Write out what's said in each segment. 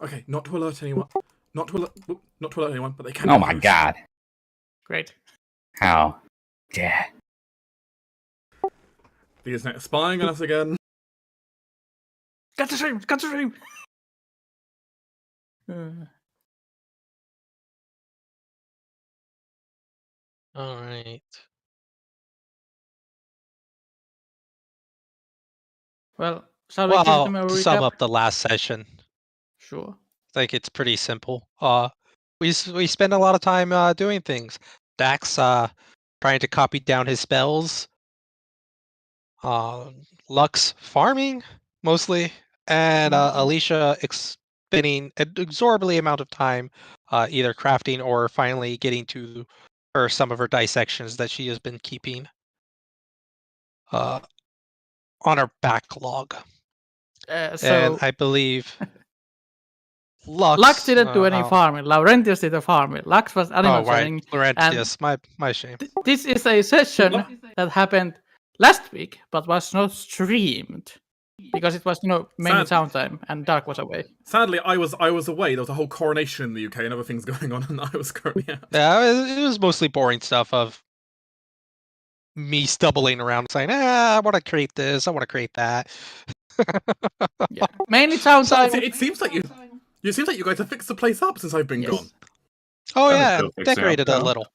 Okay, not to alert anyone. Not to alert anyone, but they can. Oh my god. Great. How dare. The internet is spying on us again. Cut the stream! Cut the stream! All right. Well, shall we give them a To recap? sum up the last session, Sure. I think it's pretty simple. We spend a lot of time doing things. Dax trying to copy down his spells. Lux farming mostly, and Alicia spending an exorbitant amount of time either crafting or finally getting to some of her dissections that she has been keeping on her backlog. And I believe Lux didn't do any farming. Laurentius did the farming. Lux was animal selling. Laurentius, my shame. This is a session that happened last week, but was not streamed because it was mainly downtime and Dark was away. Sadly, I was away. There was a whole coronation in the UK and other things going on, and I was currently out. Yeah, it was mostly boring stuff of me stumbling around saying, I want to create this, I want to create that. Yeah, mainly downtime. It seems like you guys have fixed the place up since I've been gone. Oh yeah, decorated a little.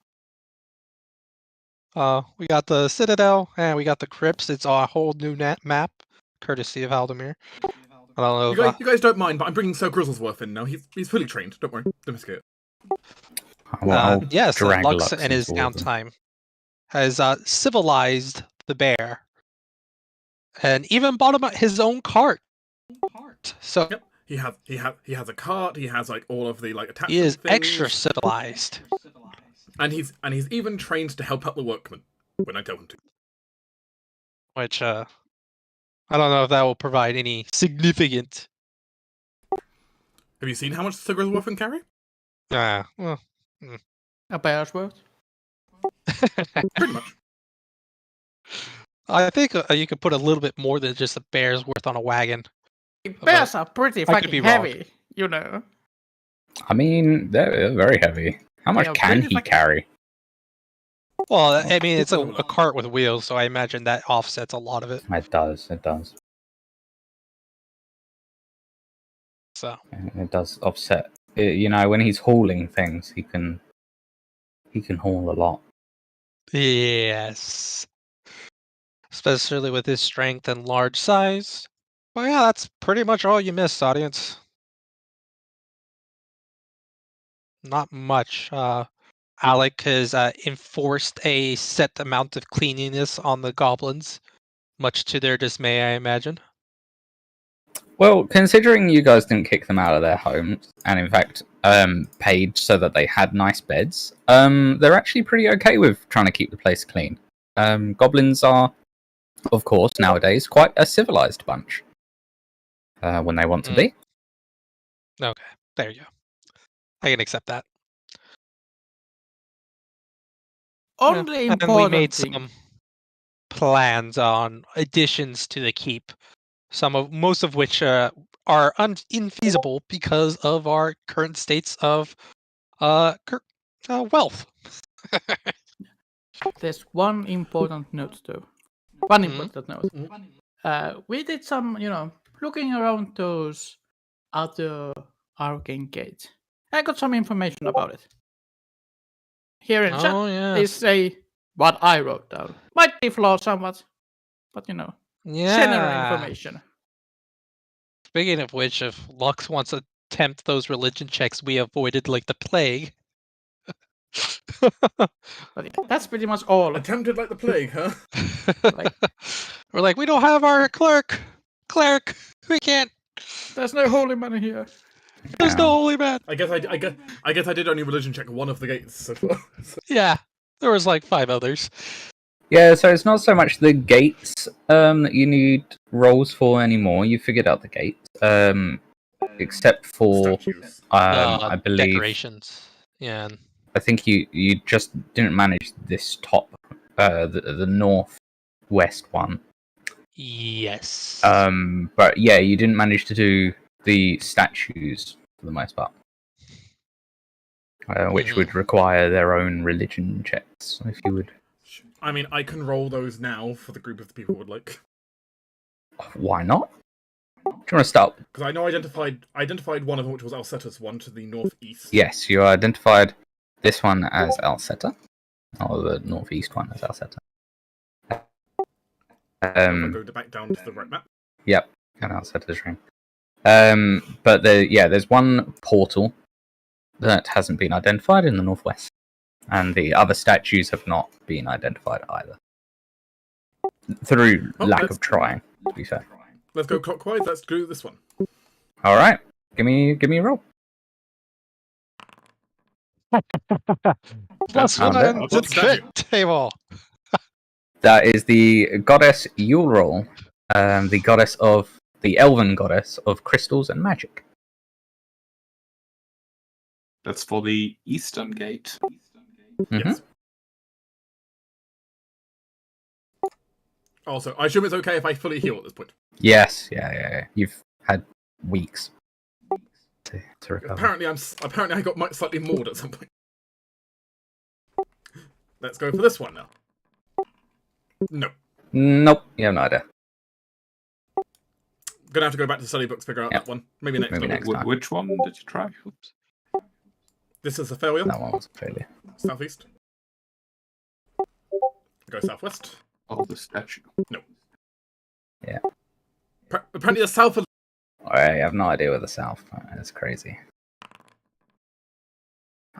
We got the Citadel and we got the Crypts. It's a whole new map, courtesy of Halldamir. I don't know. You guys don't mind, but I'm bringing Sir Grizzlesworth in now. He's fully trained. Don't worry, domesticate. Yes, Lux in his downtime has civilized the bear, and even bought him his own cart. So yep. He has a cart. He has like all of the attachments. He is things. extra civilized, and he's even trained to help out the workmen when I tell him to. Which I don't know if that will provide any significant. Have you seen how much Sir Grizzlesworth can carry? A bear's worth. Pretty much. I think you could put a little bit more than just a bear's worth on a wagon. Bears are pretty fucking heavy, you know. I mean, they're very heavy. How much can he carry? Well, I mean, it's a cart with wheels, so I imagine that offsets a lot of it. It does. So it does offset. When he's hauling things, he can haul a lot. Yes, especially with his strength and large size. Well, yeah, that's pretty much all you missed, audience. Not much. Alec has enforced a set amount of cleanliness on the goblins, much to their dismay, I imagine. Well, considering you guys didn't kick them out of their homes, and in fact paid so that they had nice beds, they're actually pretty okay with trying to keep the place clean. Goblins are, of course, nowadays quite a civilized bunch. When they want to be. Okay, there you go. I can accept that. Only important and we made thing. some plans on additions to the keep. Most of which are infeasible because of our current states of wealth. There's one important note, though. One important note. We did some, looking around those other arcane gates. I got some information about it. Here in chat is what I wrote down. Might be flawed somewhat, but general information. Speaking of which, if Lux wants to attempt those religion checks we avoided like the plague. But yeah, that's pretty much all. Attempted like the plague, huh? We're like, we don't have our cleric. We can't. There's no holy man here. There's no holy man. I guess I did only religion check one of the gates so far. Yeah, there was like 5 others. Yeah, so it's not so much the gates that you need rolls for anymore. You figured out the gates, except for I believe decorations. Yeah. I think you just didn't manage this top, the northwest one. Yes. But yeah, you didn't manage to do the statues for the most part. Which would require their own religion checks, if you would. I mean, I can roll those now for the group of the people who would like. Why not? Do you want to start? Because I know I identified one of them, which was Alceta's one to the northeast. Yes, you identified this one as Alceta, or the northeast one as Alceta. I'll go back down to the right map. Yep, and Alceta's ring. But there's one portal that hasn't been identified in the northwest, and the other statues have not been identified either. Through lack of trying, to be fair. Let's go clockwise. Let's do this one. All right, give me a roll. Plus one to the crit table. That is the goddess Yulrol, the elven goddess of crystals and magic. That's for the eastern gate. Yes. Also, I assume it's okay if I fully heal at this point. Yes, yeah. You've had weeks to recover. Apparently, I got slightly mauled at some point. Let's go for this one now. No. Nope, you have no idea. Gonna have to go back to the study books to figure out that one. Maybe next time. Which one did you try? Oops. This is a failure. That one was a failure. Southeast. Go southwest. Oh, the statue. No. Yeah. Apparently the south. I have no idea where the south. That's crazy.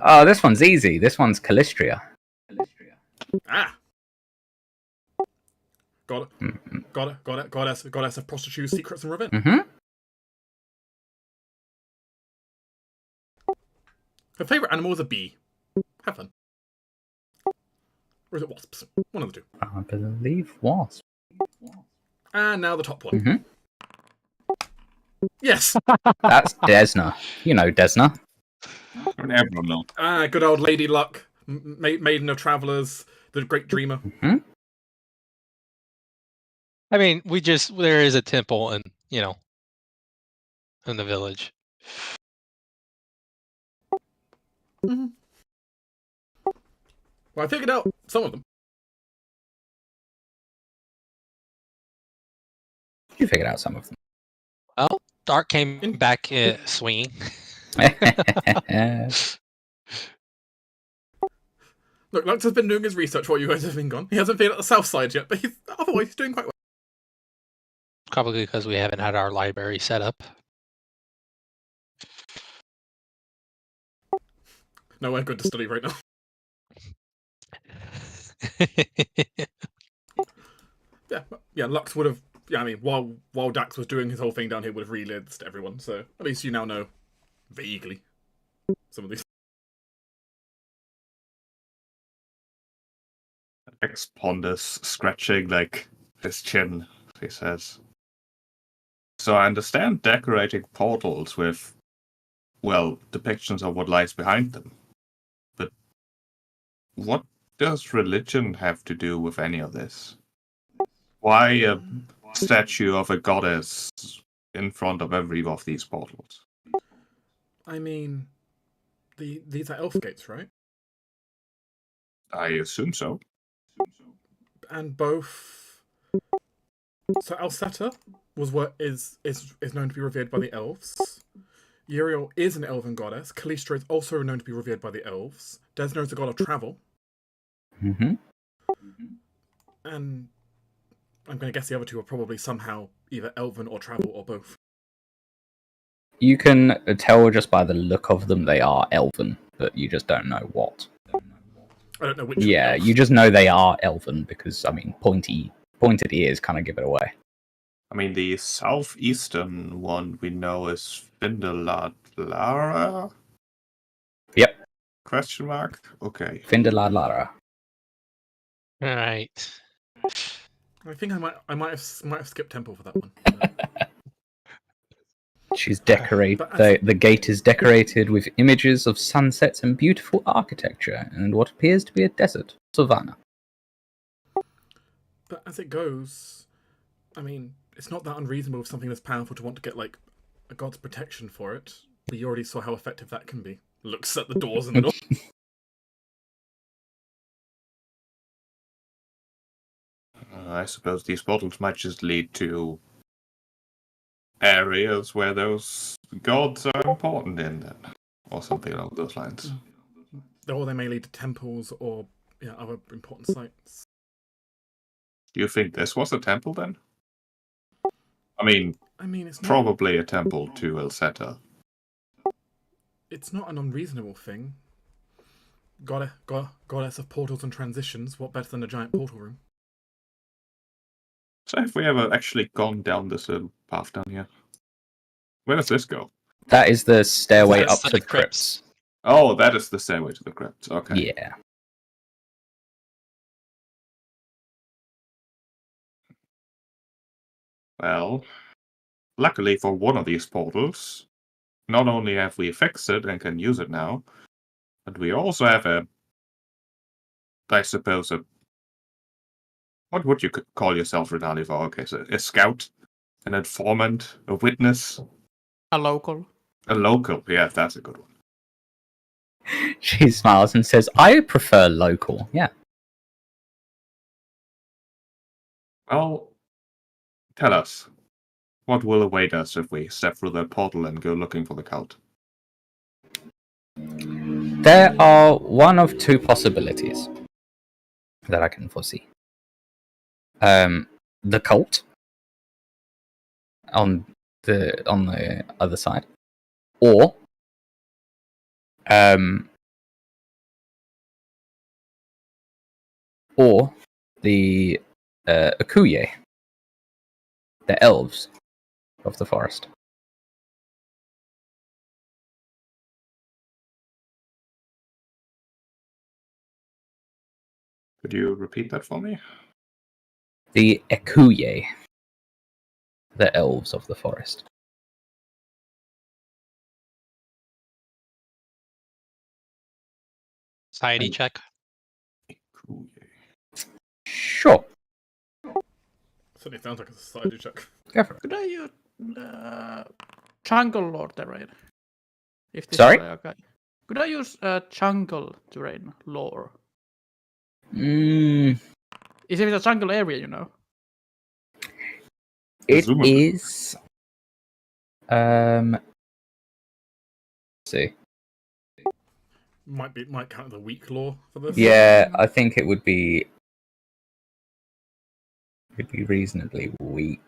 Oh, this one's easy. This one's Calistria. Ah. Got it. Goddess of prostitute, secrets, and revenge. Mm-hmm. Her favorite animal is a bee. Have fun. Or is it wasps? One of the two. I believe wasp. And now the top one. Mm-hmm. Yes. That's Desna. You know Desna. Everyone knows. Ah, good old Lady Luck, maiden of travelers, the great dreamer. Mm-hmm. I mean, there is a temple in the village. Mm-hmm. Well, I figured out some of them. You figured out some of them. Well, Dark came back swinging. Look, Lux has been doing his research while you guys have been gone. He hasn't figured out the south side yet, but otherwise he's doing quite well. Probably because we haven't had our library set up. Nowhere good to study right now. Yeah, Lux would have. Yeah, I mean, while Dax was doing his whole thing down here, would have relayed this to everyone. So at least you now know vaguely some of these. Ex ponders, scratching like his chin, he says. So I understand decorating portals with, well, depictions of what lies behind them. But what does religion have to do with any of this? Why a statue of a goddess in front of every of these portals? I mean, these are elf gates, right? I assume so. And both. So Alceta is known to be revered by the elves. Uriel is an elven goddess. Callistra is also known to be revered by the elves. Desna is the god of travel. Mm-hmm. And I'm going to guess the other two are probably somehow either elven or travel or both. You can tell just by the look of them they are elven, but you just don't know what. I don't know which. Yeah, you just know they are elven because, I mean, pointed ears kind of give it away. I mean, the southeastern one we know is Findeladlara? Yep. Question mark? Okay. Findeladlara. All right. I think I might have skipped temple for that one. She's decorated. But The gate is decorated with images of sunsets and beautiful architecture and what appears to be a desert savanna. But as it goes, I mean, it's not that unreasonable of something that's powerful to want to get like a god's protection for it. You already saw how effective that can be. Looks at the doors in the door. I suppose these portals might just lead to areas where those gods are important in, then, or something along those lines. Or they may lead to temples or other important sites. Do you think this was a temple then? I mean, It's not, probably a temple to Elseta. it's not an unreasonable thing. Goddess of portals and transitions. What better than a giant portal room? So have we ever actually gone down this little path down here? Where does this go? That is the stairway That's up to the crypts. Oh, that is the stairway to the crypt. Okay. Yeah. Well, luckily for one of these portals, not only have we fixed it and can use it now, but we also have I suppose, what would you call yourself, Renali, for? Okay, so a scout, an informant, a witness, A local. a local. Yeah, that's a good one. She smiles and says, I prefer local. Yeah. Well, tell us, what will await us if we step through the portal and go looking for the cult? There are one of two possibilities that I can foresee. The cult on the other side, or the Akuye, the elves of the forest. Could you repeat that for me? The Akuye, the elves of the forest. Society check. Cool. Sure. Certainly sounds like a society check. Go for it. Could I use jungle lore terrain? If this Sorry? is okay. Could I use jungle terrain lore? Mm, Is it a jungle area, you know? it Presumably. is. Let's see. Might count as a weak law for this. Yeah, I think it would be. It'd be reasonably weak.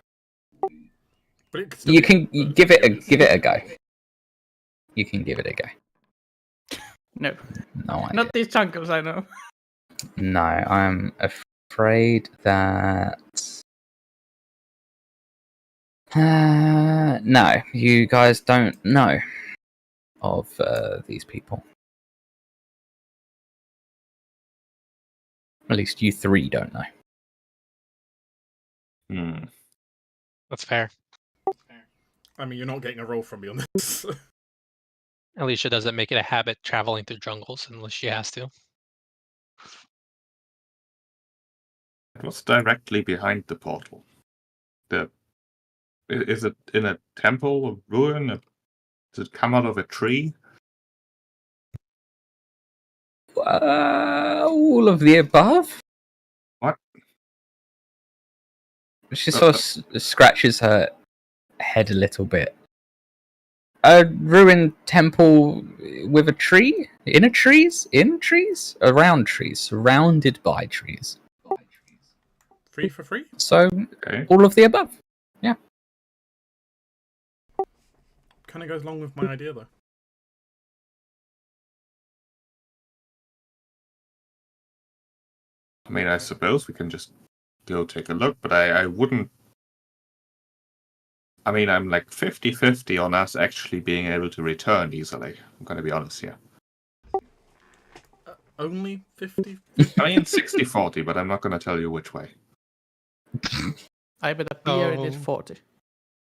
But it could still You be can a give it a go. You can give it a go. No. No idea. Not these jungles, I know. No, I'm afraid that. No, you guys don't know of these people. At least you three don't know. Hmm. That's fair. You're not getting a roll from me on this. Alicia doesn't make it a habit traveling through jungles unless she has to. It was directly behind the portal. Is it in a temple, a ruin? Does it come out of a tree? All of the above? What? She sort of scratches her head a little bit. A ruined temple with a tree? In trees? Around trees. Surrounded by trees. Free for free? So, Okay. all of the above. Yeah. Kind of goes along with my idea, though. I suppose we can just go take a look, but I wouldn't. I'm like 50-50 on us actually being able to return easily. I'm going to be honest here. Only 50? 60-40, but I'm not going to tell you which way. I bet a beer Oh. did 40.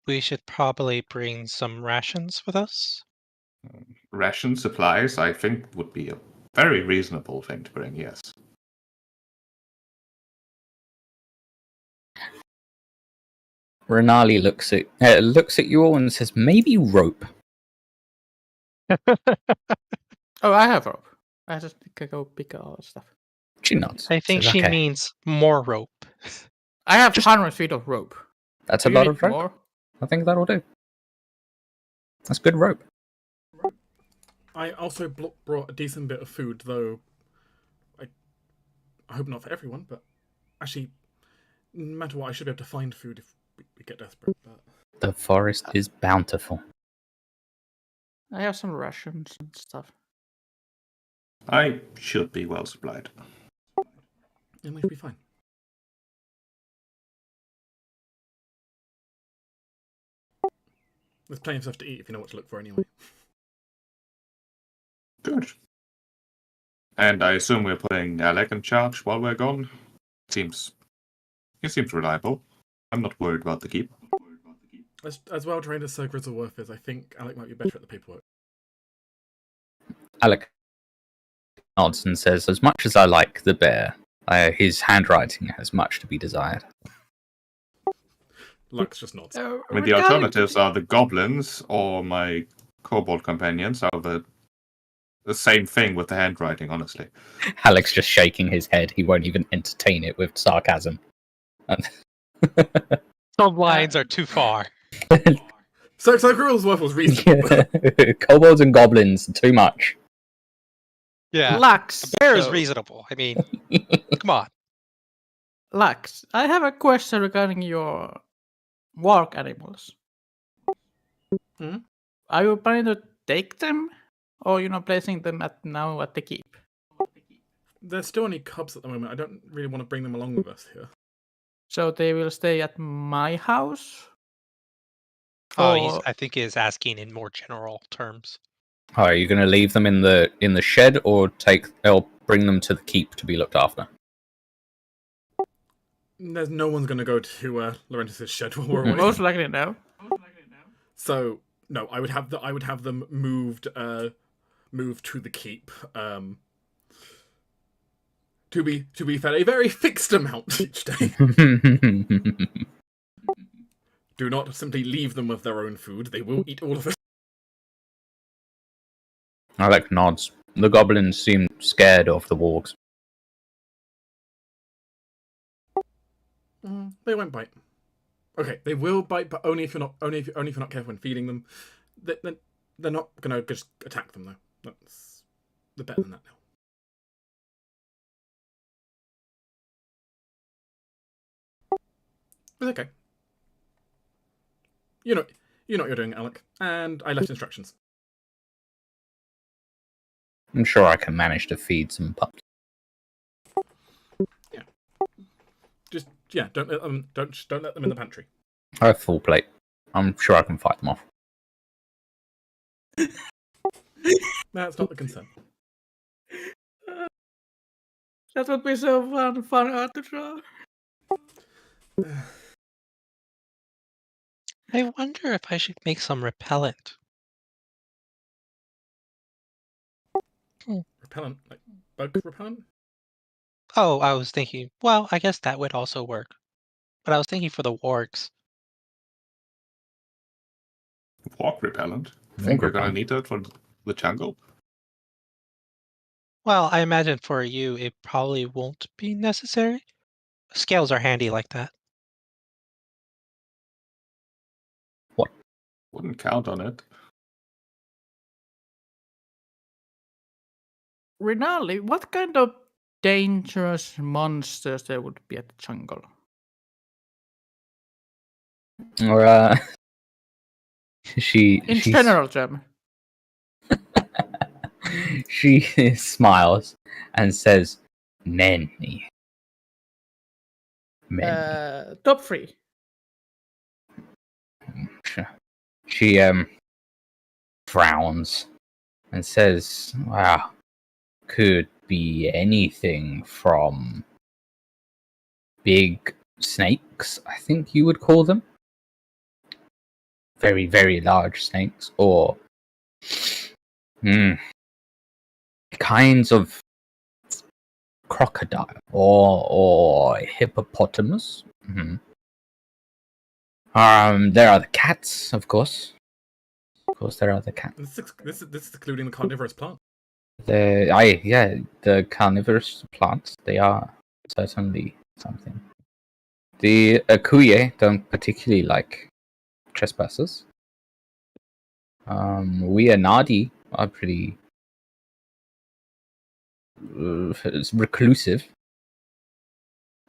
We should probably bring some rations with us. Ration supplies, I think, would be a very reasonable thing to bring, yes. Renali looks at you all and says, maybe rope. Oh, I have rope. I just can go pick all the stuff. She nods. I think Says, she "Okay." means more rope. I have 100 feet of rope. That's Do a you lot need of rope. more? I think that'll do. That's good rope. I also brought a decent bit of food, though. I hope not for everyone, but actually, no matter what, I should be able to find food if we get desperate. But The forest is bountiful. I have some rations and stuff. I should be well supplied. and we should be fine. There's plenty of stuff to eat if you know what to look for anyway. Good. And I assume we're putting Alec in charge while we're gone. He seems reliable. I'm not worried about the keep. As well trained as Sir Grizzleworth is, I think Alec might be better at the paperwork. Alec nods and says, "As much as I like the bear, his handwriting has much to be desired." Lux just nods. I mean, the alternatives are the goblins or my kobold companions are the same thing with the handwriting, honestly. Alec's just shaking his head. He won't even entertain it with sarcasm. Some lines are too far. So Grizzleworth was reasonable. Kobolds and goblins, too much. Yeah. Lux. A bear is though. reasonable. I mean, come on. Lux, I have a question regarding your work animals. Hmm? Are you planning to take them, or placing them at the keep? There's still only cubs at the moment. I don't really want to bring them along with us here. So they will stay at my house. Oh, Or- I think he is asking in more general terms. Oh, are you going to leave them in the shed, or bring them to the keep to be looked after? There's no one's going to go to Laurentius' shed while we're away. Most likely no. So no, I would have them moved to the keep. To be fed a very fixed amount each day. Do not simply leave them with their own food. They will eat all of it. Alec nods. The goblins seem scared of the wargs. They won't bite. Okay, they will bite, but only if you're not careful when feeding them. They're not gonna just attack them though. They're better than that now. It's okay. You know what you're doing, Alec. And I left instructions. I'm sure I can manage to feed some pups. Don't let them in the pantry. I have full plate. I'm sure I can fight them off. That's not the concern. That would be so fun art to draw. I wonder if I should make some repellent. Repellent, like bug repellent. Oh, I was thinking, well, I guess that would also work. But I was thinking for the wargs. Walk repellent. I Think we're gonna need that for the jungle? Well, I imagine for you, it probably won't be necessary. Scales are handy like that. Wouldn't count on it. Rinaldi, what kind of dangerous monsters there would be at the jungle? Or In general, Gem. She smiles and says, "Many, many." Top 3. She frowns and says, "Wow, could be anything from big snakes, I think you would call them. Very, very large snakes, or kinds of crocodile or hippopotamus. There are the cats, of course. course, there are the cats. This is including the carnivorous plant. The carnivorous plants, they are certainly something. The Akuye don't particularly like trespassers. We Anadi are pretty reclusive.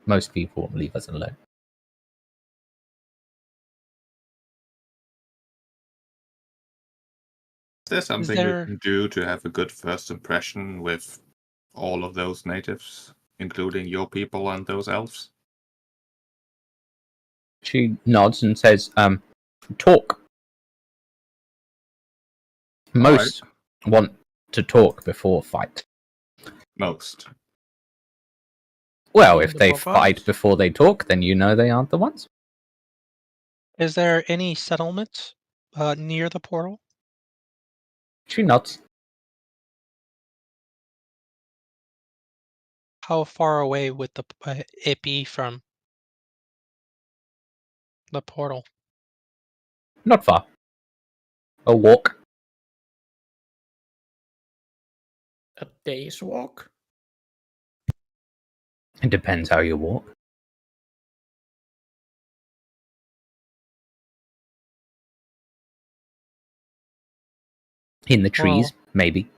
Most people leave us alone. Is there something there- we can do to have a good first impression with all of those natives, including your people and those elves? She nods and says, talk. Most want to talk before fight. Most. Well, if The they barbarians? fight before they talk, then you know they aren't the ones. Is there any settlement near the portal? She nods. How far away would it be from the portal? Not far. A walk. A day's walk. It depends how you walk. In the trees, maybe.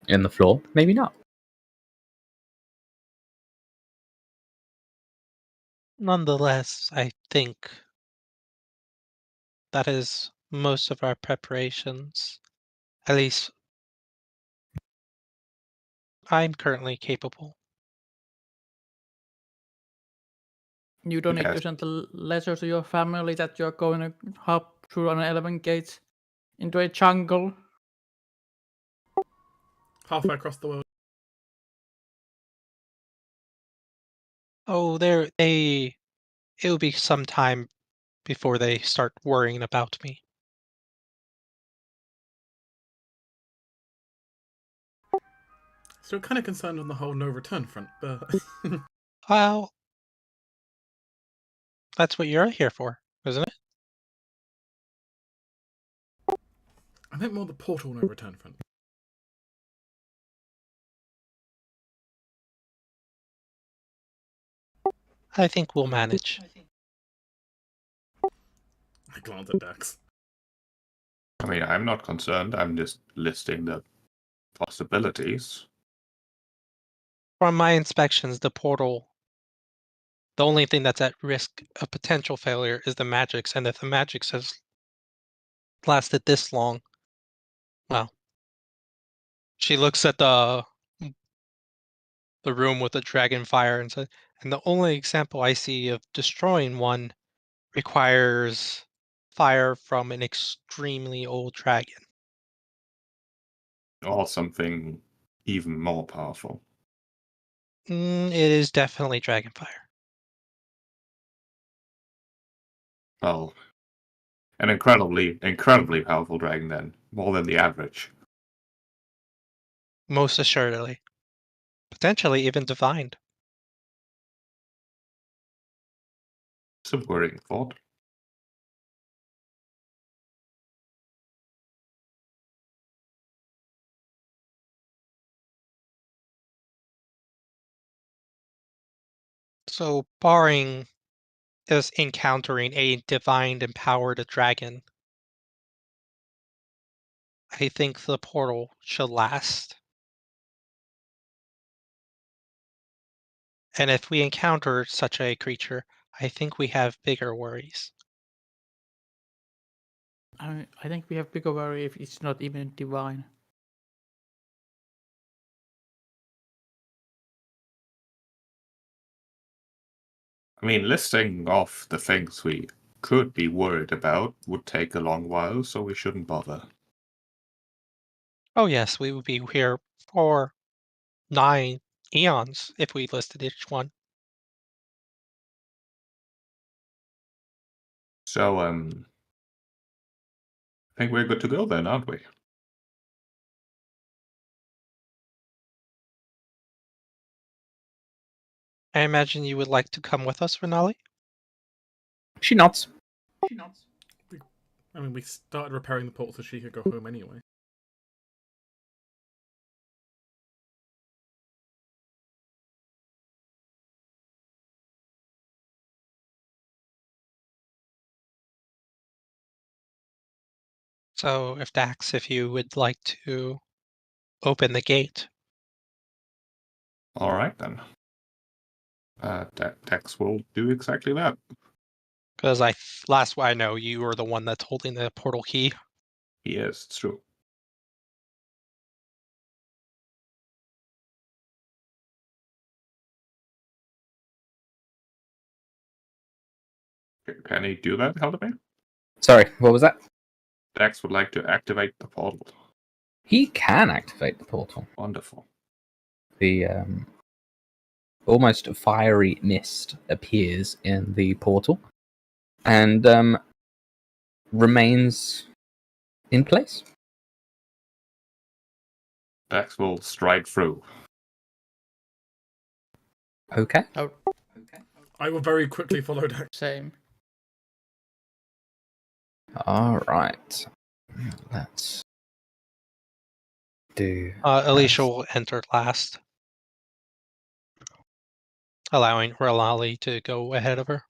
In the floor, maybe not. Nonetheless, I think that is most of our preparations. At least I'm currently capable. You don't need to Yes. send a letter to your family that you're going to hop through an 11 gate into a jungle. Halfway across the world. Oh, it'll be some time before they start worrying about me. Still kind of concerned on the whole no return front, but Well, that's what you're here for, isn't it? I meant more the portal no return front. I think we'll manage. I glance at Dax. I mean, I'm not concerned. I'm just listing the possibilities. From my inspections, the portal, the only thing that's at risk of potential failure is the magics, and if the magics has lasted this long, well, she looks at the room with the dragon fire and says, and the only example I see of destroying one requires fire from an extremely old dragon. Or something even more powerful. It is definitely dragon fire. Well, an incredibly powerful dragon then. More than the average. Most assuredly. Potentially even divined. It's a worrying thought. So, barring us encountering a divine empowered dragon, I think the portal should last. And if we encounter such a creature, I think we have bigger worries. I think we have bigger worry if it's not even divine. I mean, listing off the things we could be worried about would take a long while, so we shouldn't bother. Oh yes, we would be here for 9 eons if we listed each one. So, I think we're good to go then, aren't we? I imagine you would like to come with us, Renali? She nods. I mean, we started repairing the portal so she could go home anyway. So, if you would like to open the gate. All right, then. Dax will do exactly that. Because last I know, you are the one that's holding the portal key. Yes, it's true. Can he do that, Halldamir? Sorry, what was that? Dax would like to activate the portal. He can activate the portal. Wonderful. The almost fiery mist appears in the portal and remains in place. Dax will stride through. Okay. Oh, I will very quickly follow Dax. same. All right. Let's do. Alicia will enter last, allowing Rahal to go ahead of her.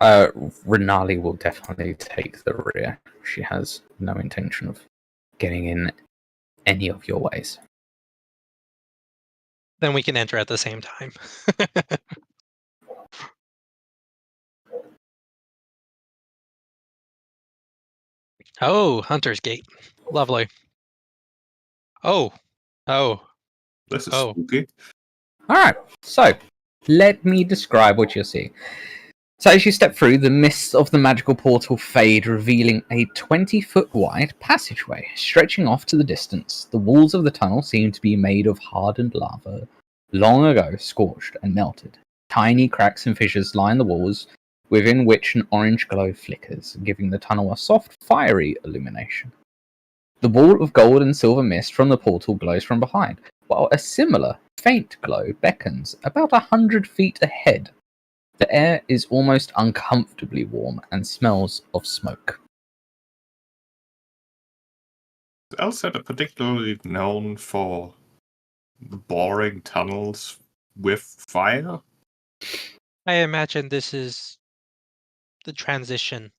Renali will definitely take the rear. She has no intention of getting in any of your ways. Then we can enter at the same time. Oh, Hunter's Gate. Lovely. Oh. This is Oh. spooky. All right. So, let me describe what you're seeing. So, as you step through, the mists of the magical portal fade, revealing a 20-foot wide passageway stretching off to the distance. The walls of the tunnel seem to be made of hardened lava, long ago scorched and melted. Tiny cracks and fissures line the walls, within which an orange glow flickers, giving the tunnel a soft, fiery illumination. The wall of gold and silver mist from the portal glows from behind, while a similar, faint glow beckons about 100 feet ahead. The air is almost uncomfortably warm and smells of smoke. Is Elset particularly known for boring tunnels with fire? I imagine this is the transition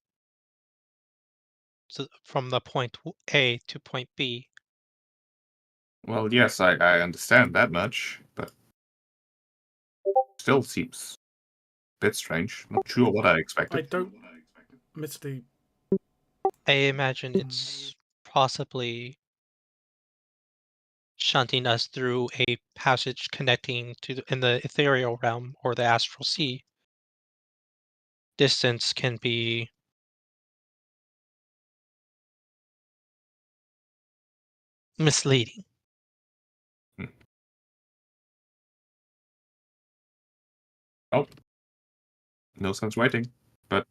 from the point A to point B. Well, yes, I understand that much, but still seems a bit strange. Not sure what I expected. I don't. Misty. I imagine it's possibly shunting us through a passage connecting to in the ethereal realm or the astral sea. Distance can be misleading. Oh, no sense waiting. But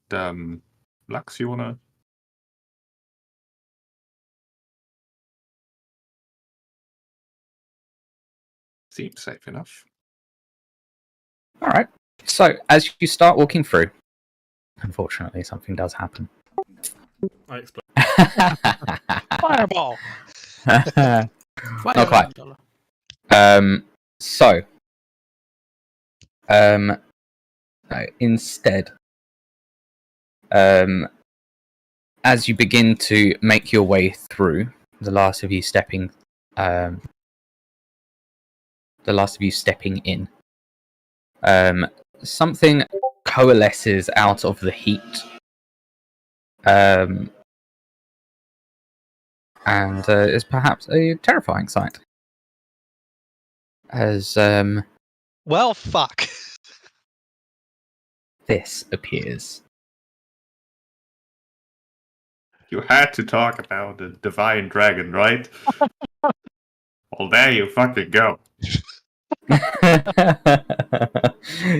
Lux, you wanna? Seems safe enough. All right. So, as you start walking through, unfortunately, something does happen. I explain. Fireball! Not quite. $500. So, no, instead, as you begin to make your way through, the last of you stepping in, something coalesces out of the heat, and is perhaps a terrifying sight. As Well, fuck. this appears. You had to talk about the divine dragon, right? Well, there you fucking go.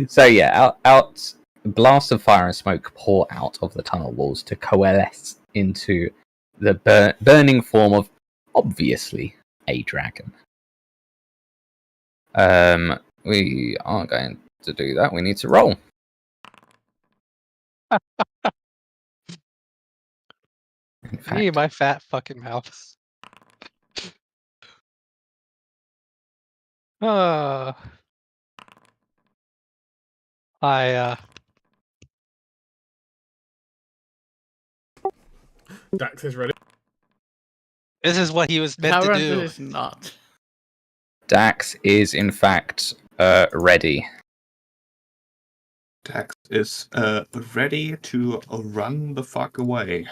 So yeah, out blasts of fire and smoke pour out of the tunnel walls to coalesce into the burning form of obviously a dragon. We aren't going to do that. We need to roll. Me, my fat fucking mouth. Uh, I Dax is ready. This is what he was meant to Laurentius do. is not. Dax is in fact ready. Dax is ready to run the fuck away.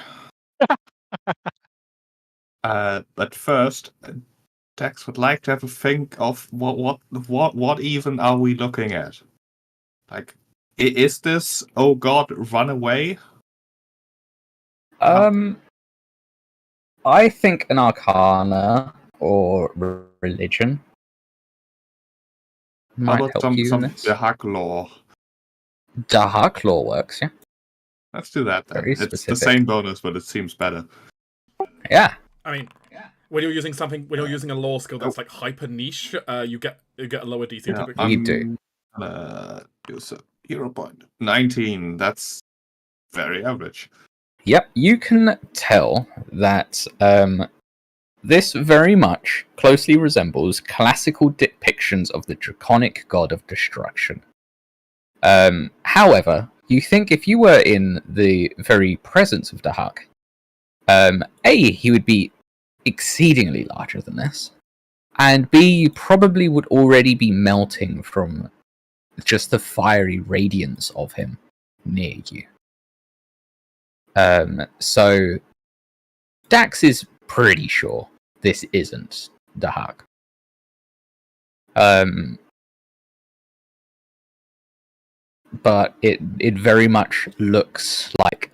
But first, Dax would like to have a think of what even are we looking at? Like, is this oh god, run away? I think an Arcana or religion How might about help you in some this. Dahak law? Dahak law works, yeah. Let's do that then. Very It's the specific. same bonus, but it seems better. Yeah. I mean, when you're using a law skill that's like hyper niche, you get a lower DC Yeah, typically. You do. Use a hero point. 19. That's very average. Yep, you can tell that this very much closely resembles classical depictions of the draconic god of destruction. However, you think if you were in the very presence of Dahak, A, he would be exceedingly larger than this, and B, you probably would already be melting from just the fiery radiance of him near you. So Dax is pretty sure this isn't Dahak. But it very much looks like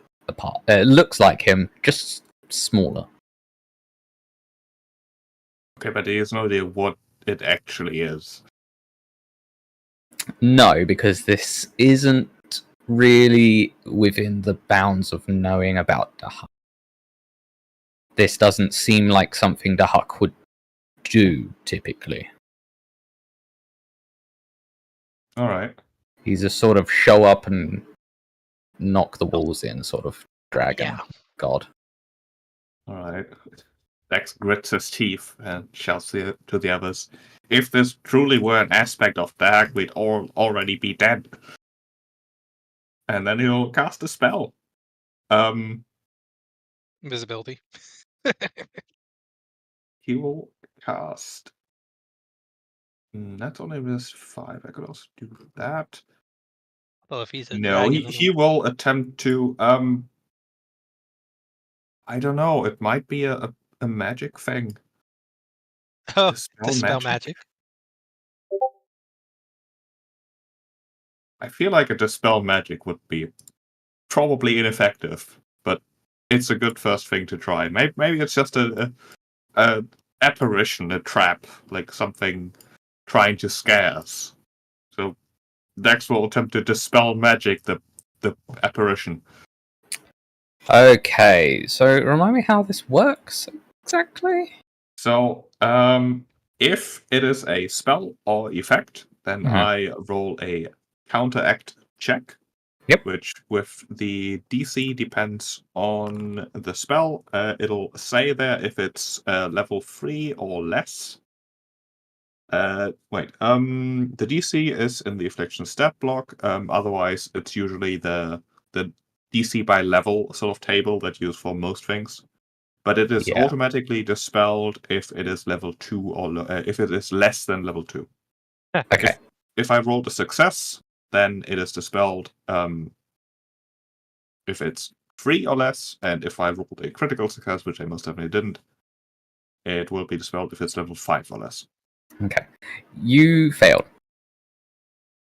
looks like him, just smaller. Okay, but he has no idea what it actually is. No, because this isn't really within the bounds of knowing about Dahak. This doesn't seem like something Dahak would do typically. Alright. He's a sort of show up and knock the walls in sort of dragon god. Alright. Dex grits his teeth and shouts to the others, if this truly were an aspect of Dag, we'd all already be dead. And then he'll cast a spell. Invisibility. He will cast... That's only resist 5. I could also do that. Well, if he's a No, dragon, he will attempt to... I don't know. It might be a magic thing. Dispel magic. I feel like a dispel magic would be probably ineffective, but it's a good first thing to try. Maybe it's just a apparition, a trap, like something trying to scare us. So Dex will attempt to dispel magic the apparition. Okay, so remind me how this works exactly? So, if it is a spell or effect, then I roll a counteract check. Yep. Which, with the DC, depends on the spell. It'll say there if it's level 3 or less. The DC is in the affliction stat block. Otherwise, it's usually the DC by level sort of table that you use for most things. But it is automatically dispelled if it is level 2 or if it is less than level 2. Okay. If I rolled a success, then it is dispelled if it's 3 or less, and if I rolled a critical success, which I most definitely didn't, it will be dispelled if it's level 5 or less. Okay. You failed.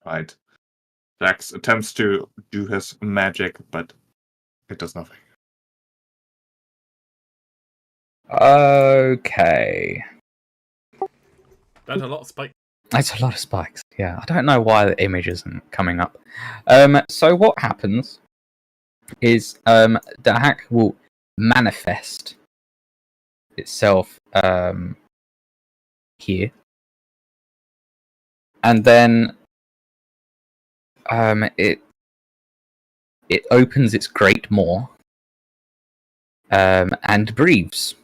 Right. Dax attempts to do his magic, but it does nothing. Okay. That's a lot of spike. That's a lot of spikes. Yeah, I don't know why the image isn't coming up. So what happens is the hack will manifest itself here, and then it opens its great maw and breathes.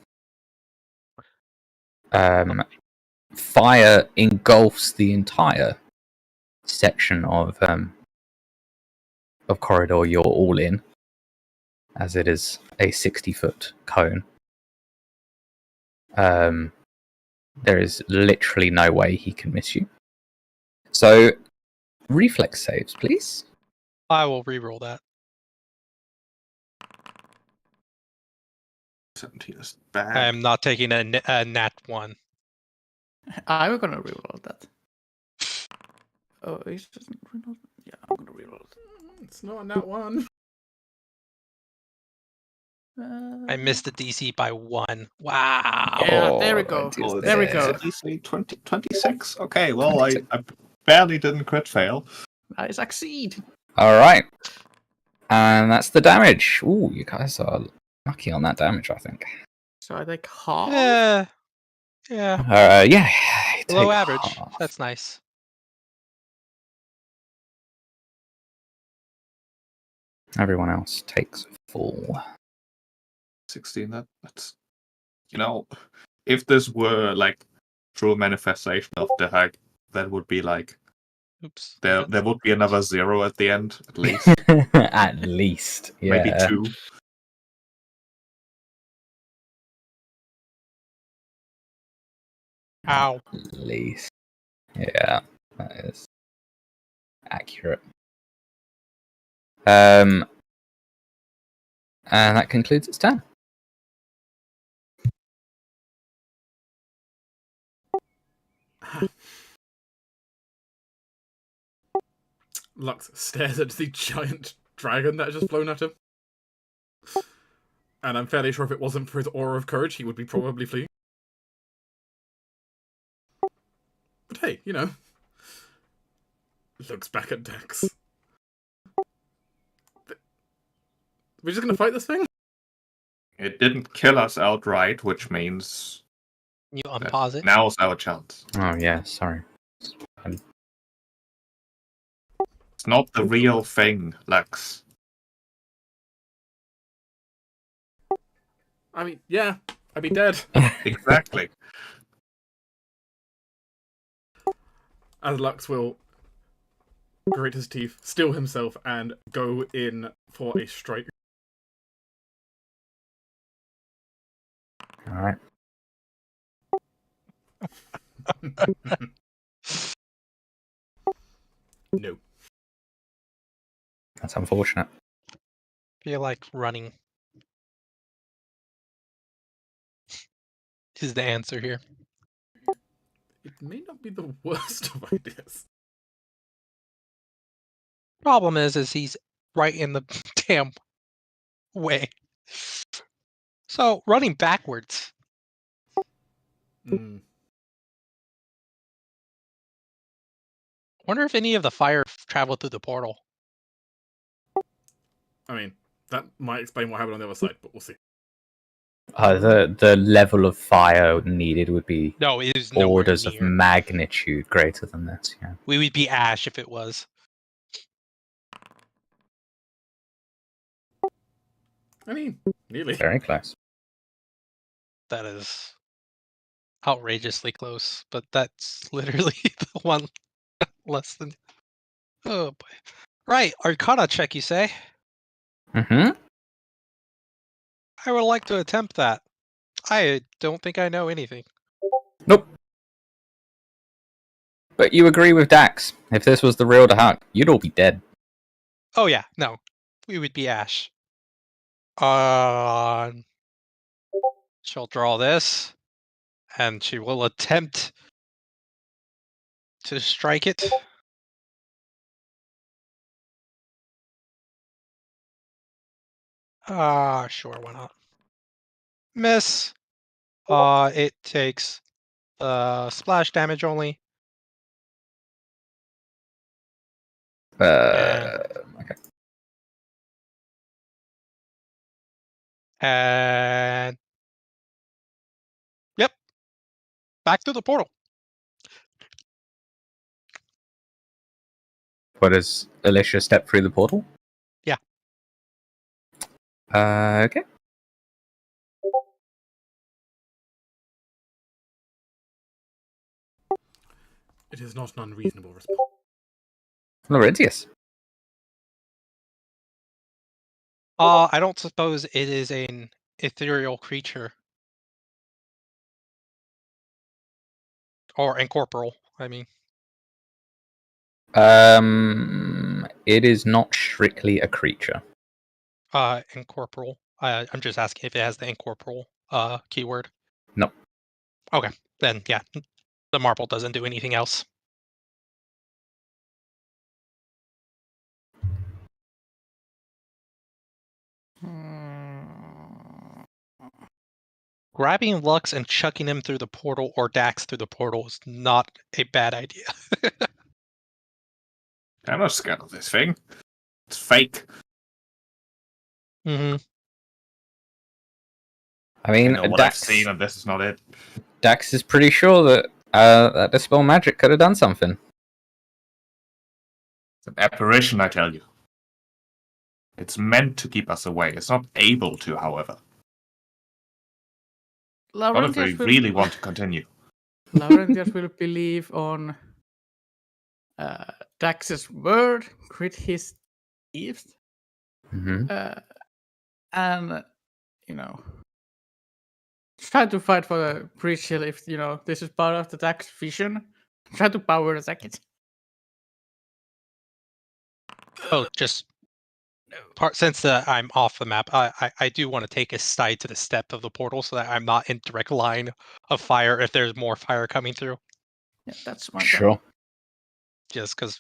Fire engulfs the entire section of corridor you're all in, as it is a 60-foot cone. There is literally no way he can miss you. So, reflex saves, please. I will reroll that. 17 is bad. I am not taking a nat 1. I'm gonna reroll that. Oh, it's just reroll. Yeah, I'm gonna reroll it. It's not that one. I missed the DC by 1. Wow. Yeah, there we Oh, go. that is There we dead. go. DC 26? Okay, well, 26. I barely didn't crit fail. I succeed. All right, and that's the damage. Ooh, you guys are lucky on that damage, I think. So I take half. Yeah. Yeah. Yeah. you Below take average. half. That's nice. Everyone else takes full. 16, that's... You know, if this were, like, true manifestation of the hack, that would be, like... Oops. There would be another 0 at the end, at least. At least, yeah. Maybe 2. Ow. At least. Yeah, that is accurate. And that concludes its turn. Lux stares at the giant dragon that has just flown at him. And I'm fairly sure if it wasn't for his aura of courage, he would be probably fleeing. But hey, you know. Looks back at Dex. We're just gonna fight this thing? It didn't kill us outright, which means... You unpause it. Now's our chance. Oh, yeah, sorry. It's not the real thing, Lux. I mean, yeah, I'd be dead. Exactly. As Lux will grit his teeth, steel himself, and go in for a strike. Alright. No. That's unfortunate. Feel like running is the answer here. It may not be the worst of ideas. Problem is he's right in the damn way. So running backwards. Mm. Wonder if any of the fire traveled through the portal. I mean, that might explain what happened on the other side, but we'll see. The level of fire needed would be No, it is nowhere orders of near. magnitude greater than this. Yeah. We would be ash if it was. I mean, nearly. Very close. That is outrageously close, but that's literally the one less than. Oh boy! Right, Arcana check, you say? Mm-hmm. I would like to attempt that. I don't think I know anything. Nope. But you agree with Dax. If this was the real Dahak, you'd all be dead. Oh yeah, no, we would be ash. She'll draw this, and she will attempt to strike it. Sure, why not? Miss. It takes splash damage only. Okay. And yep, back to the portal. What does Alicia step through the portal? Yeah. Okay. It is not an unreasonable response. Laurentius. I don't suppose it is an ethereal creature. Or incorporeal, I mean. It is not strictly a creature. Incorporeal. I'm just asking if it has the incorporeal keyword. No. Okay, then yeah, the marble doesn't do anything else. Grabbing Lux and chucking him through the portal or Dax through the portal is not a bad idea. I'm not scared of this thing. It's fake. Mm-hmm. I mean, I know what I've seen, and this is not it. Dax is pretty sure that that Dispel Magic could have done something. It's an apparition, I tell you. It's meant to keep us away. It's not able to, however. Not if we really want to continue. Laurentius will believe on Dax's word, grit his teeth, Mm-hmm. and try to fight for the breach shield if this is part of the Dax vision. Try to power attack it. Oh, just since I'm off the map, I do want to take a side to the step of the portal so that I'm not in direct line of fire if there's more fire coming through. Yeah, that's my Sure. Just because,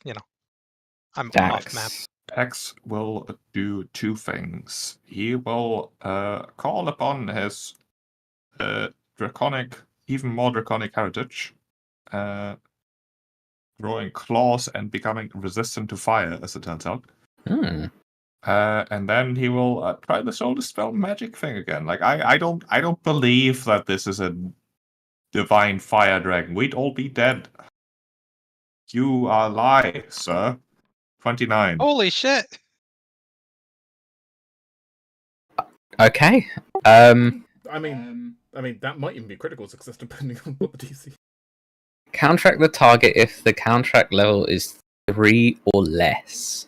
I'm Dax. off map. Dax will do two things. He will call upon his draconic, even more draconic heritage, growing claws and becoming resistant to fire, as it turns out. Hmm. And then he will try the soul dispel magic thing again. Like I don't believe that this is a divine fire dragon. We'd all be dead. You are a lie, sir. 29. Holy shit! Okay. I mean, that might even be critical success depending on what the DC. Counteract the target if the counteract level is 3 or less.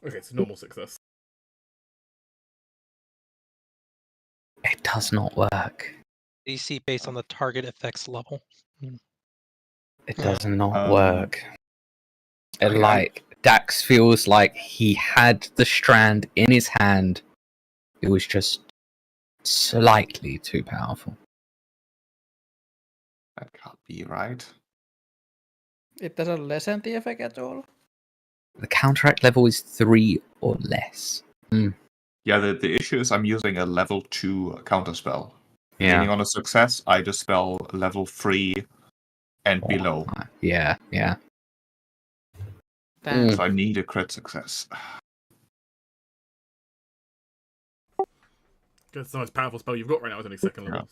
Okay, so normal success. It does not work. DC based on the target effects level. It does not Um, work. And okay, like Dax feels like he had the strand in his hand. It was just slightly too powerful. That can't be right. It doesn't lessen the effect at all. The counteract level is 3 or less. Yeah, the issue is I'm using a level 2 counterspell. Yeah. Meaning on a success, I dispel level 3 and below. Yeah. Damn. So I need a crit success. It's the most powerful spell you've got right now is only second level.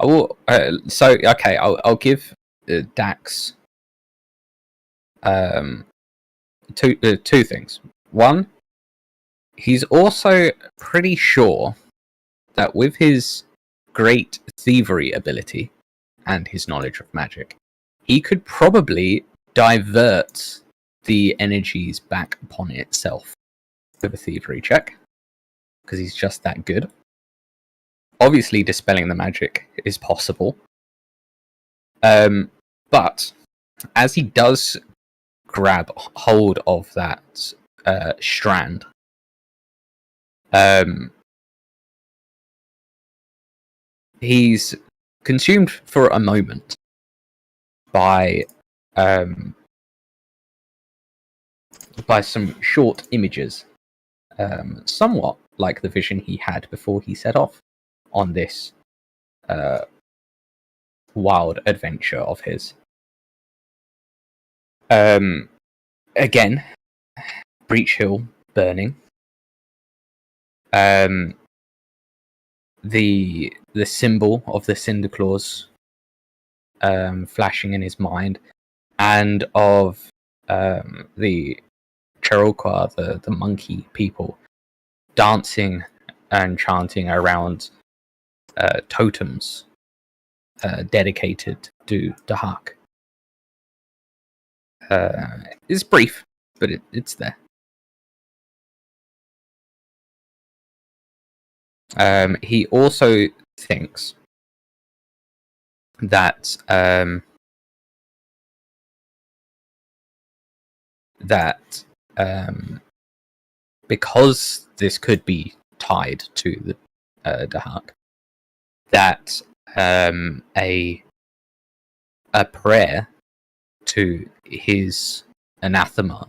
I will. I'll give Dax two things. One, he's also pretty sure that with his great thievery ability and his knowledge of magic, he could probably divert the energies back upon itself with a thievery check, because he's just that good. Obviously, dispelling the magic is possible. But as he does grab hold of that strand, he's consumed for a moment by some short images, somewhat like the vision he had before he set off on this wild adventure of his. Again, Breach Hill burning. The symbol of the Cinder Claws flashing in his mind, and of the Cherokwa, the monkey people, dancing and chanting around totems dedicated to Dahak. It's brief, but it's there. He also thinks that because this could be tied to the Dahak, that a prayer to his anathema,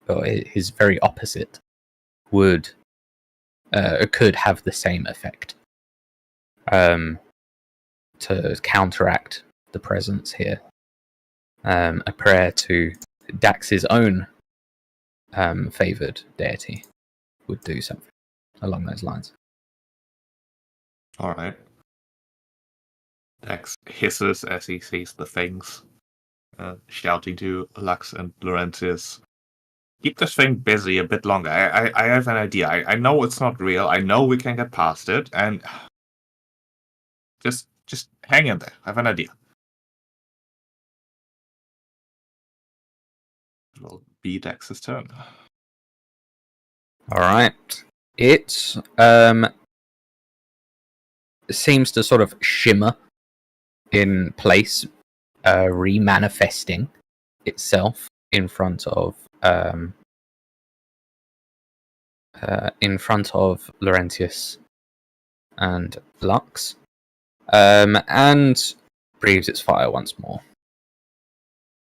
or his very opposite, would could have the same effect, to counteract the presence here. A prayer to Dax's own favoured deity would do something along those lines. All right. Dax hisses as he sees the things, shouting to Lux and Laurentius, "Keep this thing busy a bit longer. I have an idea. I know it's not real. I know we can get past it, and just hang in there. I have an idea." It will be Dax's turn. All right. It seems to sort of shimmer in place, remanifesting itself in front of Laurentius and Lux, and breathes its fire once more.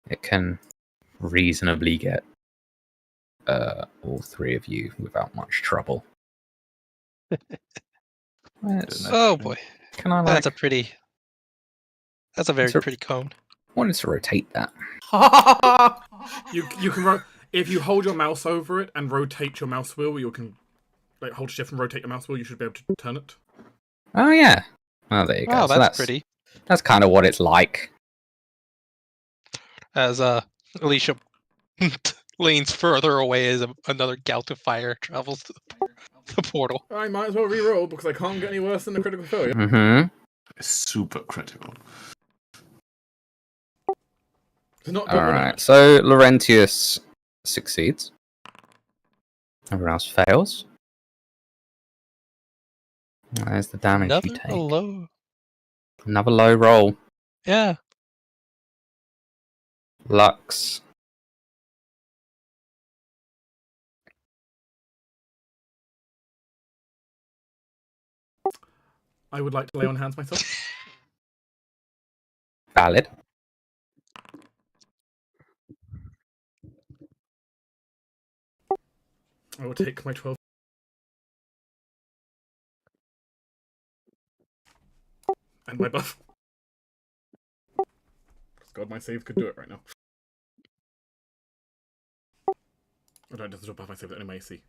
It can reasonably get all three of you without much trouble. Oh boy, Can I that's a very It's a- pretty cone. wanted to rotate that. You can if you hold your mouse over it and rotate your mouse wheel, you can hold shift and rotate your mouse wheel. You should be able to turn it. Oh yeah. Oh, there you go. Oh, So that's pretty. That's kind of what it's like. As Alicia leans further away as another gout of fire travels to the portal. I might as well re-roll because I can't get any worse than a critical failure. Mm-hmm. Super critical. It's not All right. So Laurentius succeeds. Everyone else fails. There's the damage you take. Another low roll. Yeah. Lux. I would like to lay on hands myself. Valid. I will take my 12. And my buff. God, my save could do it right now. I don't just buff my save that anyway, see.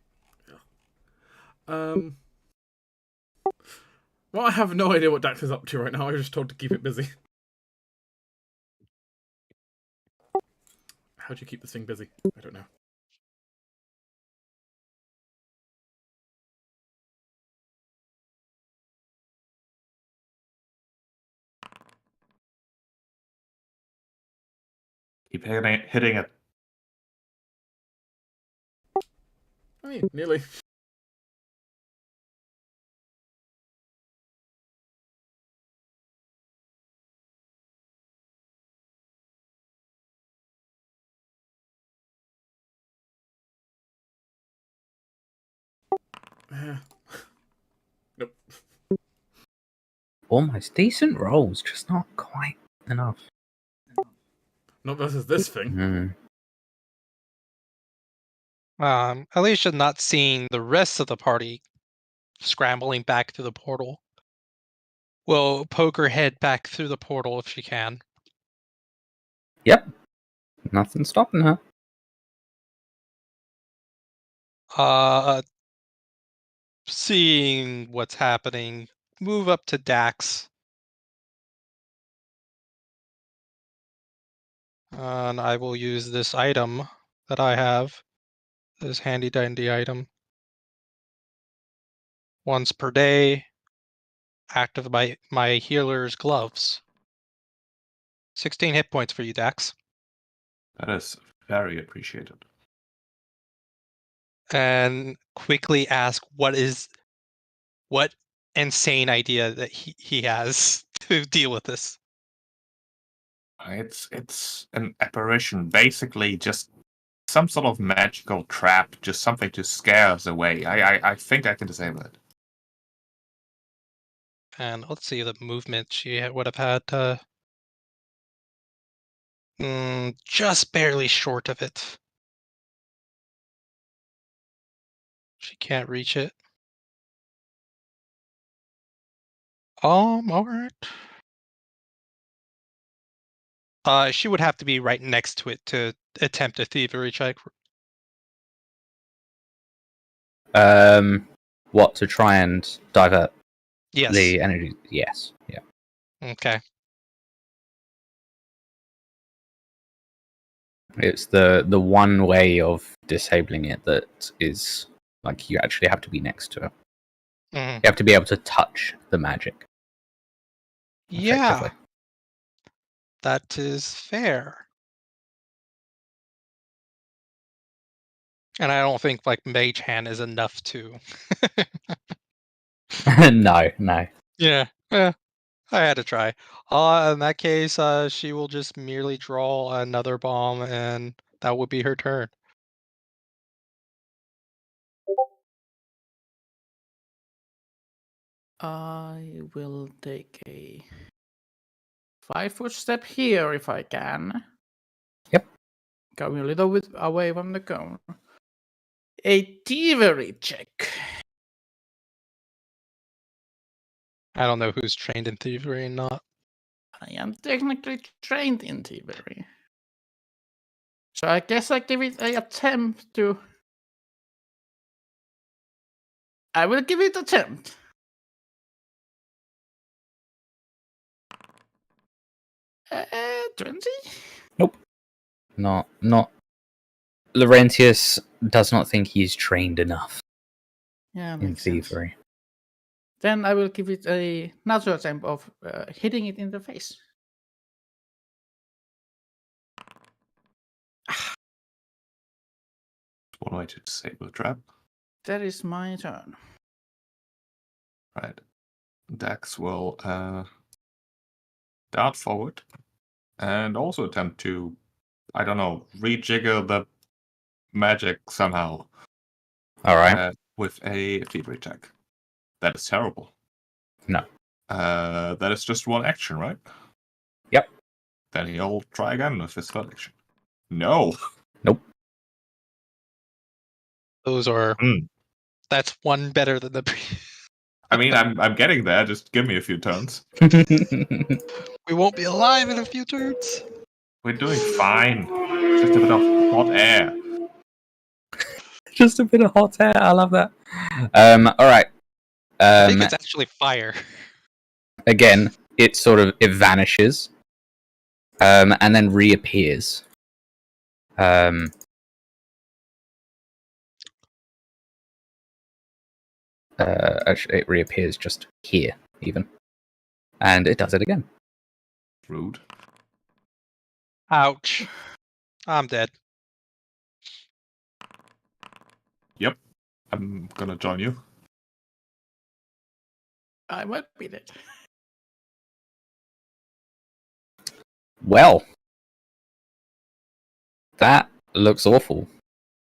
Yeah. Well, I have no idea what Dax is up to right now. I was just told to keep it busy. How do you keep this thing busy? I don't know. Keep hitting it. I mean, nearly. Nope. Almost decent rolls, just not quite enough. Not versus this thing. Alicia, not seeing the rest of the party scrambling back to the portal, will poke her head back through the portal if she can. Yep. Nothing stopping her. Seeing what's happening, move up to Dax. And I will use this item that I have, this handy dandy item. Once per day, activate my healer's gloves. 16 hit points for you, Dax. That is very appreciated. And quickly ask what insane idea that he has to deal with this. It's an apparition, basically just some sort of magical trap, just something to scare us away. I think I can disable it. And let's see the movement she would have had. Just barely short of it. She can't reach it. All right. She would have to be right next to it to attempt a thievery check. What, to try and divert Yes. the energy? Yes. Yeah. Okay. It's the one way of disabling it that is like you actually have to be next to it. Mhm. You have to be able to touch the magic. Yeah, effectively. that is fair. And I don't think like Mage Hand is enough to. No. Yeah. I had to try. In that case, she will just merely draw another bomb, and that would be her turn. I will take a 5-foot step here if I can. Yep. Going a little bit away from the cone. A thievery check. I don't know who's trained in thievery and not. I am technically trained in thievery. So I guess I give it an attempt to... I will give it an attempt. Uh, 20? Not. Laurentius does not think he's trained enough Yeah, in makes sense. thievery. Then I will give it a natural attempt of hitting it in the face. One way to disable the trap. That is my turn. Right. Dax will dart forward and also attempt to, I don't know, rejigger the magic somehow. All right. With a thievery check. That is terrible. No. That is just one action, right? Yep. Then he'll try again with his third action. No. Those are. Mm. That's one better than the. I mean, I'm getting there. Just give me a few turns. We won't be alive in a few turns. We're doing fine. Just a bit of hot air. Just a bit of hot air. I love that. All right. I think it's actually fire. Again, it vanishes, and then reappears. Actually, it reappears just here, even, and it does it again. Rude. Ouch. I'm dead. Yep. I'm gonna join you. I might beat it. Well, that looks awful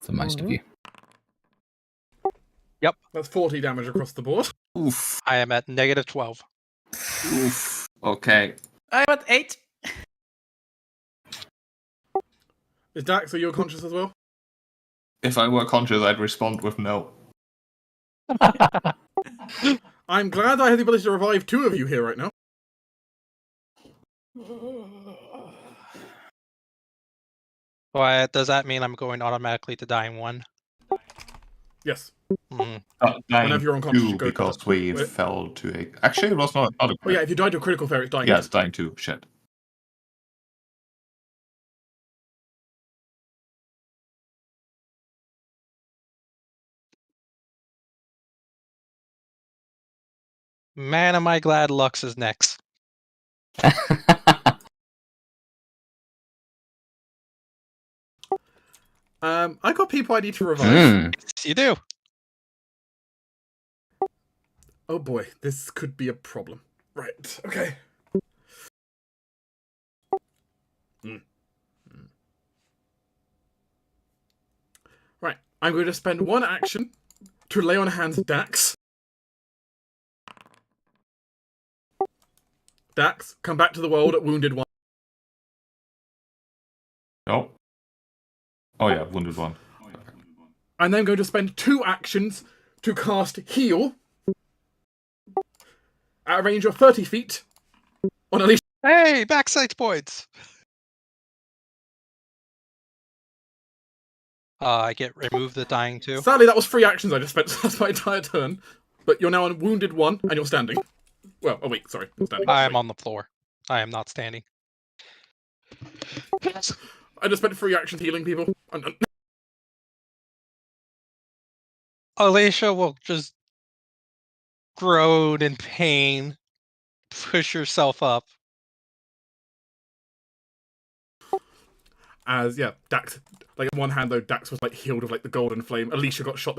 for most of you. That's 40 damage across the board. Oof. I am at -12. Oof. Okay. I'm at 8. Is Dax, are you conscious as well? If I were conscious, I'd respond with no. I'm glad I have the ability to revive 2 of you here right now. Well, does that mean I'm going automatically to dying 1? Yes. Mhm. Dying Whenever you're unconscious, 2 you go because to- we Wait. fell to a. Actually, it was not a Oh yeah, if you die to a critical failure, it's dying. Yes, dying 2. Shit. Man, am I glad Lux is next. I got people I need to revive. Hmm. Yes, you do. Oh boy, this could be a problem. Right, okay. Right, I'm going to spend one action to lay on hands Dax. Dax, come back to the world at wounded one. Oh. Oh yeah, wounded one. I'm then going to spend 2 actions to cast Heal at a range of 30 feet on Alicia. Hey, backside points. I get remove the dying too. Sadly, that was 3 actions I just spent, so that's my entire turn. But you're now on wounded 1, and you're standing. Well, oh wait, sorry, you're standing. I am on the floor. I am not standing. I just spent 3 actions healing people. Alicia will just groan in pain, push herself up. As, yeah, Dax, like, in one hand, though, Dax was, like, healed with, like, the golden flame. Alicia got shot,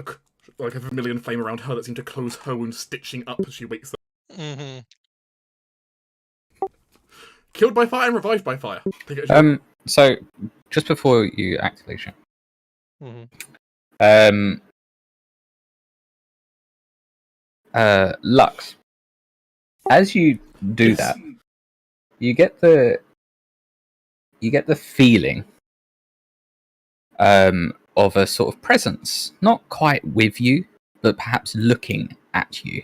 like, a vermilion flame around her that seemed to close her wound, stitching up as she wakes up. Mm-hmm. Killed by fire and revived by fire. Take it as you- So, just before you act, Alicia, Mm-hmm. Lux, as you do Yes. that, you get the feeling of a sort of presence, not quite with you, but perhaps looking at you.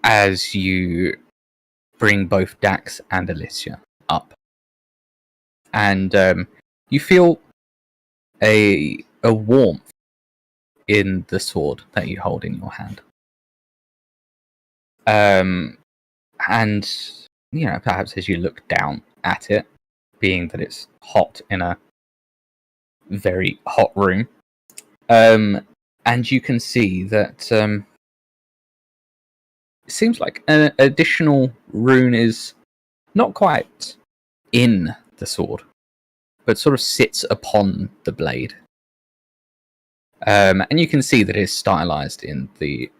As you bring both Dax and Alicia up, and you feel a warmth in the sword that you hold in your hand. And you know, perhaps as you look down at it, being that it's hot in a very hot room, and you can see that it seems like an additional rune is not quite in the sword, but sort of sits upon the blade. And you can see that it is stylized in the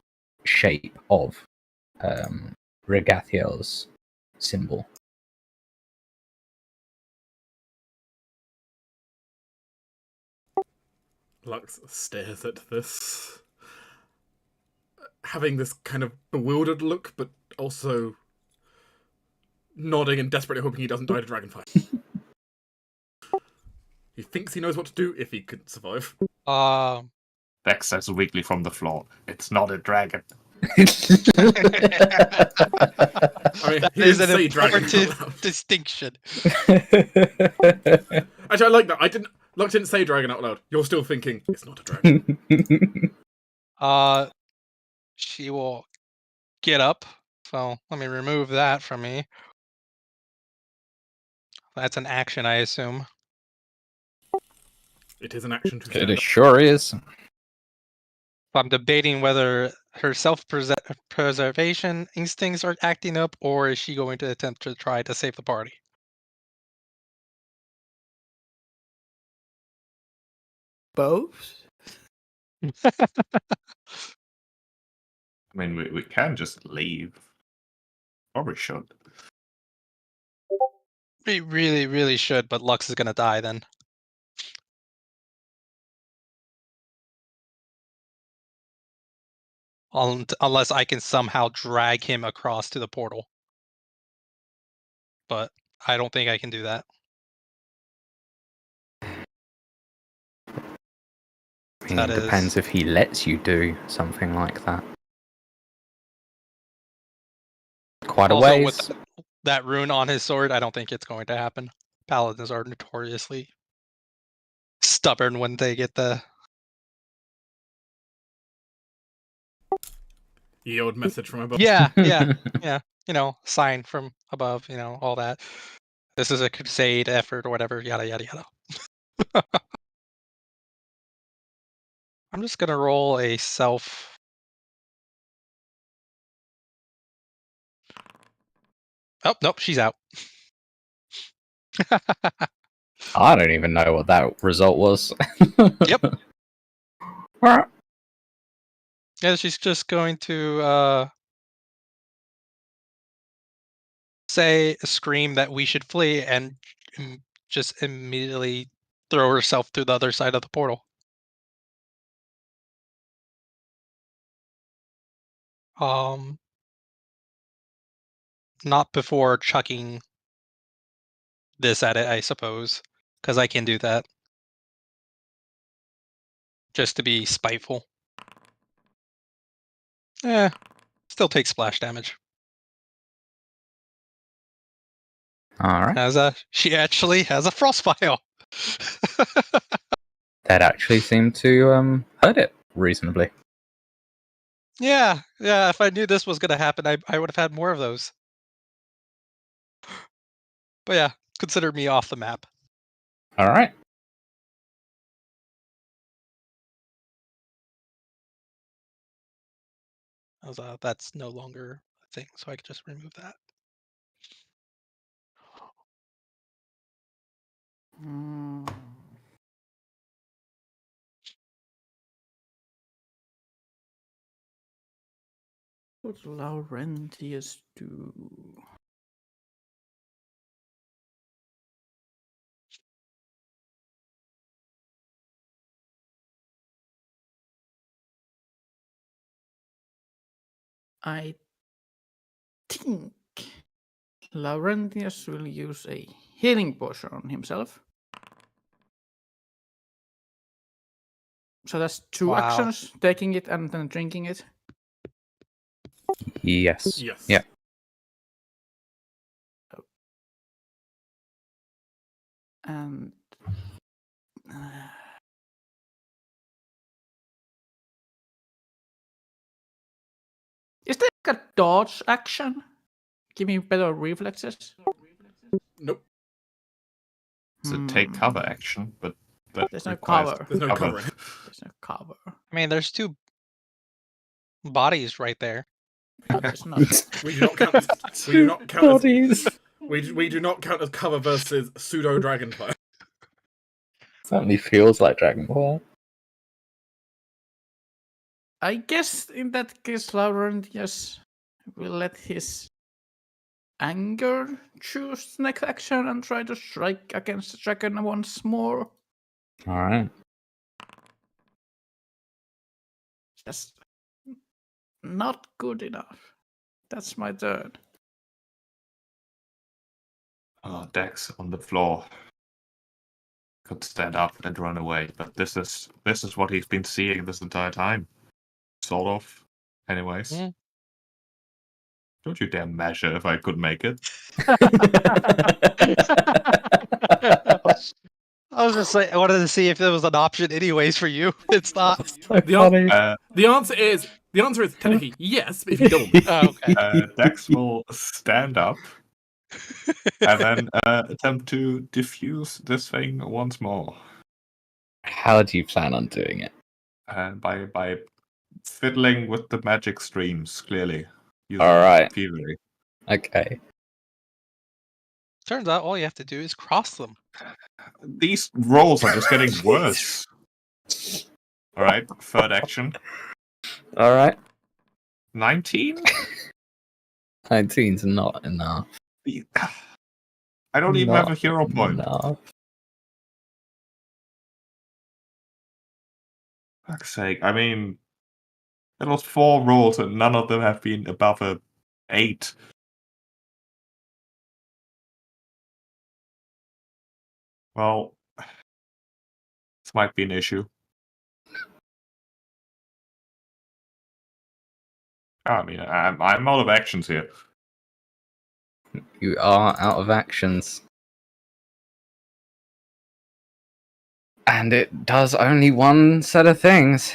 shape of Regathiel's symbol. Lux stares at this, having this kind of bewildered look, but also nodding and desperately hoping he doesn't die to dragonfire. He thinks he knows what to do if he could survive. Dex says weakly from the floor, "It's not a dragon." I mean, he There's didn't an say dragon important out loud. distinction. Actually, I like that. Lux didn't say dragon out loud. You're still thinking, it's not a dragon. She will get up. So let me remove that from me. That's an action, I assume. It is an action to stand It up. sure is. I'm debating whether her self-preservation instincts are acting up, or is she going to attempt to try to save the party? Both? I mean, we can just leave. Probably should. We really, really should, but Lux is going to die then. Unless I can somehow drag him across to the portal. But I don't think I can do that. I mean, it depends if he lets you do something like that. Quite a Also, ways. with that rune on his sword, I don't think it's going to happen. Paladins are notoriously stubborn when they get the... Yield message from above. Yeah. You know, sign from above, you know, all that. This is a crusade effort or whatever, yada, yada, yada. I'm just going to roll a self Oh, nope, she's out. I don't even know what that result was. Yep. Alright. Yeah, she's just going to scream that we should flee and just immediately throw herself through the other side of the portal. Not before chucking this at it, I suppose, because I can do that. Just to be spiteful. Still takes splash damage. Alright. She actually has a frost vial. That actually seemed to hurt it reasonably. Yeah. If I knew this was gonna happen, I would have had more of those. But yeah, consider me off the map. Alright. That's no longer a thing, so I can just remove that. What would Laurentius do? I think Laurentius will use a healing potion on himself. So that's two Wow. actions, taking it and then drinking it. Yes. Yes. Yeah. And is there like a dodge action? Give me better reflexes. Nope. It's a take cover action, but that There's no requires cover. There's no cover. There's no cover. I mean, there's two bodies right there. No, there's not. We do not count. We do not count. Bodies. We do not count as cover versus pseudo dragonfire. Certainly feels like Dragonfire. I guess in that case, Laurentius will let his anger choose the next action and try to strike against the dragon once more. Alright. Just not good enough. That's my turn. Oh, Dex on the floor. Could stand up and run away, but this is what he's been seeing this entire time. Sort of. Anyways. Yeah. Don't you dare measure if I could make it. I was just saying, I wanted to see if there was an option anyways for you. It's not. So The funny. The answer is technically yes, but if you don't. Oh, okay. Dex will stand up and then attempt to diffuse this thing once more. How do you plan on doing it? And by fiddling with the magic streams, clearly. Using Alright. Fury. Okay. Turns out all you have to do is cross them. These rolls are just getting worse. Alright, third action. Alright. 19? 19's not enough. I don't even have a Not hero point. enough. Fuck's sake. I mean, it was 4 rolls and none of them have been above a 8. Well, this might be an issue. I mean, I'm out of actions here. You are out of actions. And it does only one set of things.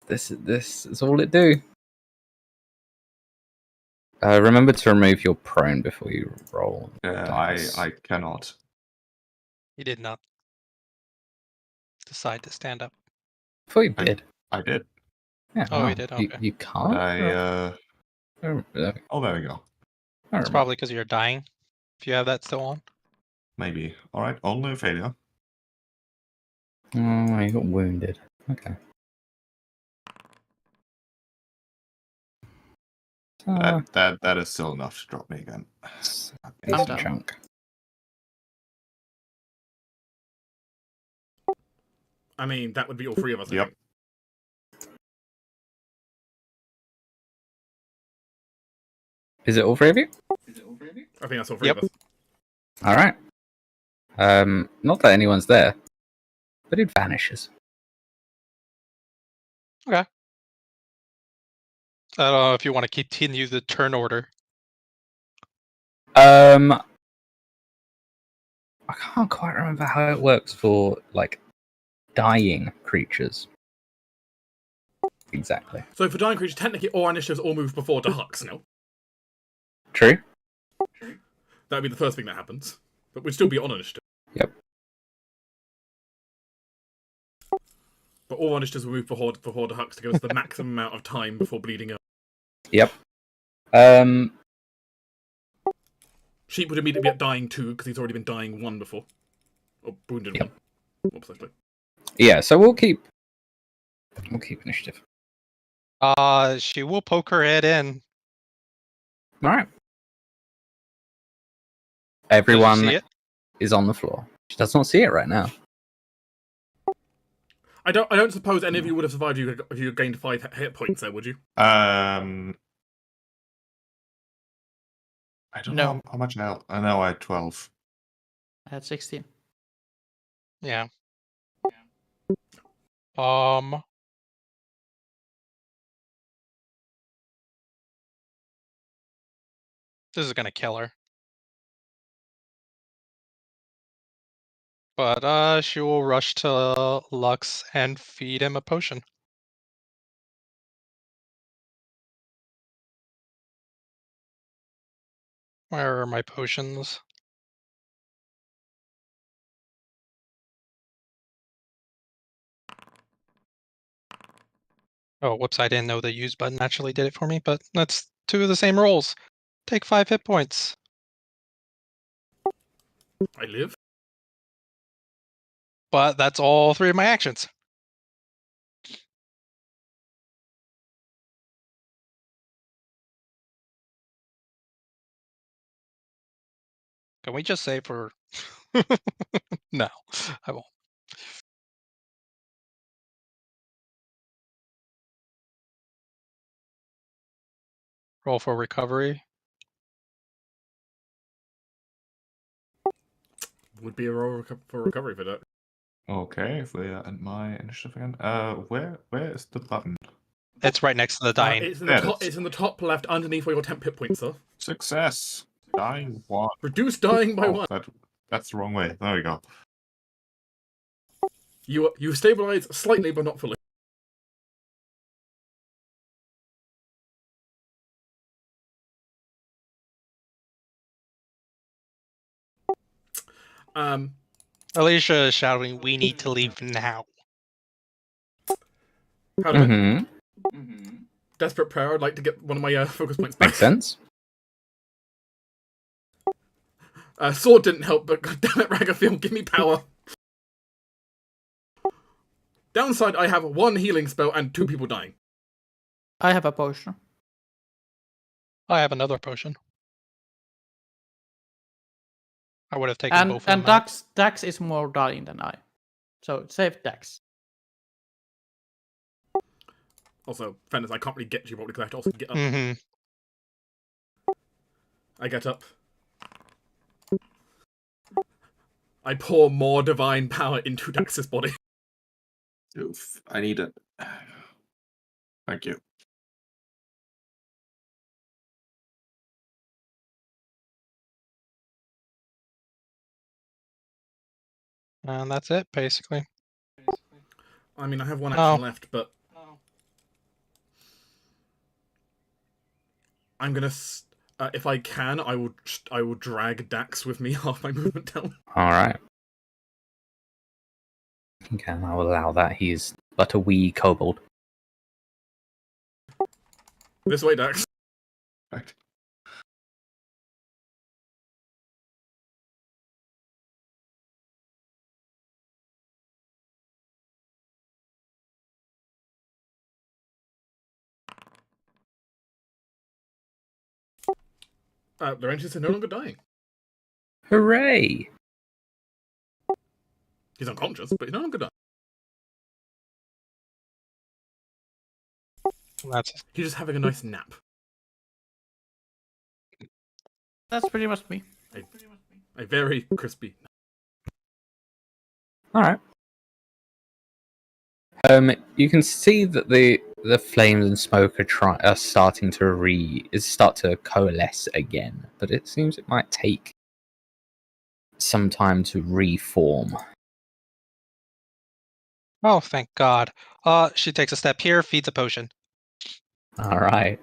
This is all it do. Remember to remove your prone before you roll. dice. I cannot. He did not decide to stand up. I thought you did. I did. Yeah, Oh, wow. you did? Okay. You can't? But Oh, oh, there we go. It's probably because you're dying. If you have that still on. Maybe. All right, only a failure. Oh, he got wounded. Okay. That is still enough to drop me again. Decent done. chunk. I mean, that would be all three of us. I Yep. think. Is it all three of you? I think that's all three Yep. of us. All right. Not that anyone's there, but it vanishes. I don't know if you want to continue the turn order. I can't quite remember how it works for like dying creatures. Exactly. So for dying creatures, technically all our initiatives all move before the Hux now. True. That would be the first thing that happens. But we'd still be on initiative. Yep. But all our initiatives will move before the Hux to give us the maximum amount of time before bleeding out. Yep. Sheep would immediately be at dying 2 because he's already been dying 1 before. Or wounded Yep. 1. More precisely. Yeah. So we'll keep initiative. She will poke her head in. All right. Does Everyone she see it? is on the floor. She does not see it right now. I don't suppose any of you would have survived if you gained 5 hit points there, would you? I don't No. know how much I know I had 12. I had 16. Yeah. This is gonna kill her. But she will rush to Lux and feed him a potion. Where are my potions? Oh, whoops, I didn't know the use button actually did it for me, but that's 2 of the same rolls. Take 5 hit points. I live. But that's all 3 of my actions. Can we just say for... No, I won't. Roll for recovery. Would be a roll for recovery for that. Okay, if we are at my initiative again. Where is the button? It's right next to the dying. It's in There the it top. is. It's in the top left, underneath where your temp hit points are. Success. Dying 1. Reduce dying by 1. That's the wrong way. There we go. You stabilize slightly, but not fully. Alicia is shouting, "We need to leave now." Halldamir, desperate prayer. I'd like to get one of my focus points back. Makes sense. Sword didn't help, but goddammit, Ragafield, give me power. Downside, I have 1 healing spell and 2 people dying. I have a potion. I have another potion. I would have taken both of them. And Dax is more dying than I. So save Dax. Also, fairness, I can't really get to you probably because I have to also get up. Mm-hmm. I get up. I pour more divine power into Dax's body. Oof, I need it. Thank you. And that's it, basically. I mean, I have 1 action Oh. left, but I'm gonna. If I can, I will drag Dax with me half my movement down. All right. Okay, I will allow that. He's but a wee kobold. This way, Dax. Right. Laurentius is no longer dying. Hooray! He's unconscious, but he's no longer dying. That's He's just having a nice nap. That's pretty much me. A very crispy nap. All right. You can see that the flames and smoke are starting to start to coalesce again, but it seems it might take some time to reform. oh, thank God. She takes a step here, feeds a potion. All right.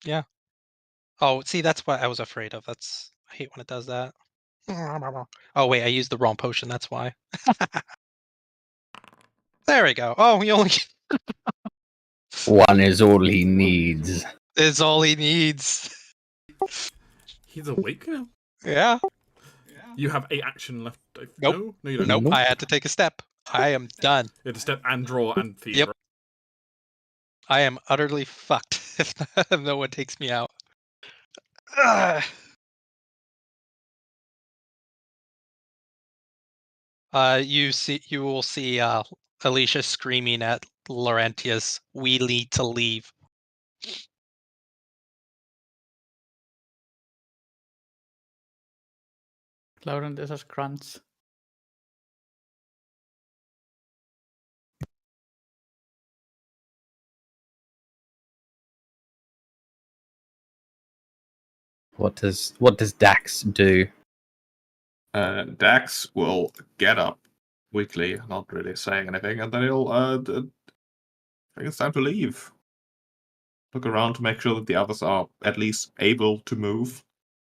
Yeah. Oh, see, that's what I was afraid of. I hate when it does that. Oh wait, I used the wrong potion. That's why. There we go. Oh, he only One is all he needs. is all he needs. He's awake now. Yeah. You have a action left. Nope. No, you don't. Nope. Nope. I had to take a step. I am done. You have to step and draw and feed. Yep. I am utterly fucked if no one takes me out. Ugh. You will see Alicia screaming at Laurentius, "We need to leave." Laurentius has grunts. What does Dax do? Dax will get up weakly, not really saying anything, and then he'll I think it's time to leave. Look around to make sure that the others are at least able to move,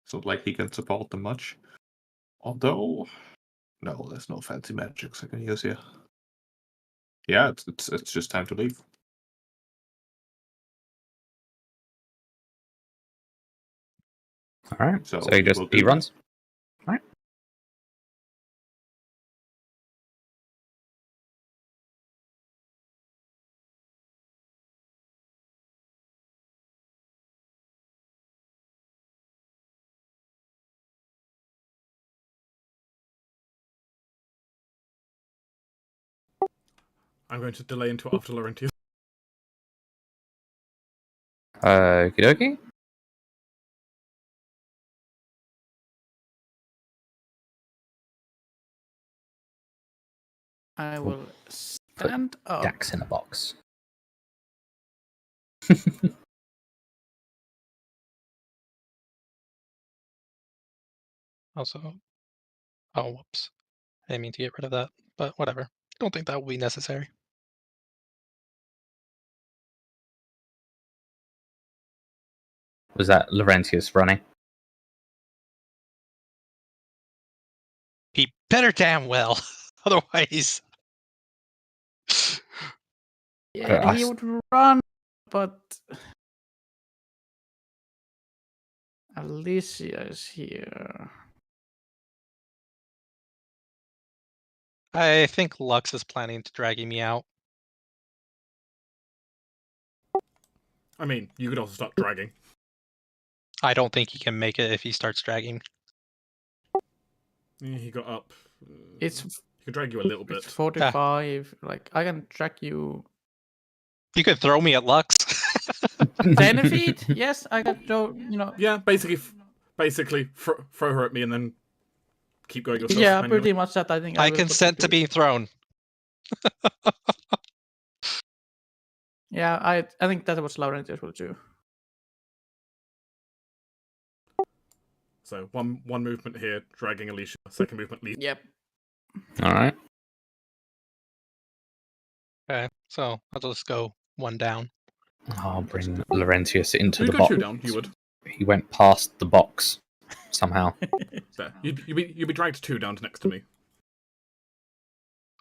so like he can support them much. Although, no, there's no fancy magics I can use here. Yeah, it's just time to leave. All right. So So we'll he do runs. All right. I'm going to delay until after Laurentius. Okie dokie. I will stand up. Dax in a box. Also, oh whoops, I didn't mean to get rid of that, but whatever. Don't think that will be necessary. Was that Laurentius running? He better damn well, otherwise. Yeah, he would run, but Alicia is here. I think Lux is planning to dragging me out. I mean, you could also start dragging. I don't think he can make it if he starts dragging. Yeah, he got up. It's He could drag you a little It's bit. 45. Like, I can track you You could throw me at Lux. 10 feet. Yes, I can throw, Yeah, basically throw her at me and then keep going yourself. Yeah, depending on- pretty much that. I think I will consent to put you- being thrown. Yeah, I think that was Laurentius will do. So one movement here, dragging Alicia. Second movement, leave. Yep. All right. Okay, so I'll just go one down. I'll bring Laurentius into You'd the go box. 2 down. You would. He went past the box somehow. There. You'd be dragged 2 down to next to me.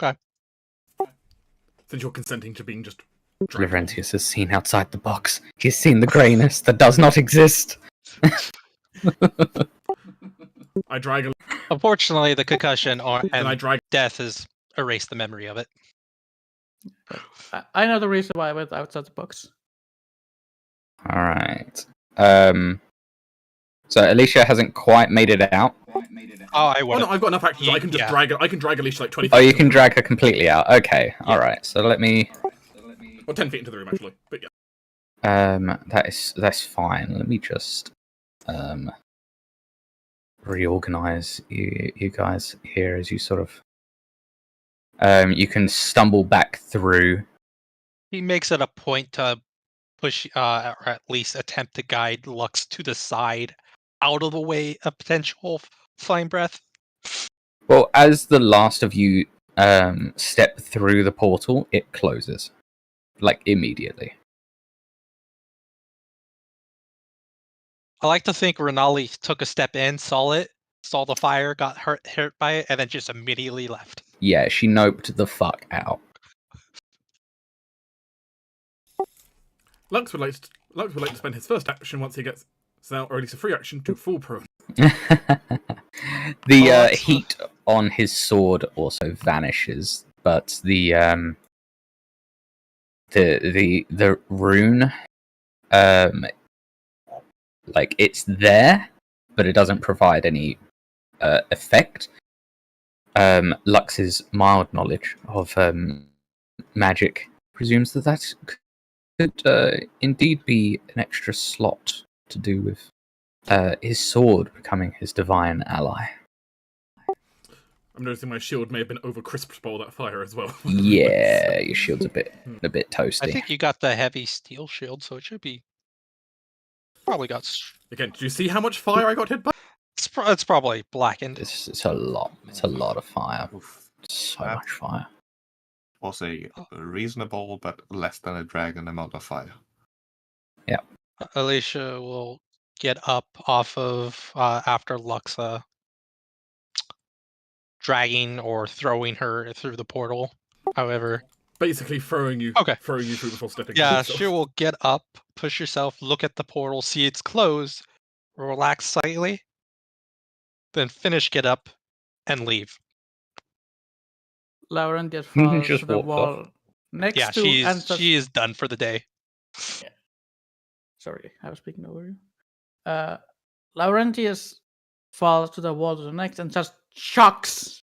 Okay. Since you're consenting to being just dragged. Laurentius has seen outside the box. He's seen the greyness that does not exist. I drag Unfortunately, the concussion and I and drag death has erased the memory of it. But I know the reason why I went outside the box. All right. So Alicia hasn't quite made it out. Oh, I Oh would. no, I've got enough actions. I can just Yeah. drag it. I can drag Alicia like 20 feet. Oh, you into can the drag her completely out. Okay. Yeah. All right. So let me. room. Or 10 feet into the room, actually. But yeah. That's fine. Let me just reorganize you guys here as you sort of you can stumble back through. He makes it a point to push, or at least attempt to guide Lux to the side, out of the way of potential flame breath. Well, as the last of you step through the portal, it closes like immediately. I like to think Renali took a step in, saw the fire, got hurt by it, and then just immediately left. Yeah, she noped the fuck out. Lux would like to spend his first action once he gets out, or at least a free action, to fall prone. The heat on his sword also vanishes, but the rune, like it's there, but it doesn't provide any effect. Lux's mild knowledge of magic presumes that could indeed be an extra slot to do with his sword becoming his divine ally. I'm noticing my shield may have been over crisped by all that fire as well. Yeah, your shield's a bit toasty. I think you got the heavy steel shield, so it should be probably got. Again, did you see how much fire I got hit by? It's probably blackened. It's a lot. It's a lot of fire. Oof. So That much fire. was a reasonable but less than a dragon amount of fire. Alicia will get up off of after Luxa dragging or throwing her through the portal. However, Basically throwing you through before stepping. yeah, in, so. she will get up, push herself, look at the portal, see it's closed, relax slightly, then get up, and leave. Laurentius falls Just to the walks off. wall next Yeah, to Ansas. she is done for the day. Sorry, I was speaking over you. Laurentius falls to the wall to the next and just chucks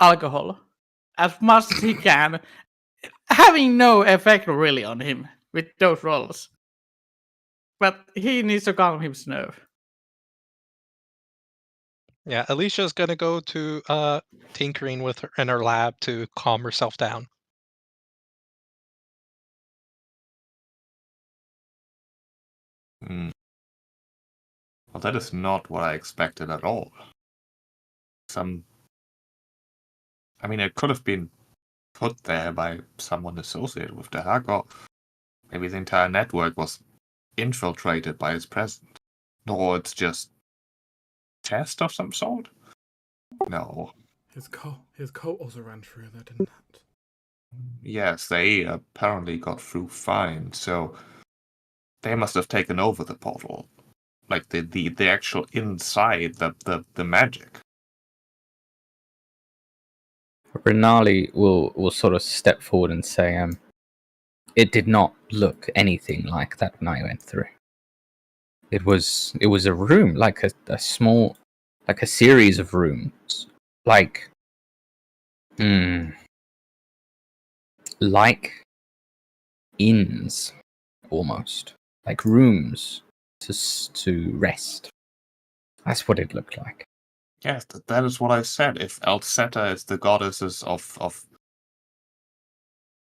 alcohol as much as he can, having no effect really on him with those rolls. But he needs to calm his nerve. Yeah, Alicia's gonna go to tinkering with her in her lab to calm herself down. Hmm. Well, that is not what I expected at all. I mean, it could have been put there by someone associated with the hack, or maybe the entire network was infiltrated by its presence. Or it's just test of some sort? No. His coat also ran through there, didn't it? Yes, they apparently got through fine, so they must have taken over the portal. Like the actual inside, the magic. Renali will sort of step forward and say, it did not look anything like that when I went through. It was a room, like a small, like a series of rooms, like inns, almost like rooms to rest. That's what it looked like. Yes, that is what I said. If Alceta is the goddesses of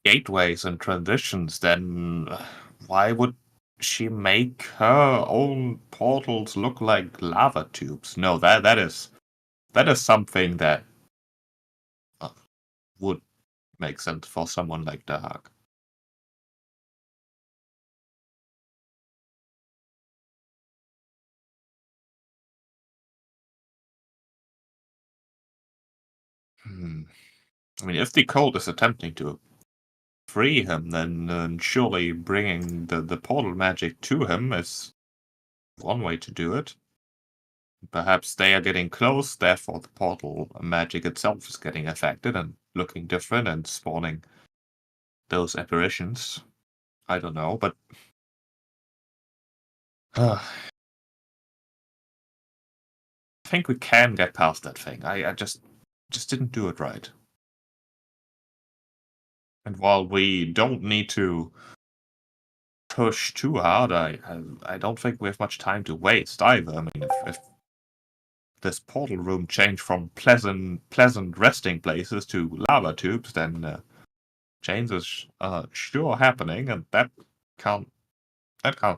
gateways and transitions, then why would she make her own portals look like lava tubes? No, that is something that would make sense for someone like Dahak. I mean, if the cult is attempting to free him, then surely bringing the portal magic to him is one way to do it. Perhaps they are getting close, therefore the portal magic itself is getting affected and looking different and spawning those apparitions. I don't know, but I think we can get past that thing. I just didn't do it right. And while we don't need to push too hard, I don't think we have much time to waste either. I mean, if this portal room changed from pleasant resting places to lava tubes, then changes are sure happening, and that can't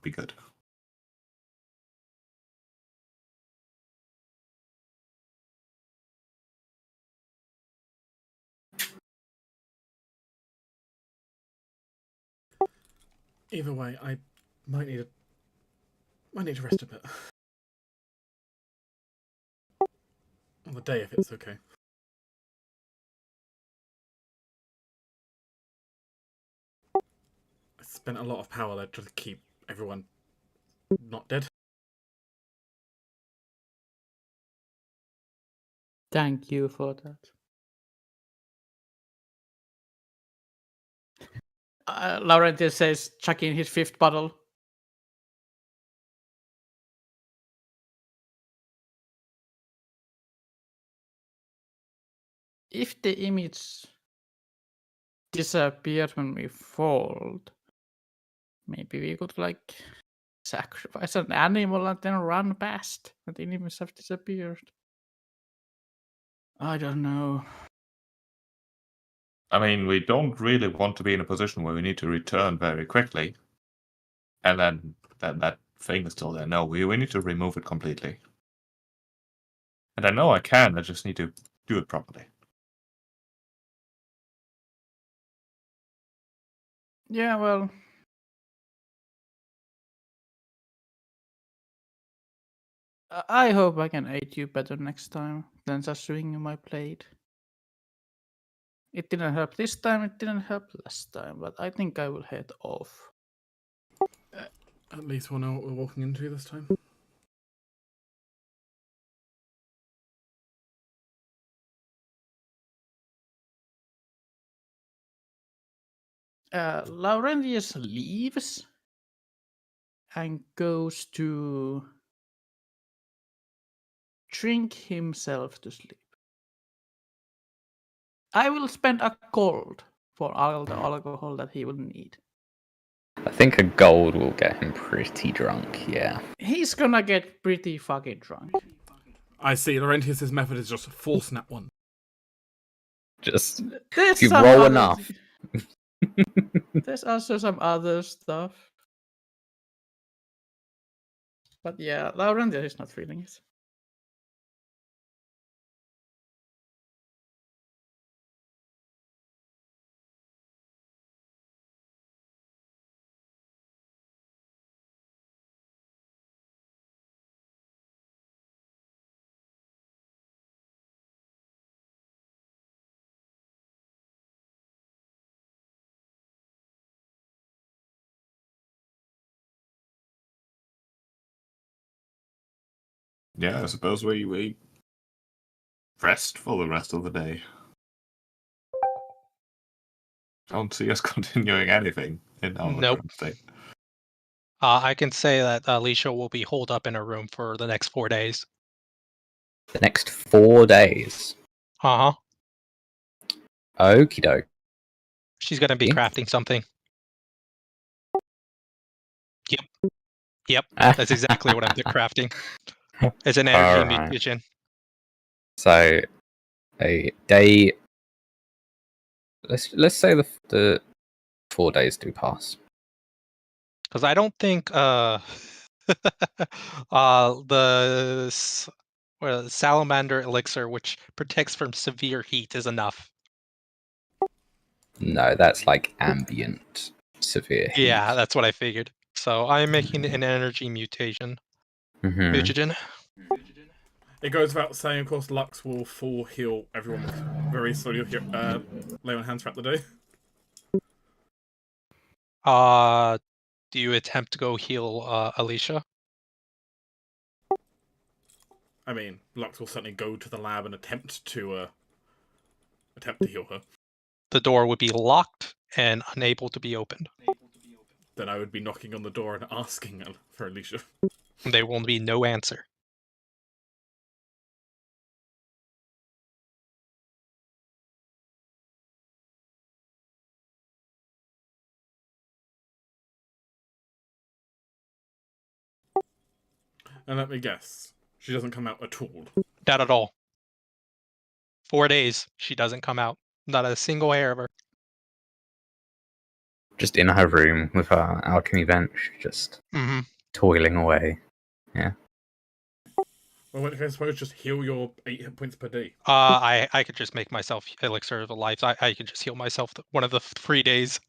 be good. Either way, I might need to rest a bit. On the day, if it's okay. I spent a lot of power there to keep everyone not dead. Thank you for that. Laurentius says, chucking his 5th bottle. If the image disappeared when we fold, maybe we could like sacrifice an animal and then run past, and the enemies have disappeared. I don't know. I mean, we don't really want to be in a position where we need to return very quickly, and then that thing is still there. No, we need to remove it completely. And I know I can. I just need to do it properly. Yeah, well, I hope I can aid you better next time than just swinging my blade. It didn't help this time, it didn't help last time, but I think I will head off. At least we'll know what we're walking into this time. Laurentius leaves and goes to drink himself to sleep. I will spend a gold for all the alcohol that he will need. I think a gold will get him pretty drunk, yeah. He's gonna get pretty fucking drunk. I see. Laurentius' method is just force nat one. Just, There's if you some roll other- enough. There's also some other stuff. But yeah, Laurentius is not feeling it. Yeah, I suppose we rest for the rest of the day. Don't see us continuing anything in our Nope. current state. I can say that Alicia will be holed up in her room for the next 4 days. The next 4 days. Uh huh. Okie doke. She's gonna be Yeah. crafting something. Yep. That's exactly what I'm crafting. It's an energy Alright. mutation. So, a day. Let's say the 4 days do pass. Because I don't think the salamander elixir, which protects from severe heat, is enough. No, that's like ambient severe heat. Yeah, that's what I figured. So I'm making an energy mutation. Mhm. Mutagen. It goes without saying, of course, Lux will full heal everyone with very slowly lay on hands throughout the day. Do you attempt to go heal Alicia? I mean, Lux will certainly go to the lab and attempt to heal her. The door would be locked and unable to be opened. Then I would be knocking on the door and asking for Alicia. There will be no answer. And let me guess, she doesn't come out at all. Not at all. 4 days, she doesn't come out. Not a single hair of her. Just in her room with her alchemy bench, just Mm-hmm. toiling away. Well, I suppose just heal your 8 hit points per day. I could just make myself Elixir of the Life. I could just heal myself one of the 3 days.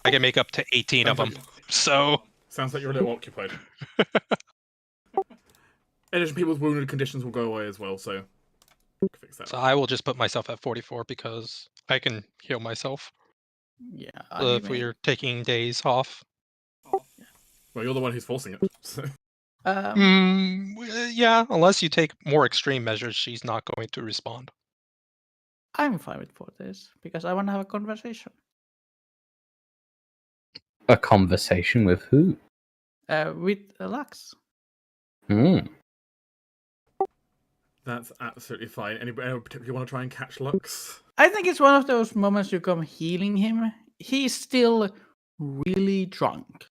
I can make up to 18 of them. So Sounds like you're a little occupied. In addition, people's wounded conditions will go away as well, so fix that. So I will just put myself at 44 because I can heal myself Yeah. if we are taking days off. Well, you're the one who's forcing it. So. Yeah, unless you take more extreme measures, she's not going to respond. I'm fine with 4 days because I want to have a conversation. A conversation with who? With Lux. That's absolutely fine. Anybody particularly want to try and catch Lux? I think it's one of those moments you come healing him. He's still really drunk.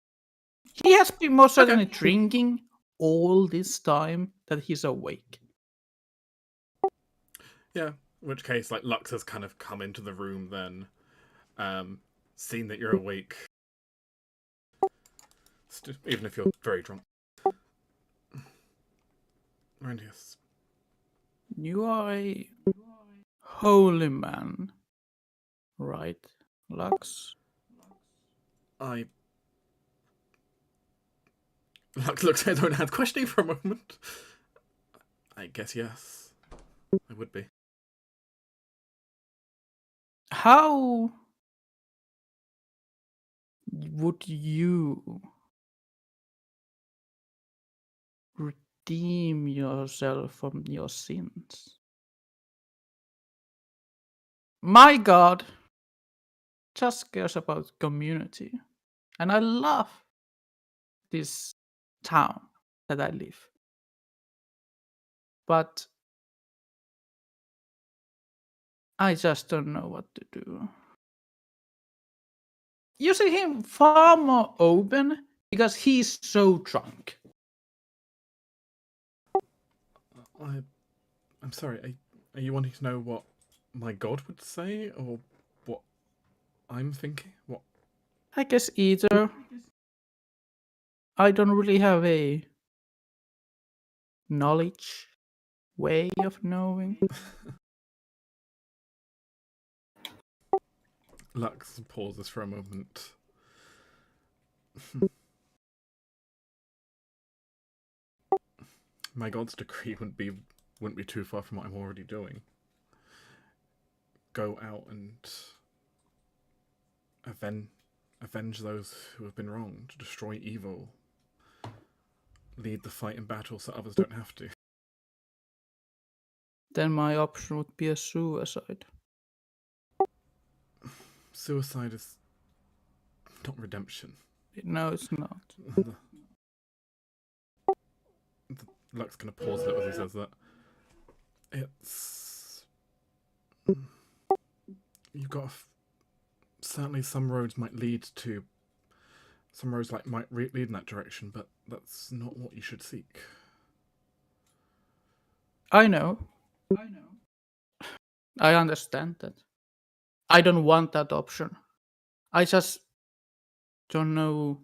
He has been most certainly drinking all this time that he's awake. Yeah. In which case, like, Lux has kind of come into the room then, seen that you're awake. Even if you're very drunk. Laurentius. You are a holy man, right, Lux? Lux looks at his own hands, questioning for a moment. I guess yes. I would be. How would you redeem yourself from your sins? My God just cares about community. And I love this town that I live. But I just don't know what to do. You see him far more open because he's so drunk. I'm sorry, are you wanting to know what my god would say, or what I'm thinking? What? I guess either. I don't really have a knowledge way of knowing. Lux pauses for a moment. My god's decree wouldn't be too far from what I'm already doing. Go out and avenge those who have been wronged, destroy evil, lead the fight in battle so others don't have to. Then my option would be a suicide. Suicide is not redemption. No, it's not. Luck's gonna pause a little as he says that. It's you've got certainly some roads might lead to some roads might lead in that direction, but that's not what you should seek. I know. I understand that. I don't want that option. I just don't know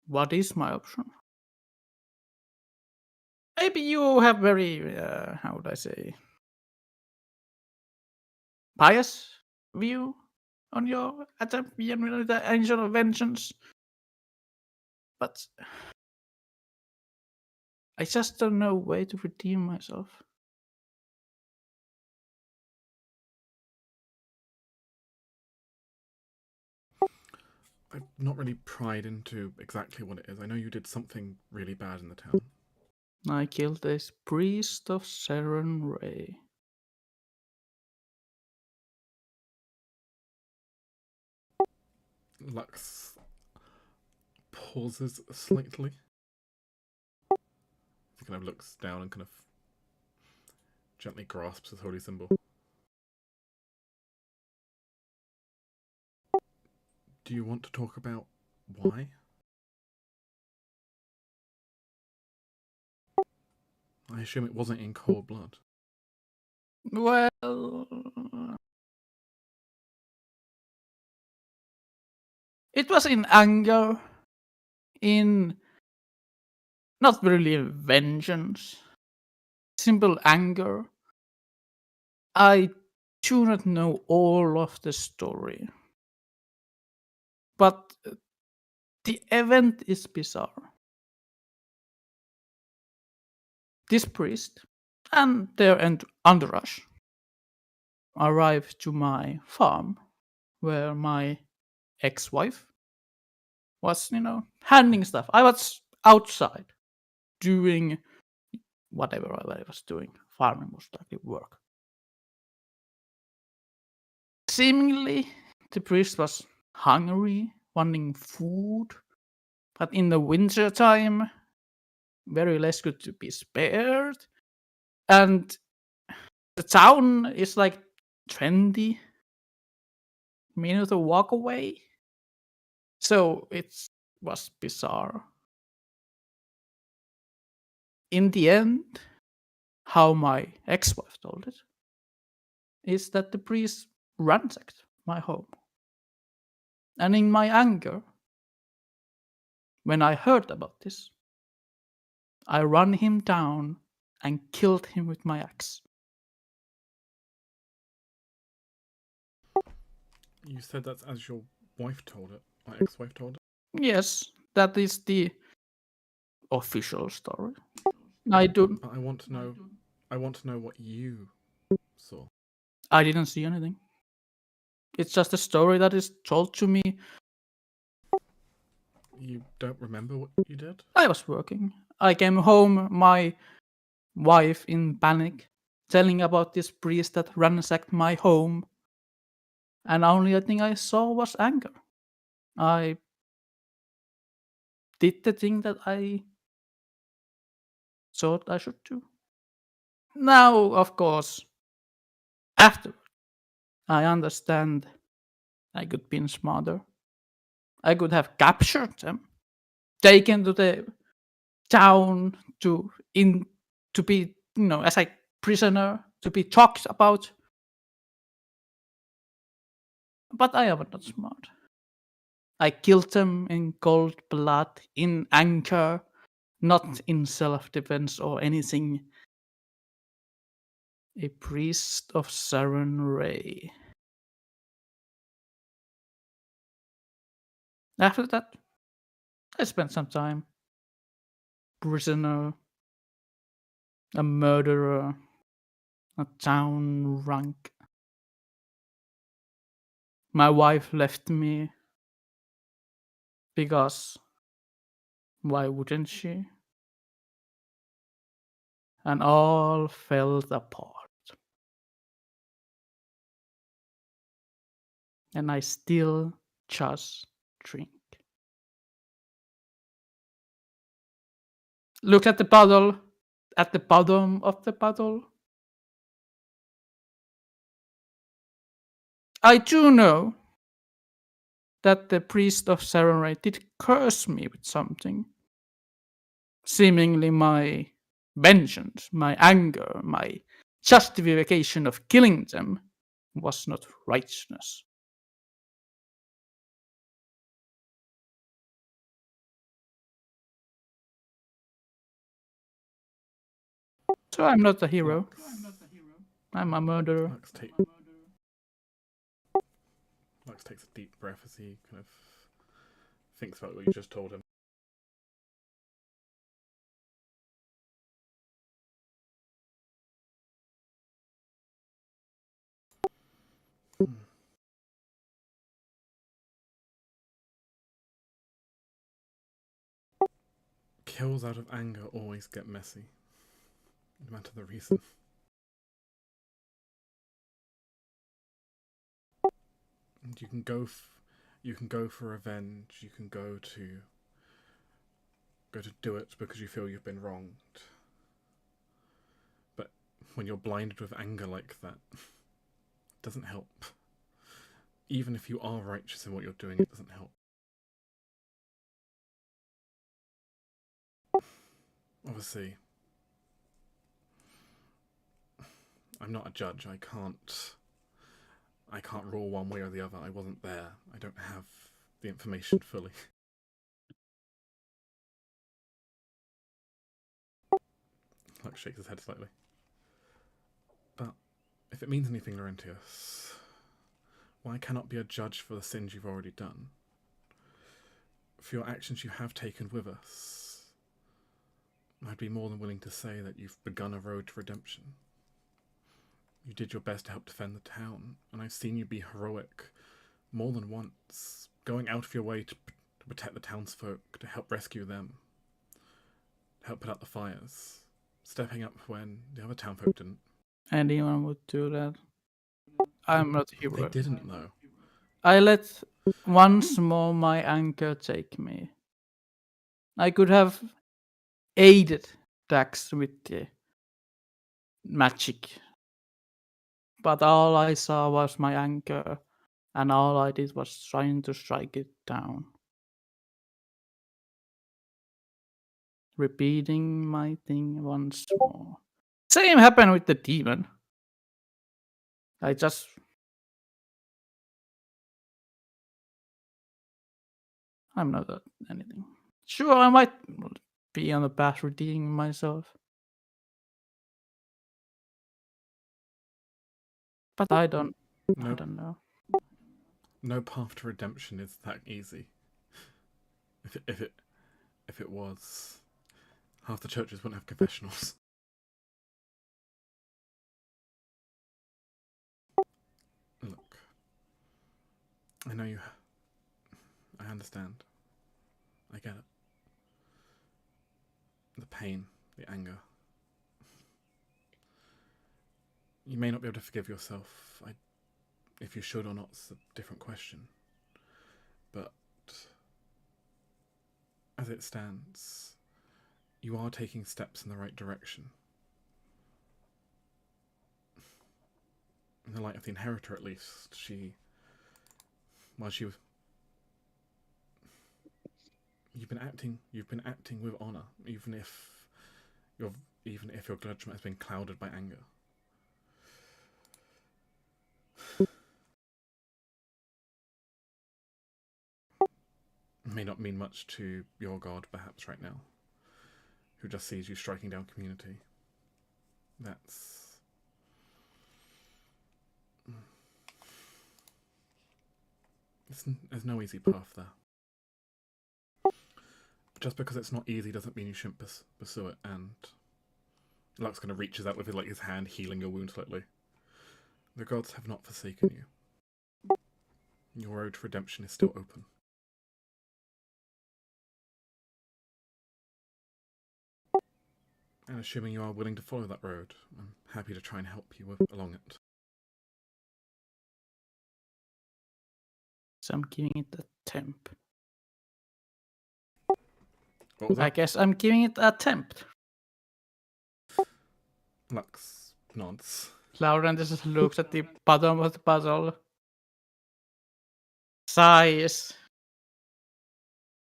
what is my option. Maybe you have very, how would I say, pious view on your attempt with the angel of vengeance. But I just don't know way to redeem myself. I've not really pried into exactly what it is. I know you did something really bad in the town. I killed this priest of Seren Ray. Lux pauses slightly. He kind of looks down and kind of gently grasps his holy symbol. Do you want to talk about why? I assume it wasn't in cold blood. Well, it was in anger, in not really vengeance, simple anger. I do not know all of the story, but the event is bizarre. This priest and their entourage arrived to my farm where my ex-wife was, handling stuff. I was outside doing whatever I was doing. Farming was likely work. Seemingly, the priest was hungry, wanting food, but in the winter time, very less good to be spared. And the town is like 20 minutes of walk away. So it was bizarre. In the end, how my ex-wife told it, is that the priest ransacked my home. And in my anger, when I heard about this, I ran him down and killed him with my axe. You said that's as your wife told it, my ex-wife told it. Yes, that is the official story. I do. I want to know. I want to know what you saw. I didn't see anything. It's just a story that is told to me. You don't remember what you did? I was working. I came home, my wife in panic, telling about this priest that ransacked my home. And only thing I saw was anger. I did the thing that I thought I should do. Now, of course, after I understand I could be smarter. I could have captured them, taken to the town to be, as a prisoner, to be talked about. But I am not smart. I killed them in cold blood, in anger, not in self-defense or anything. A priest of Saren Ray. After that, I spent some time prisoner, a murderer, a town rank. My wife left me because why wouldn't she? And all fell apart. And I still just drink. Look at the bottle, at the bottom of the bottle. I do know that the priest of Sarenrae did curse me with something. Seemingly my vengeance, my anger, my justification of killing them was not righteousness. So I'm not a hero. I'm a murderer. Lux takes a deep breath as he kind of thinks about what you just told him. Kills out of anger always get messy, no matter the reason. And you can go You can go for revenge. You can go to do it because you feel you've been wronged. But when you're blinded with anger like that, it doesn't help. Even if you are righteous in what you're doing, it doesn't help. Obviously, I'm not a judge. I can't rule one way or the other. I wasn't there. I don't have the information fully. Lux shakes his head slightly. But if it means anything, Laurentius, why cannot be a judge for the sins you've already done? For your actions you have taken with us, I'd be more than willing to say that you've begun a road to redemption. You did your best to help defend the town, and I've seen you be heroic more than once, going out of your way to protect the townsfolk, to help rescue them, to help put out the fires, stepping up when the other townfolk didn't. Anyone would do that. I'm not a hero. They didn't, though. I let once more my anger take me. I could have aided Dax with the magic, but all I saw was my anger, and all I did was trying to strike it down. Repeating my thing once more. Same happened with the demon. I'm not anything. Sure, I might be on the path redeeming myself. But I don't know. No path to redemption is that easy. If it was, half the churches wouldn't have confessionals. Look, I know you. I understand. I get it. The pain, the anger. You may not be able to forgive yourself. If you should or not is a different question. But as it stands, you are taking steps in the right direction. In the light of the inheritor, at least, you've been acting with honor, even if your judgment has been clouded by anger. It may not mean much to your god, perhaps, right now, who just sees you striking down community. There's no easy path there. Just because it's not easy doesn't mean you shouldn't pursue it. And Lux kind of reaches out with his hand, healing your wound slightly. The gods have not forsaken you. Your road to redemption is still open. And assuming you are willing to follow that road, I'm happy to try and help you along it. So I'm giving it a temp. What was that? I guess I'm giving it a temp. Lux nods. Laurentius just looks at the bottom of the puzzle. Sighs.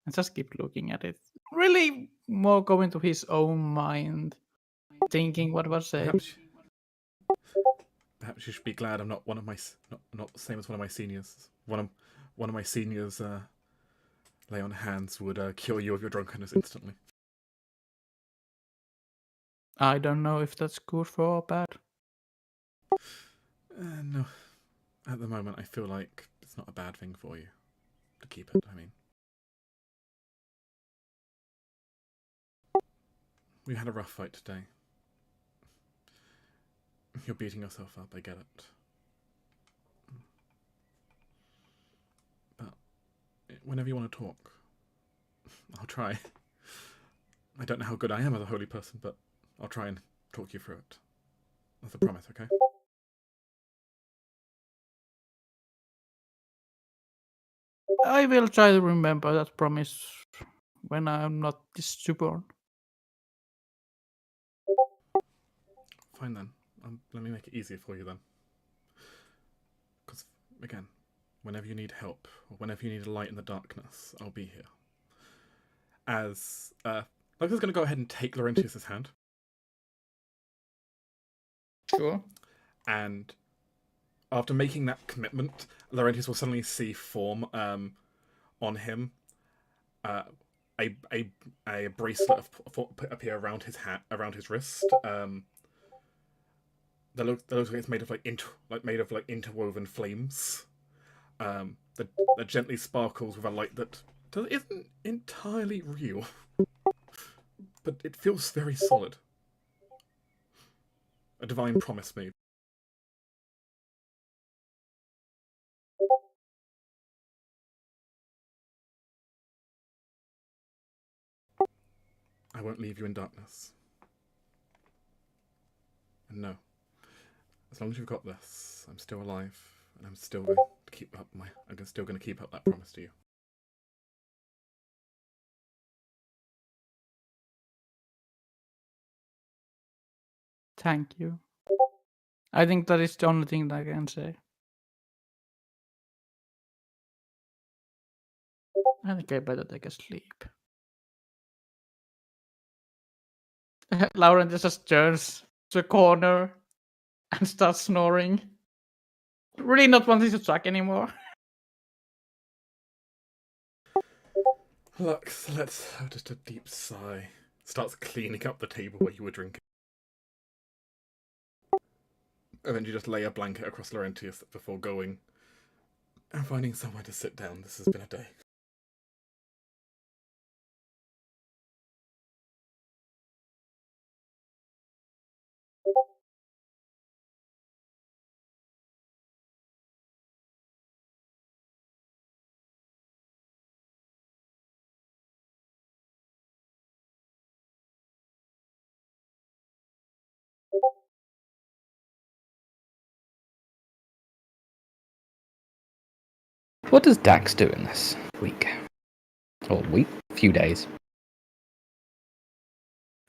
And just keep looking at it. Really more going to his own mind. Thinking what was said. Perhaps you should be glad I'm not one of my not the same as one of my seniors. One of my seniors lay on hands would cure you of your drunkenness instantly. I don't know if that's good or bad. No, at the moment I feel like it's not a bad thing for you to keep it. I mean, we had a rough fight today. You're beating yourself up, I get it. But whenever you want to talk, I'll try. I don't know how good I am as a holy person, but I'll try and talk you through it. That's a promise, okay? I will try to remember that promise when I'm not this stubborn. Fine then. Let me make it easier for you then. Because, again, whenever you need help, or whenever you need a light in the darkness, I'll be here. As, Lucas is going to go ahead and take Laurentius' hand. Sure. And after making that commitment, Laurentius will suddenly see form on him. A bracelet appear around his around his wrist. That looks like it's made of interwoven flames. That gently sparkles with a light that isn't entirely real, but it feels very solid. A divine promise made. I won't leave you in darkness. And no, as long as you've got this, I'm still alive, and I'm still going to keep up that promise to you. Thank you. I think that is the only thing that I can say. I think I better take a sleep. Laurentius just turns to a corner and starts snoring. Really not wanting to talk anymore. Lux, let's have just a deep sigh. Starts cleaning up the table where you were drinking. And then you just lay a blanket across Laurentius before going and finding somewhere to sit down. This has been a day. What does Dax do in this week? Or week? Few days.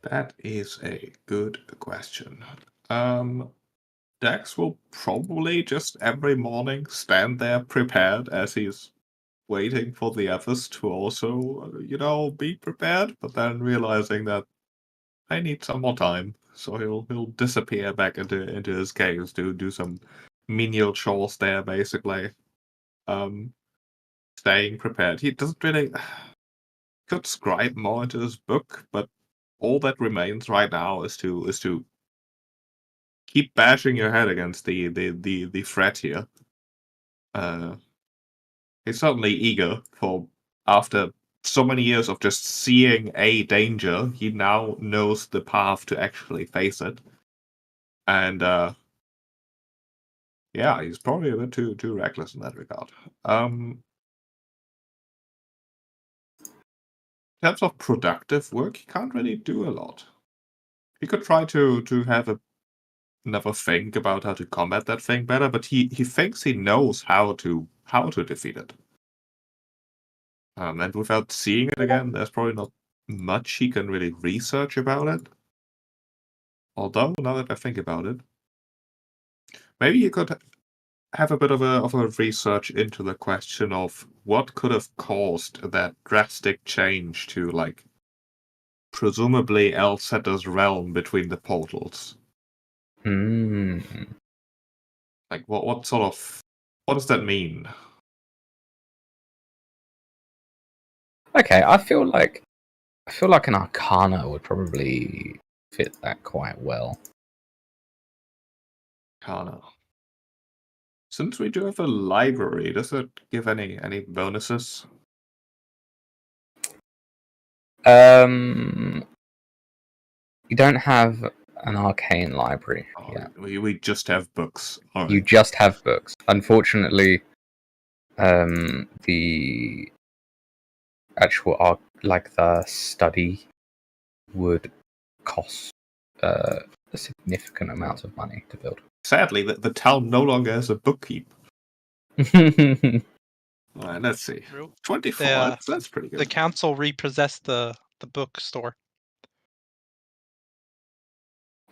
That is a good question. Dax will probably just every morning stand there prepared as he's waiting for the others to also, be prepared, but then realizing that I need some more time, so he'll disappear back into his caves to do some menial chores there, basically. Staying prepared. He doesn't really could scribe more into his book, but all that remains right now is to keep bashing your head against the threat here. He's certainly eager for after so many years of just seeing a danger, he now knows the path to actually face it. And yeah, he's probably a bit too reckless in that regard. In terms of productive work, he can't really do a lot. He could try to have another think about how to combat that thing better, but he thinks he knows how to defeat it. And without seeing it again, there's probably not much he can really research about it. Although, now that I think about it, maybe you could have a bit of a research into the question of what could have caused that drastic change to, like, presumably Elsetta's realm between the portals. Like, what does that mean? Okay, I feel like an Arcana would probably fit that quite well. Arcana. Since we do have a library, does it give any bonuses? You don't have an arcane library yet. We just have books. All right. You just have books. Unfortunately, the actual the study would cost a significant amount of money to build. Sadly, the town no longer has a bookkeep. All right, let's see. True. 24. Yeah. That's pretty The good. council repossessed the bookstore.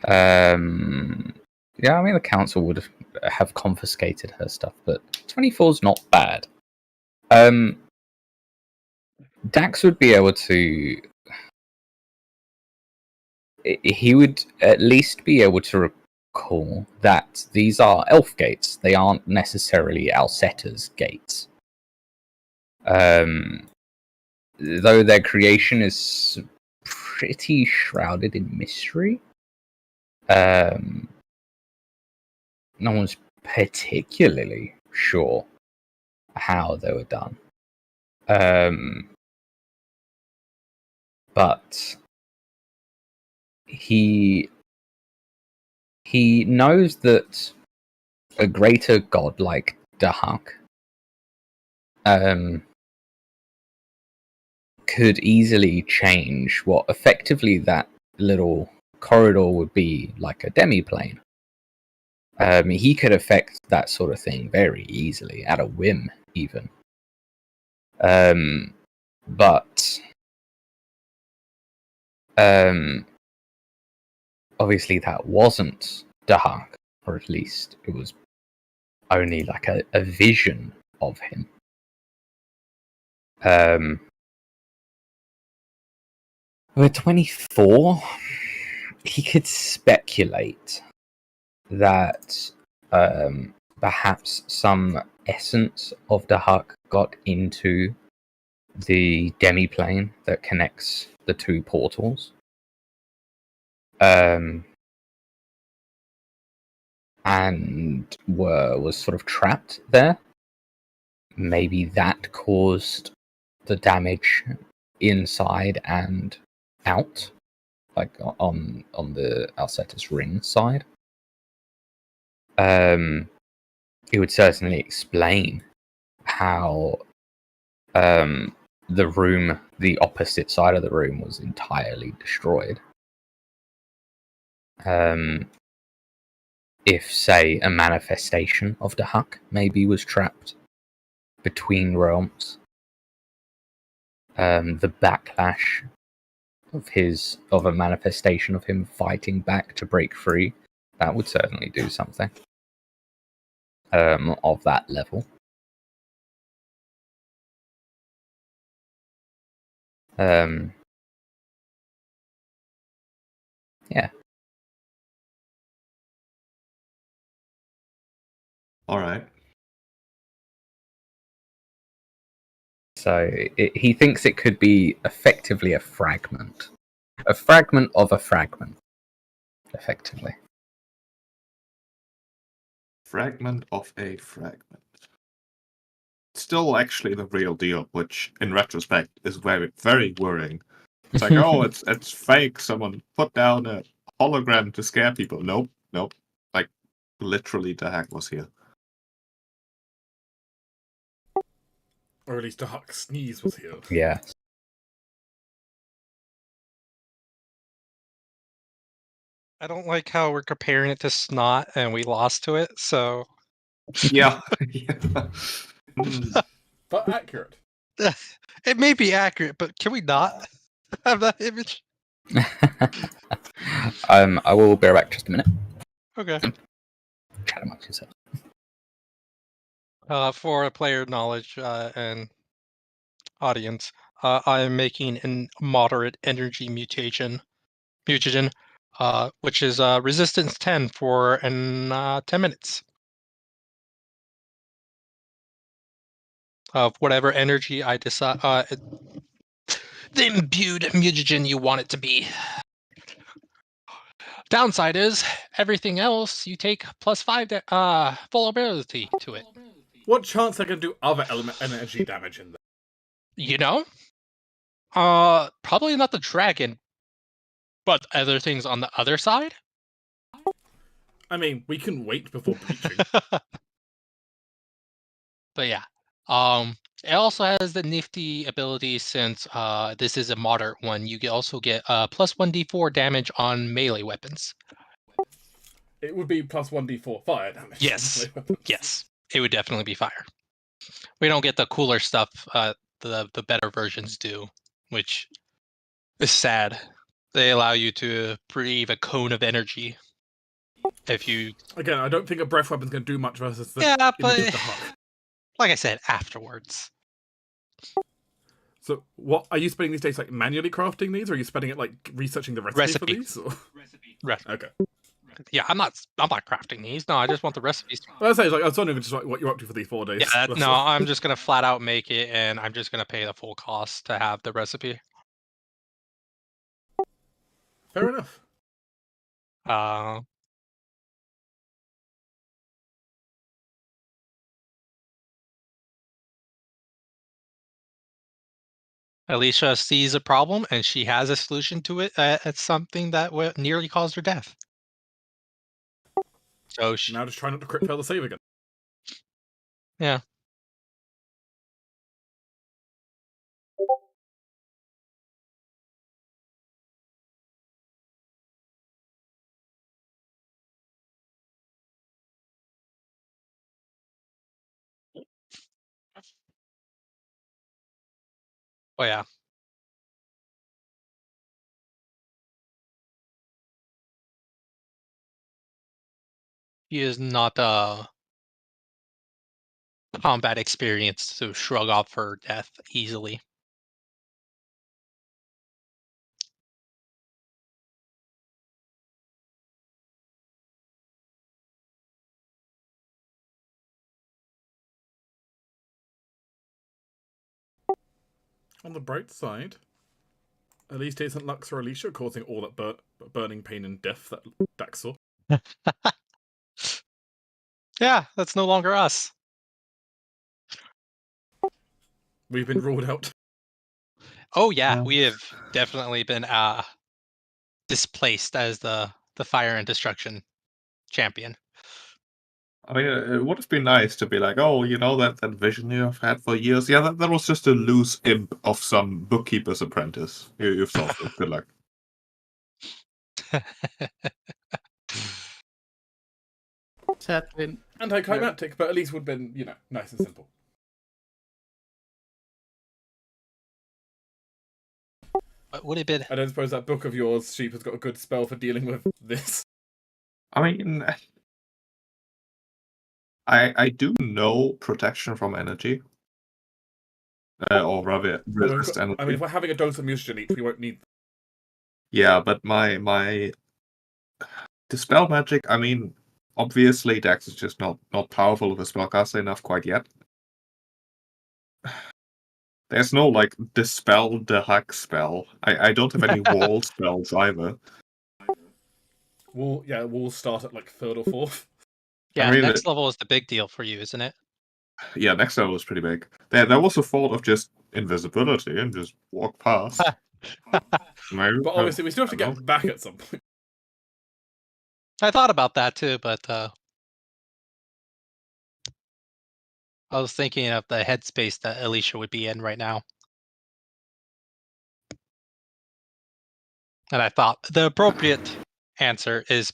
Yeah, I mean the council would have confiscated her stuff, but 24's not bad. Dax would be able to. He would at least be able to recall that these are elf gates. They aren't necessarily Alcetta's gates. Though their creation is pretty shrouded in mystery. No one's particularly sure how they were done. But he knows that a greater god like Dahak could easily change what effectively that little corridor would be like a demi-plane. He could affect that sort of thing very easily, at a whim, even. But obviously that wasn't Dahak, or at least it was only like a vision of him. With 24, he could speculate that perhaps some essence of Dahak got into the demi-plane that connects the two portals. And was sort of trapped there. Maybe that caused the damage inside and out, like on the Alcetta's ring side. It would certainly explain how the room, the opposite side of the room, was entirely destroyed. If, say, a manifestation of Dahak maybe was trapped between realms, the backlash of a manifestation of him fighting back to break free, that would certainly do something of that level. Yeah. All right. So he thinks it could be effectively a fragment of a fragment, effectively. Fragment of a fragment. Still, actually, the real deal, which, in retrospect, is very, very worrying. It's like, oh, it's fake. Someone put down a hologram to scare people. Nope. Like, literally, the hack was here. Or at least Dahak's sneeze was here. Yeah. I don't like how we're comparing it to snot and we lost to it, so... Yeah. But accurate. It may be accurate, but can we not have that image? I will be right back just a minute. Okay. Chat amongst yourself. For player knowledge and audience, I am making a moderate energy mutagen, which is resistance 10 for 10 minutes. Of whatever energy I decide, the imbued mutagen you want it to be. Downside is everything else you take +5 vulnerability to it. What chance they're going to do other energy damage in there? You know? Probably not the dragon, but other things on the other side? I mean, we can wait before preaching. But yeah. It also has the nifty ability, since this is a moderate one, you also get plus 1d4 damage on melee weapons. It would be plus 1d4 fire damage. Yes. Yes. It would definitely be fire. We don't get the cooler stuff the better versions do, which is sad. They allow you to breathe a cone of energy. If you Again, I don't think a breath weapon's going to do much versus the but image of the Huck. like I said, afterwards. So, what are you spending these days like manually crafting these, or are you spending it like researching the recipe. for these? Or? Okay. Yeah, I'm not crafting these. No, I just want the recipes. Well, I was wondering just like what you're up to for these 4 days. Yeah, That's no, all. I'm just gonna flat out make it, and I'm just gonna pay the full cost to have the recipe. Fair enough. Alicia sees a problem, and she has a solution to it. It's something that nearly caused her death. So Now just try not to crit fail the save again. Yeah. Oh yeah. He is not combat experience to shrug off her death easily. On the bright side, at least it isn't Lux or Alicia causing all that burning pain and death that Dax saw. Yeah, that's no longer us. We've been ruled out. Oh yeah, we have definitely been displaced as the fire and destruction champion. I mean, it would have been nice to be like, oh, you know, that vision you've had for years. Yeah, that was just a loose imp of some bookkeeper's apprentice. You've solved it. Good luck. Sadly, Anticlimactic, but at least would have been, nice and simple. What would it been? I don't suppose that book of yours, Sheep, has got a good spell for dealing with this. I mean, I do know protection from energy. Or rather, resist energy. I mean, if we're having a dose of mutagen each, we won't need. Yeah, but my dispel magic. I mean, obviously, Dex is just not powerful of a spellcaster enough quite yet. There's no like dispel the hack spell. I don't have any wall spells either. Walls start at like 3rd or 4th. Yeah, I mean, next level is the big deal for you, isn't it? Yeah, next level is pretty big. There was a thought of just invisibility and just walk past. Maybe, But obviously, we still have to get back at some point. I thought about that too, but I was thinking of the headspace that Alicia would be in right now. And I thought the appropriate answer is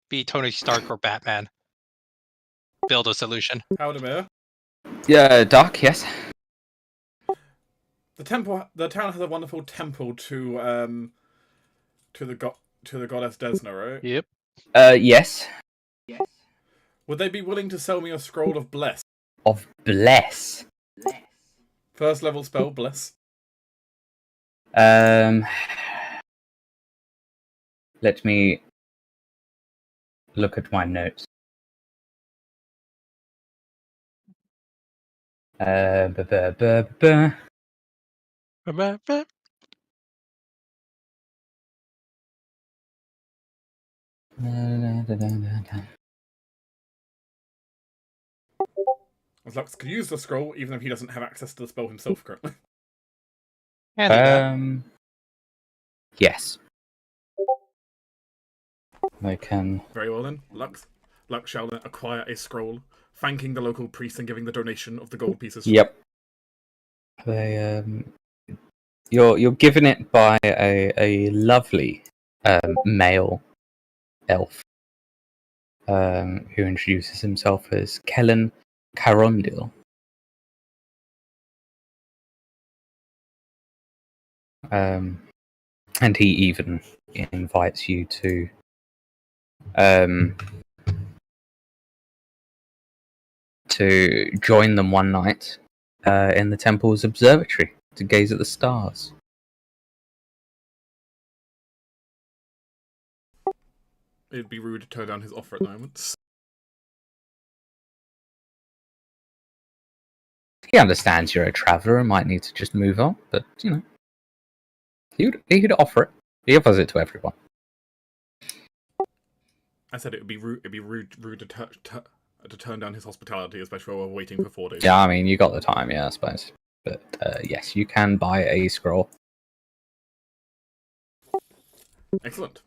be Tony Stark or Batman. Build a solution. Halldamir. Yeah, Doc, yes. The town has a wonderful temple to the goddess Desna, right? Yep. Yes. Would they be willing to sell me a scroll of bless? Of bless. 1st level spell, bless. Let me look at my notes. As Lux could use the scroll, even if he doesn't have access to the spell himself currently. Yes. I can. Very well then, Lux shall then acquire a scroll, thanking the local priest and giving the donation of the gold pieces. Yep. You're given it by a lovely male elf who introduces himself as Kellen Carondil. And he even invites you to join them one night in the temple's observatory to gaze at the stars. It'd be rude to turn down his offer at the moment. He understands you're a traveller and might need to just move on, but he'd offer it. He offers it to everyone. I said it would be rude. It'd be rude to turn down his hospitality, especially while we're waiting for 4 days. Yeah, I mean, you got the time, yeah, I suppose. But yes, you can buy a scroll. Excellent.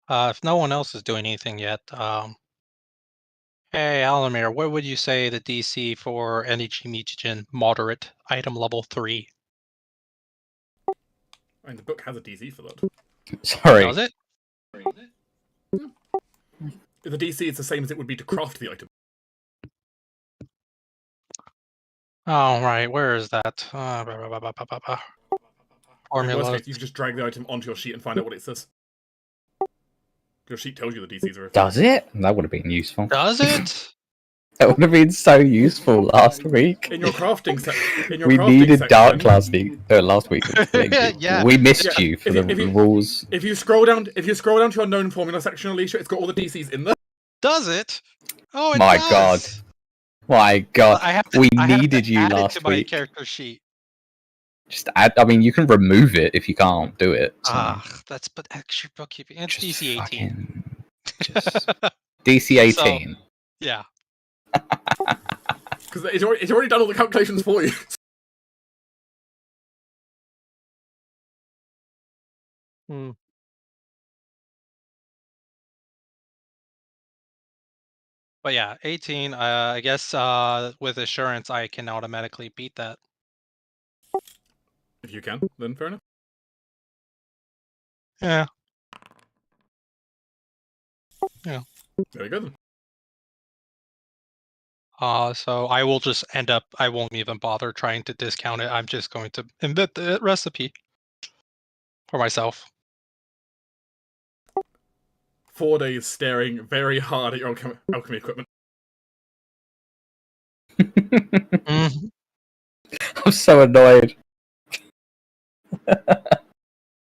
If no one else is doing anything yet, hey, Halldamir, what would you say the DC for Energy Mutagen moderate item level 3? I mean, the book has a DC for that. Sorry. Does it? The DC is the same as it would be to craft the item. Oh, right. Where is that? In worst Formula. case, you just drag the item onto your sheet and find out what it says. Your sheet tells you the DCs are. Does it? That would have been useful. Does it? That would have been so useful last week. In your crafting section. We needed Dark last week. Last week. Yeah. We missed you for the rules. If you scroll down to your known formula section, Alicia, it's got all the DCs in there. Does it? Oh, it My does. God. My God. We needed you add last it to my week. character sheet. Just add. I mean, you can remove it if you can't do it. So. That's but extra bookkeeping. It's Just DC 18. Just DC 18. So, yeah. Because it's already done all the calculations for you. But yeah, 18. I guess with assurance, I can automatically beat that. If you can, then fair enough. Yeah. There you go then. So I will just end up. I won't even bother trying to discount it. I'm just going to embed the recipe for myself. 4 days staring very hard at your alchemy equipment. I'm so annoyed.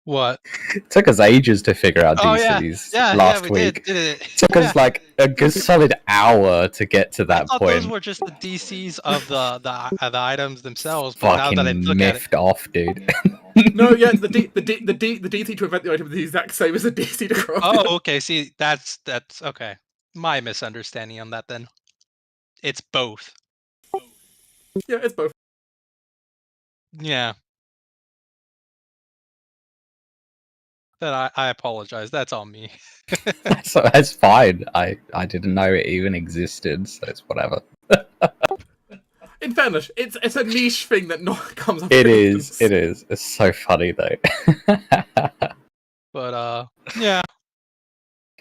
What? It took us ages to figure out DCs last week. It took us like a good solid hour to get to that point. Those were just the DCs of the items themselves. But now that I look at it, off, dude. No, yeah, the DC to invent the item is the exact same as the DC to craft. Oh, okay. See, that's okay. My misunderstanding on that then. It's both. Yeah, it's both. Yeah. Then I apologize. That's on me. So that's fine. I didn't know it even existed, so it's whatever. In fairness, it's a niche thing that not comes up. It is. It's so funny though. But yeah.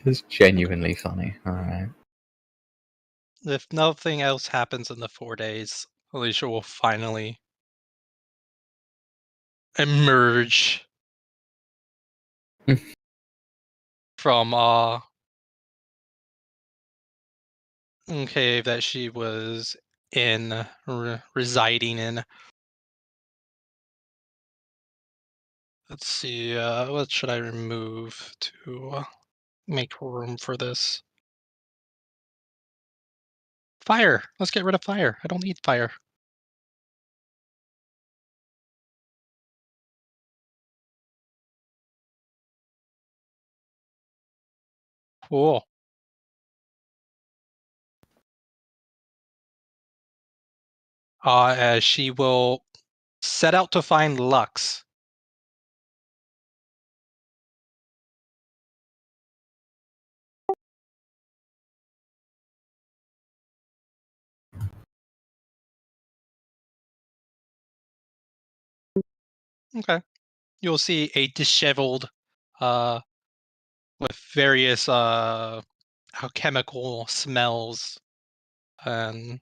It's genuinely funny. All right. If nothing else happens in the 4 days, Alicia will finally emerge from cave that she was in, residing in. Let's see, what should I remove to make room for this? Fire! Let's get rid of fire. I don't need fire. Cool. As she will set out to find Lux. Okay. You'll see a disheveled, with various alchemical smells and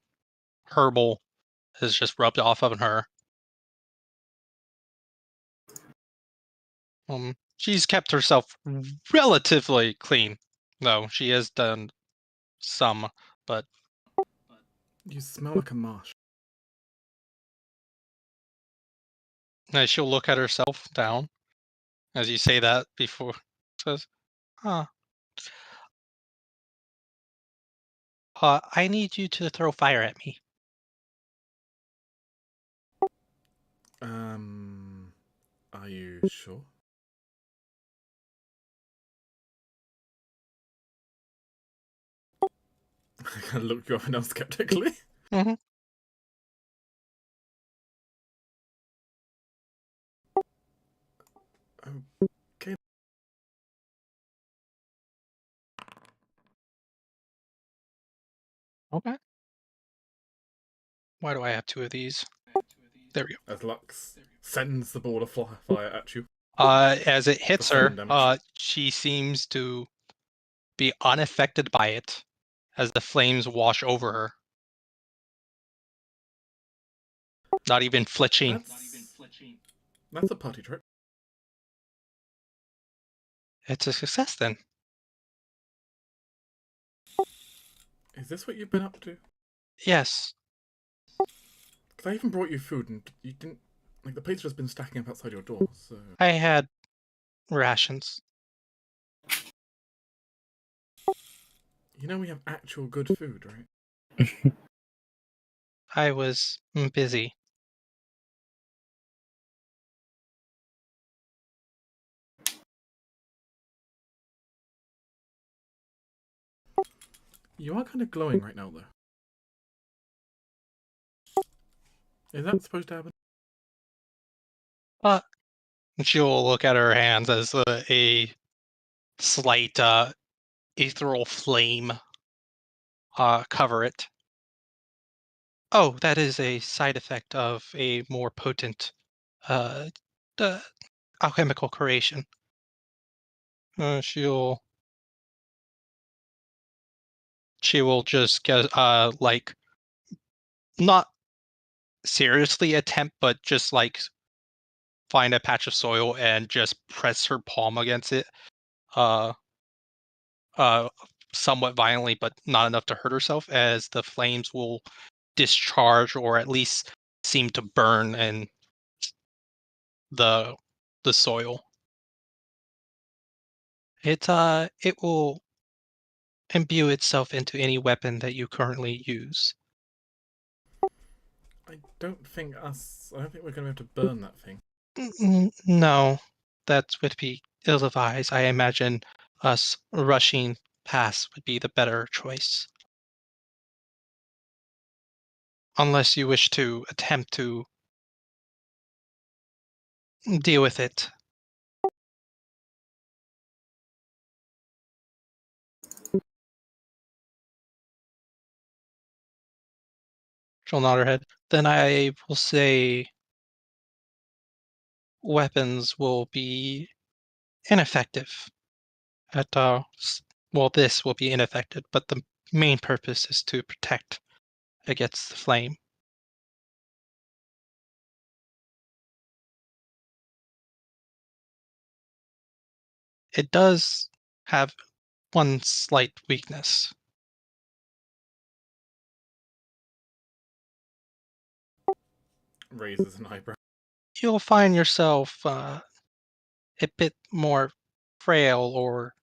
herbal has just rubbed off of her. She's kept herself relatively clean, though she has done some, but You smell like a marsh. she'll look at herself down as you say that before says, huh. I need you to throw fire at me. Are you sure? I kind of look you up and down skeptically. Mm-hmm. Okay. Okay. Why do I have two of these? There we go. As Lux sends the ball of fire at you. As it hits For her, 7 damage. she seems to be unaffected by it as the flames wash over her. Not even flinching. That's a party trick. It's a success then. Is this what you've been up to? Yes. Because I even brought you food and you didn't. Like, the plates have just been stacking up outside your door, so. I had rations. You know we have actual good food, right? I was busy. You are kind of glowing right now, though. Is that supposed to happen? She'll look at her hands as a slight ethereal flame cover it. Oh, that is a side effect of a more potent uh, alchemical creation. She will just get like not seriously attempt, but just like find a patch of soil and just press her palm against it, uh, somewhat violently, but not enough to hurt herself, as the flames will discharge or at least seem to burn in the soil. It will imbue itself into any weapon that you currently use. I don't think we're going to be able to burn that thing. No, that would be ill-advised. I imagine us rushing past would be the better choice. Unless you wish to attempt to deal with it. She'll nod her head. Then I will say weapons will be ineffective. This will be ineffective, but the main purpose is to protect against the flame. It does have one slight weakness. Raises an eyebrow. You'll find yourself a bit more frail or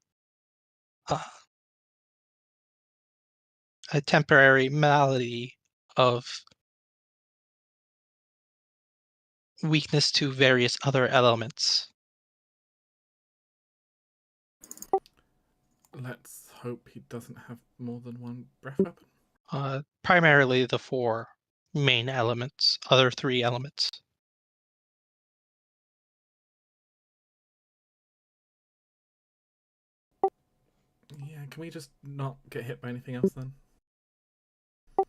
a temporary malady of weakness to various other elements. Let's hope he doesn't have more than one breath weapon. Primarily the 4 main elements, other 3 elements. Yeah, can we just not get hit by anything else then?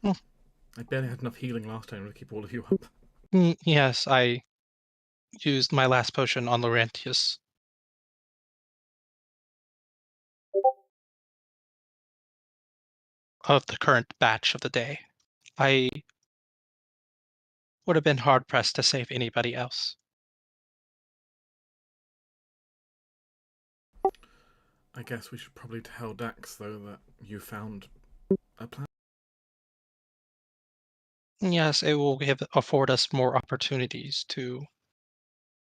I barely had enough healing last time to keep all of you up. Yes, I used my last potion on Laurentius. Of the current batch of the day. I would have been hard-pressed to save anybody else. I guess we should probably tell Dax, though, that you found a plan. Yes, it will afford us more opportunities to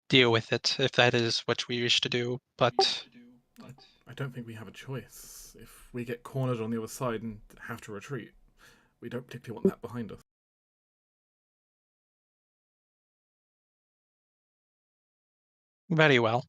deal with it, if that is what we wish to do, but... I don't think we have a choice. If we get cornered on the other side and have to retreat, we don't particularly want that behind us. Very well.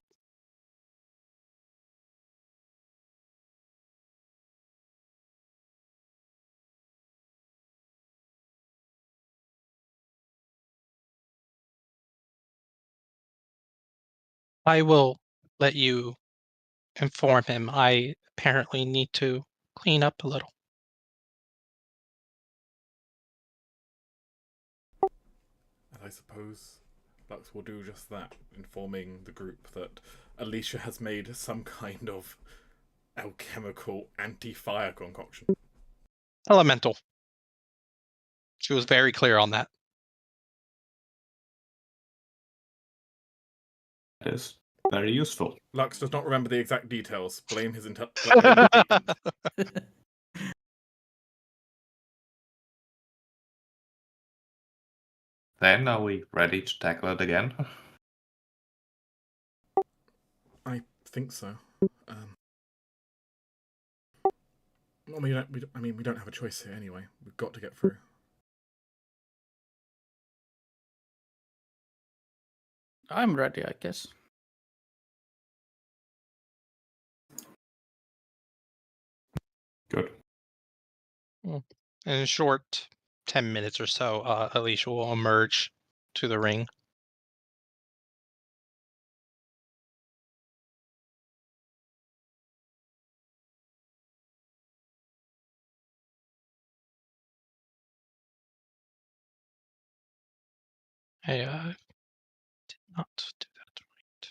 I will let you inform him. I apparently need to clean up a little. And I suppose Lux will do just that, informing the group that Alicia has made some kind of alchemical anti-fire concoction. Elemental. She was very clear on that. That is very useful. Lux does not remember the exact details. Blame his blame his agent. Then are we ready to tackle it again? I think so. Well, we don't have a choice here anyway. We've got to get through. I'm ready, I guess. Good. In a short 10 minutes or so, Alicia will emerge to the ring. I did not do that right.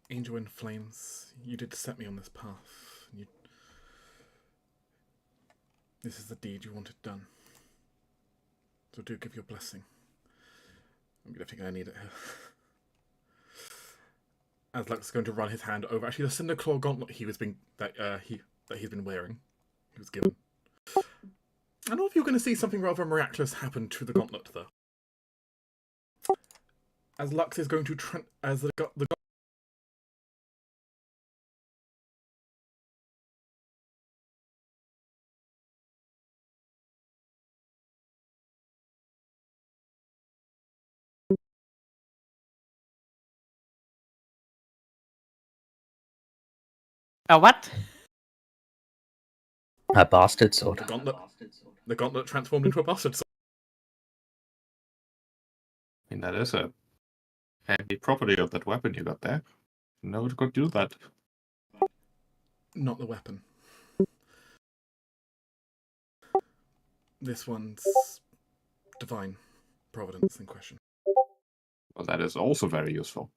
Angel in Flames, you did set me on this path. This is the deed you wanted done. So do give your blessing. I'm definitely going to need it here. As Lux is going to run his hand over actually the Cinder Claw gauntlet he's been wearing. He was given. I don't know if you're going to see something rather miraculous happen to the gauntlet, though. As Lux is going to A what? A bastard sword. the gauntlet transformed into a bastard sword. I mean, that is a handy property of that weapon you got there. No one could do that. Not the weapon. This one's divine providence in question. Well, that is also very useful.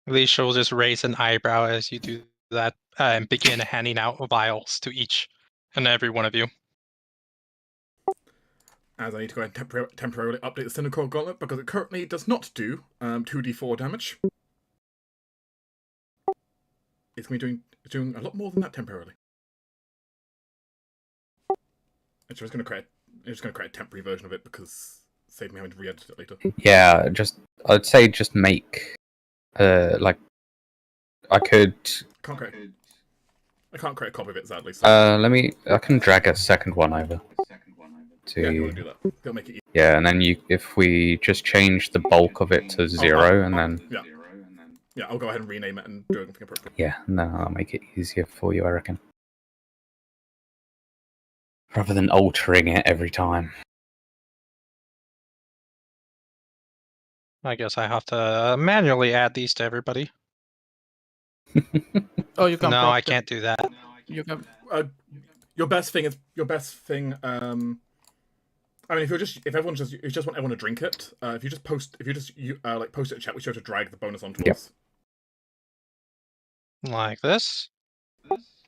Alicia will just raise an eyebrow as you do that and begin handing out vials to each and every one of you. As I need to go ahead and temporarily update the Cinder Claw gauntlet because it currently does not do 2d4 damage. It's going to be doing a lot more than that temporarily. It's just going to create a temporary version of it because save me having to re-edit it later. Yeah, I'd say just make I can't create a copy of it, sadly. So. I can drag a second one over. Yeah, you want to do that. It'll make it easy. Yeah, and then if we just change the bulk of it to 0, and then... Yeah, I'll go ahead and rename it and do everything appropriate. Yeah, no, I'll make it easier for you, I reckon. Rather than altering it every time. I guess I have to manually add these to everybody. Oh, you can. No, I can't do that. You can. Your best thing. I mean, if everyone just want everyone to drink it, if you just post it in chat, we should have to drag the bonus onto Yep. us. Like this.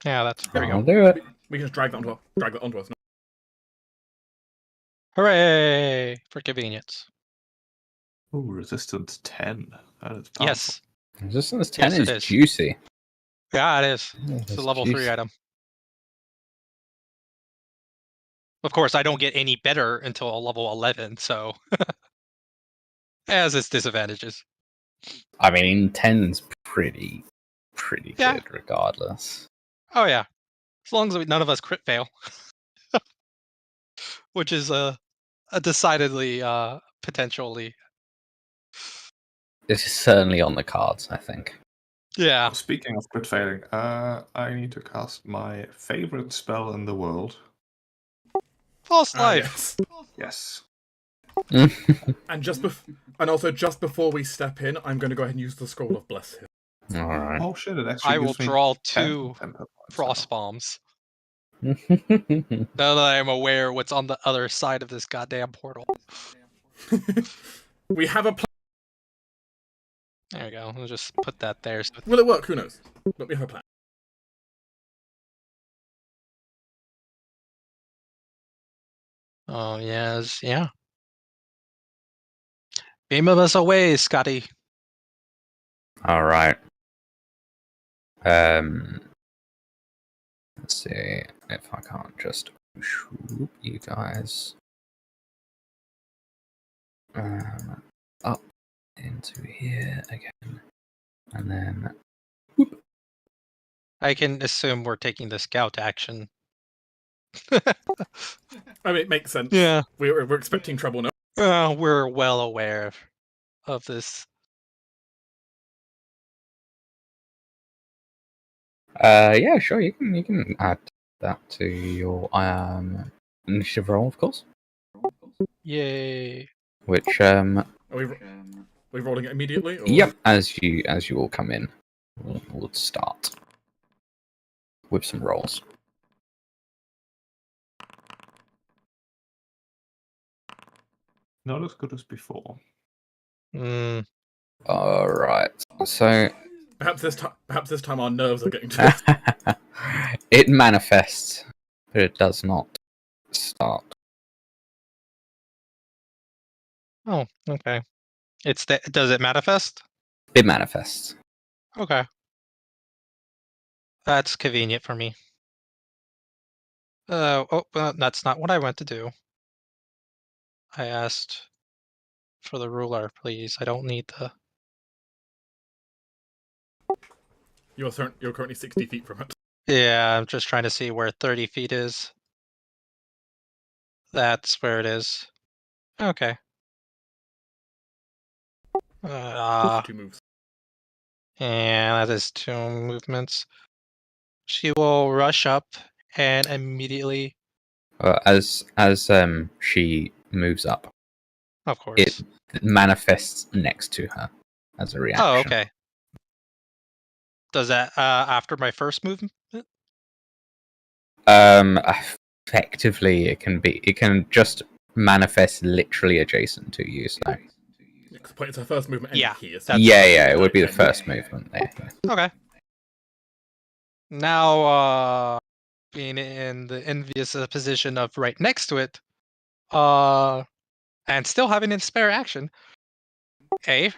Yeah, that's there we I'll go. do it. We can just drag that onto us. Hooray for convenience. Ooh, resistance 10. That is powerful. Yes. Resistance 10 Yes, it is is. juicy. Yeah, it is. It's a It's level 3 juicy. item. Of course, I don't get any better until a level 11, so as its disadvantages. I mean, 10's pretty Yeah. good regardless. Oh yeah, as long as none of us crit fail, which is a decidedly potentially. This is certainly on the cards, I think. Yeah. Oh, speaking of crit failing, I need to cast my favorite spell in the world. False life. Yes. Yes. And also just before we step in, I'm going to go ahead and use the scroll of bless here. All right. Oh shit! It actually I will gives me draw 10 2 temper points frost now. bombs. Now that I'm aware what's on the other side of this goddamn portal. We have a plan. There we go. I'll just put that there. So Will it work? Who knows? But we have a plan. oh yes, yeah. Beam us away, Scotty. All right. Let's see if I can't just swoop you guys up into here again, and then I can assume we're taking the scout action. I mean, it makes sense. Yeah. We're expecting trouble now. We're well aware of this. yeah, sure, you can add that to your initiative roll, of course. Yay. Which Are we rolling it immediately? Or? yep, as you all come in, we'll start with some rolls. Not as good as before. Mm. All right, so Perhaps this time our nerves are getting to us. it manifests, but it does not start. Oh, okay. Does it manifest? It manifests. Okay. That's convenient for me. That's not what I went to do. I asked for the ruler, please. I don't need the... You're currently 60 feet from it. Yeah, I'm just trying to see where 30 feet is. That's where it is. Okay. 2 moves. And that is 2 movements. She will rush up and immediately... As she moves up, Of course. it manifests next to her as a reaction. Oh, okay. Does that after my first movement? Effectively, it can just manifest literally adjacent to you. So It's her first movement. Yeah, Here, so that's- yeah, it would be the first movement there. Yeah. Okay. Now, being in the envious position of right next to it, and still having a spare action. You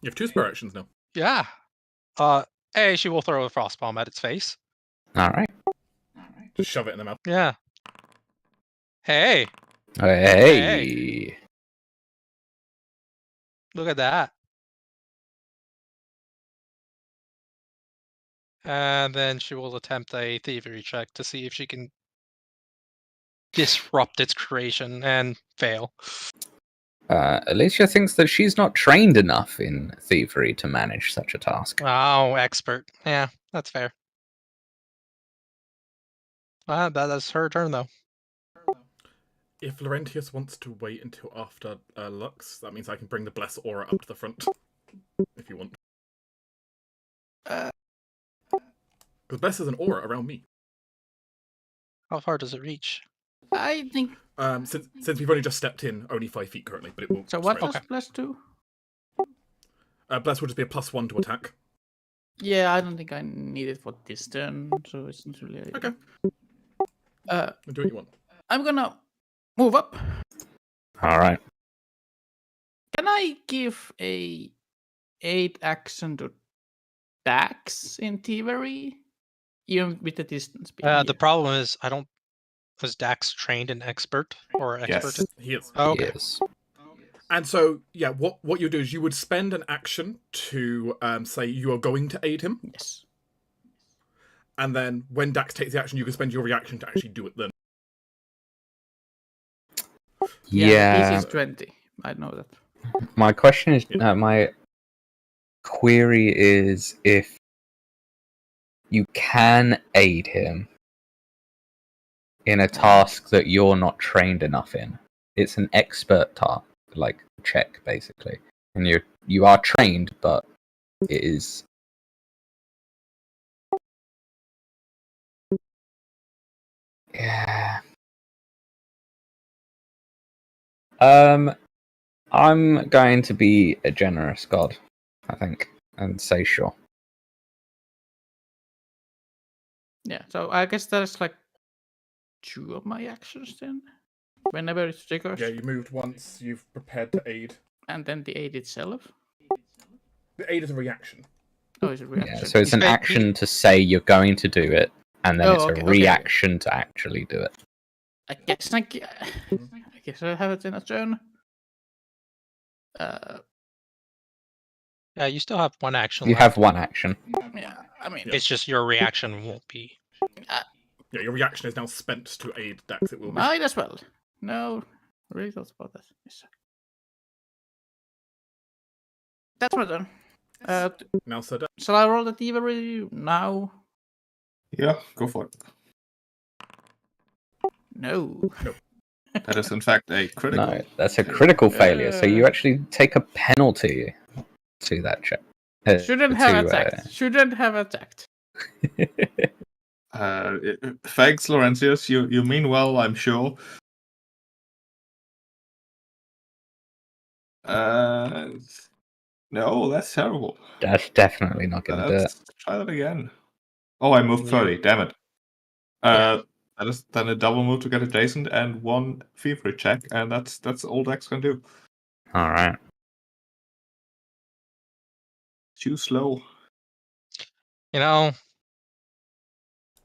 have 2 spare actions now. Yeah. She will throw a frost bomb at its face. All right. Just shove it in the mouth. Yeah. Hey, Hey. look at that. And then she will attempt a thievery check to see if she can disrupt its creation and fail. Alicia thinks that she's not trained enough in thievery to manage such a task. Oh, expert. Yeah, that's fair. That is her turn, though. If Laurentius wants to wait until after Lux, that means I can bring the Bless Aura up to the front. If you want. Because Bless is an aura around me. How far does it reach? I think Since we've only just stepped in, only 5 feet currently, but it will. so. What stretch. does plus 2? Bless will just be a +1 to attack. Yeah, I don't think I need it for this turn, so it's not really. Okay. Do what you want. I'm gonna move up. All right. Can I give a 8 action to Dax in Thievery? Even with the distance being The problem is, I don't. Was Dax trained an expert or expert? Yes. He is. Oh, okay. Yes. And so, yeah, what you do is you would spend an action to say you are going to aid him, Yes. and then when Dax takes the action, you can spend your reaction to actually do it then. Yeah. This is 20. I know that. My question is, my query is if you can aid him in a task that you're not trained enough in. It's an expert task, like check basically, and you are trained, but it is. Yeah. I'm going to be a generous god, I think, and say sure. Yeah, so I guess that's like 2 of my actions then. Whenever it triggers. Yeah, you moved once, you've prepared to aid. And then the aid itself. The aid is a reaction. Oh, it's a reaction. Yeah, so it's an He's action to say you're going to do it, and then it's okay, a okay. reaction to actually do it. I guess I have it in a turn. Yeah, you still have one action. You left. have one action. Yeah, I mean, It's just your reaction won't be. Yeah, your reaction is now spent to aid Dax. It will be. might as well. No, I really thought about that. Yes. That's my turn. Now, Sir Dax. Shall I roll the thievery now? Yeah, go for it. No. That is in fact a critical. No, that's a critical failure. So you actually take a penalty to that check. Shouldn't have attacked. Shouldn't have attacked. Thanks, Laurentius. You mean well, I'm sure. No, that's terrible. That's definitely not going to do it. Let's try that again. Oh, I moved 30. Damn it. That is then a double move to get adjacent and 1 fever check, and that's all Dex can do. All right. Too slow. You know,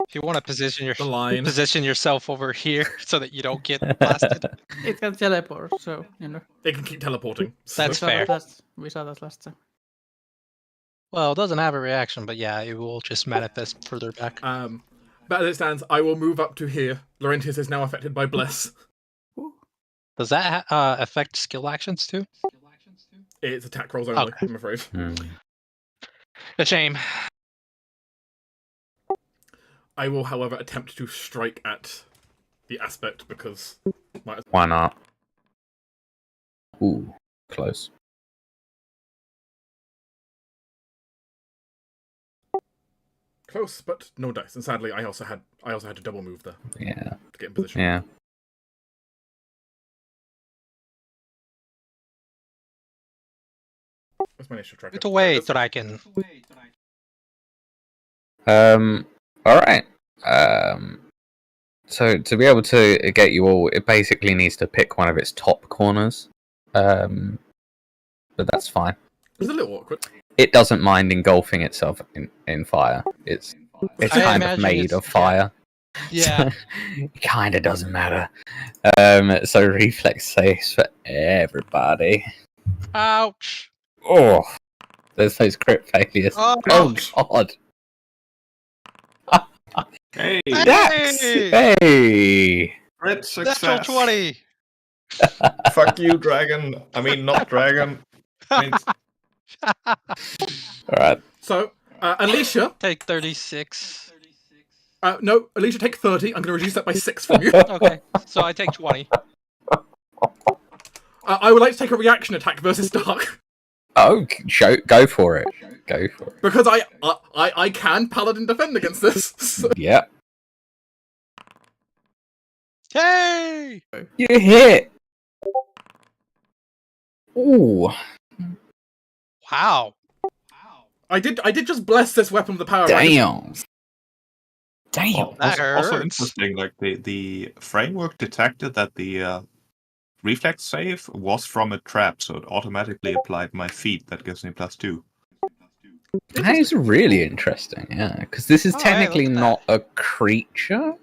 if you want to position The line. yourself over here so that you don't get blasted. It can teleport, so you know. It can keep teleporting. That's fair. We saw that last time. Well, it doesn't have a reaction, but yeah, it will just manifest further back. But as it stands, I will move up to here. Laurentius is now affected by Bless. Does that affect skill actions too? It's attack rolls only, Okay. I'm afraid. A shame. I will, however, attempt to strike at the aspect because might as well. Why not? Ooh, close. Close, but no dice. And sadly, I also had to double move there Yeah. to get in position. Yeah. Where's my initiative tracker? Get away, Draken. All right. So to be able to get you all, it basically needs to pick one of its top corners. But that's fine. It's a little awkward. It doesn't mind engulfing itself in fire. It's I kind of imagine made it's- of fire. Yeah. It kind of doesn't matter. So reflex saves for everybody. Ouch. Oh, there's those crit failures. Oh, God. Hey, Dax! Hey! Hey! crit Natural success. 20. Fuck you, dragon. I mean, not dragon. I mean, Alright. So, Alicia. Take 36. No, Alicia, take 30. I'm going to reduce that by 6 from you. Okay, so I take 20. I would like to take a reaction attack versus Dark. Oh, go for it. Go for it. Because I can Paladin defend against this. So- Yep. Yay! You hit. Ooh. Wow. I did just bless this weapon with the power. Damn. Damn. Well, That also hurts. interesting, like the framework detected that the reflex save was from a trap, so it automatically applied my feat. That gives me +2. That is really interesting, yeah. Because this is Oh, hey, technically look at not a creature.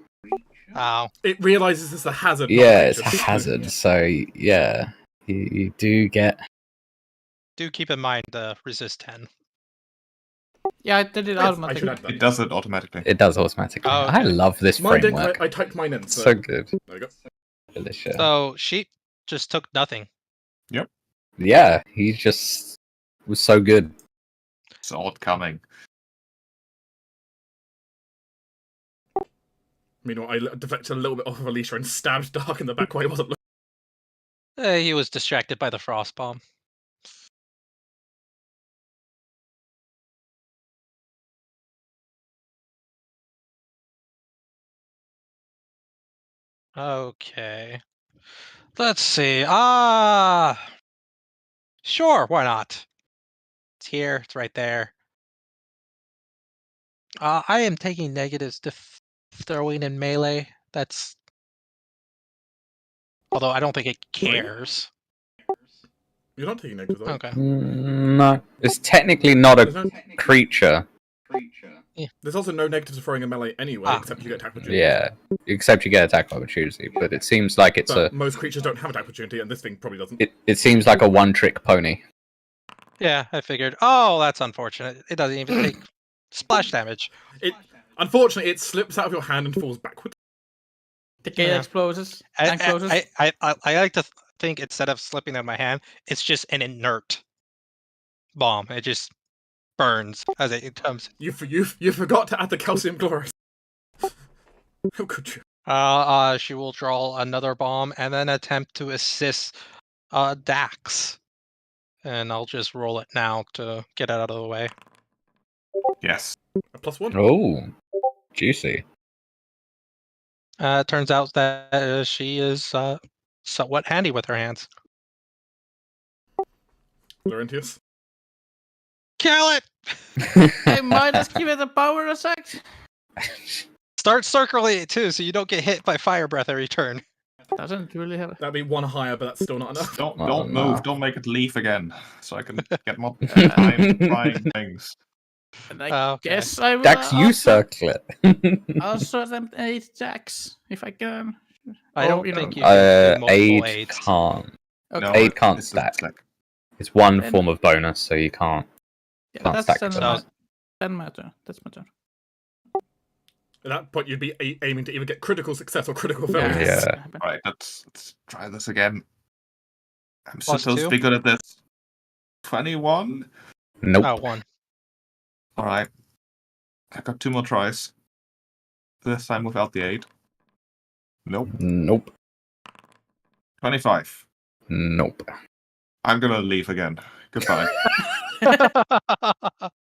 Wow. It realizes it's a hazard. not Yeah, it's a creature. hazard. So, yeah. You do get. Do keep in mind the resist 10. Yeah, I did it Yes, I automatically. should add that. It does it automatically. It does automatically. Oh, I okay. love this Mine didn't. framework. I typed mine in. So So good. there you go. Alicia. So she just took nothing. Yeah, he just was so good. Sword coming. Meanwhile, I deflected a little bit off of Alicia and stabbed Dark in the back while he wasn't looking. He was distracted by the frost bomb. Okay. Let's see. Sure, why not? It's here, it's right there. I am taking negatives to throwing in melee. That's. Although I don't think it cares. You're not taking negatives, are you? Okay. No, it's technically not There's, a no, creature. there's also no negatives for throwing a melee anyway, Ah. except you get attack opportunity. Yeah, except you get attack opportunity. But it seems like it's But most creatures don't have attack opportunity, and this thing probably doesn't. it seems like a one-trick pony. Yeah, I figured. Oh, that's unfortunate. It doesn't even take splash damage. Unfortunately, it slips out of your hand and falls backwards. The gate Yeah. explodes I and closes. I like to think instead of slipping out of my hand, it's just an inert bomb. It just burns as it comes. You forgot to add the calcium chloris. How could you? She will draw another bomb and then attempt to assist Dax. And I'll just roll it now to get it out of the way. Yes. A +1. Oh, juicy. It turns out that she is somewhat handy with her hands. Laurentius. Kill it! I might just give it a power effect. Start circling it too, so you don't get hit by fire breath every turn. Doesn't really have. That'd be one higher, but that's still not enough. Don't Well, move. no. Don't make it leave again, so I can get more time trying things. And I Okay. guess I will. Dax, you circle it. Also attempt 8 Dax if I can. I Oh, don't you know. think you can do multiple Aid aids. can't. Okay. No, Aid can't it's stack. like It's one Then- form of bonus, so you can't. Yeah, Can't that's stack then it. my, then my turn. That's my turn. At that point, you'd be aiming to either get critical success or critical Yeah. failure. Yeah. Right, let's try this again. I'm Plus supposed to two? be good at this. 21. Nope. Oh, 1. All right. I got 2 more tries. This time without the aid. Nope. Nope. 25. Nope. I'm gonna leave again. Goodbye. At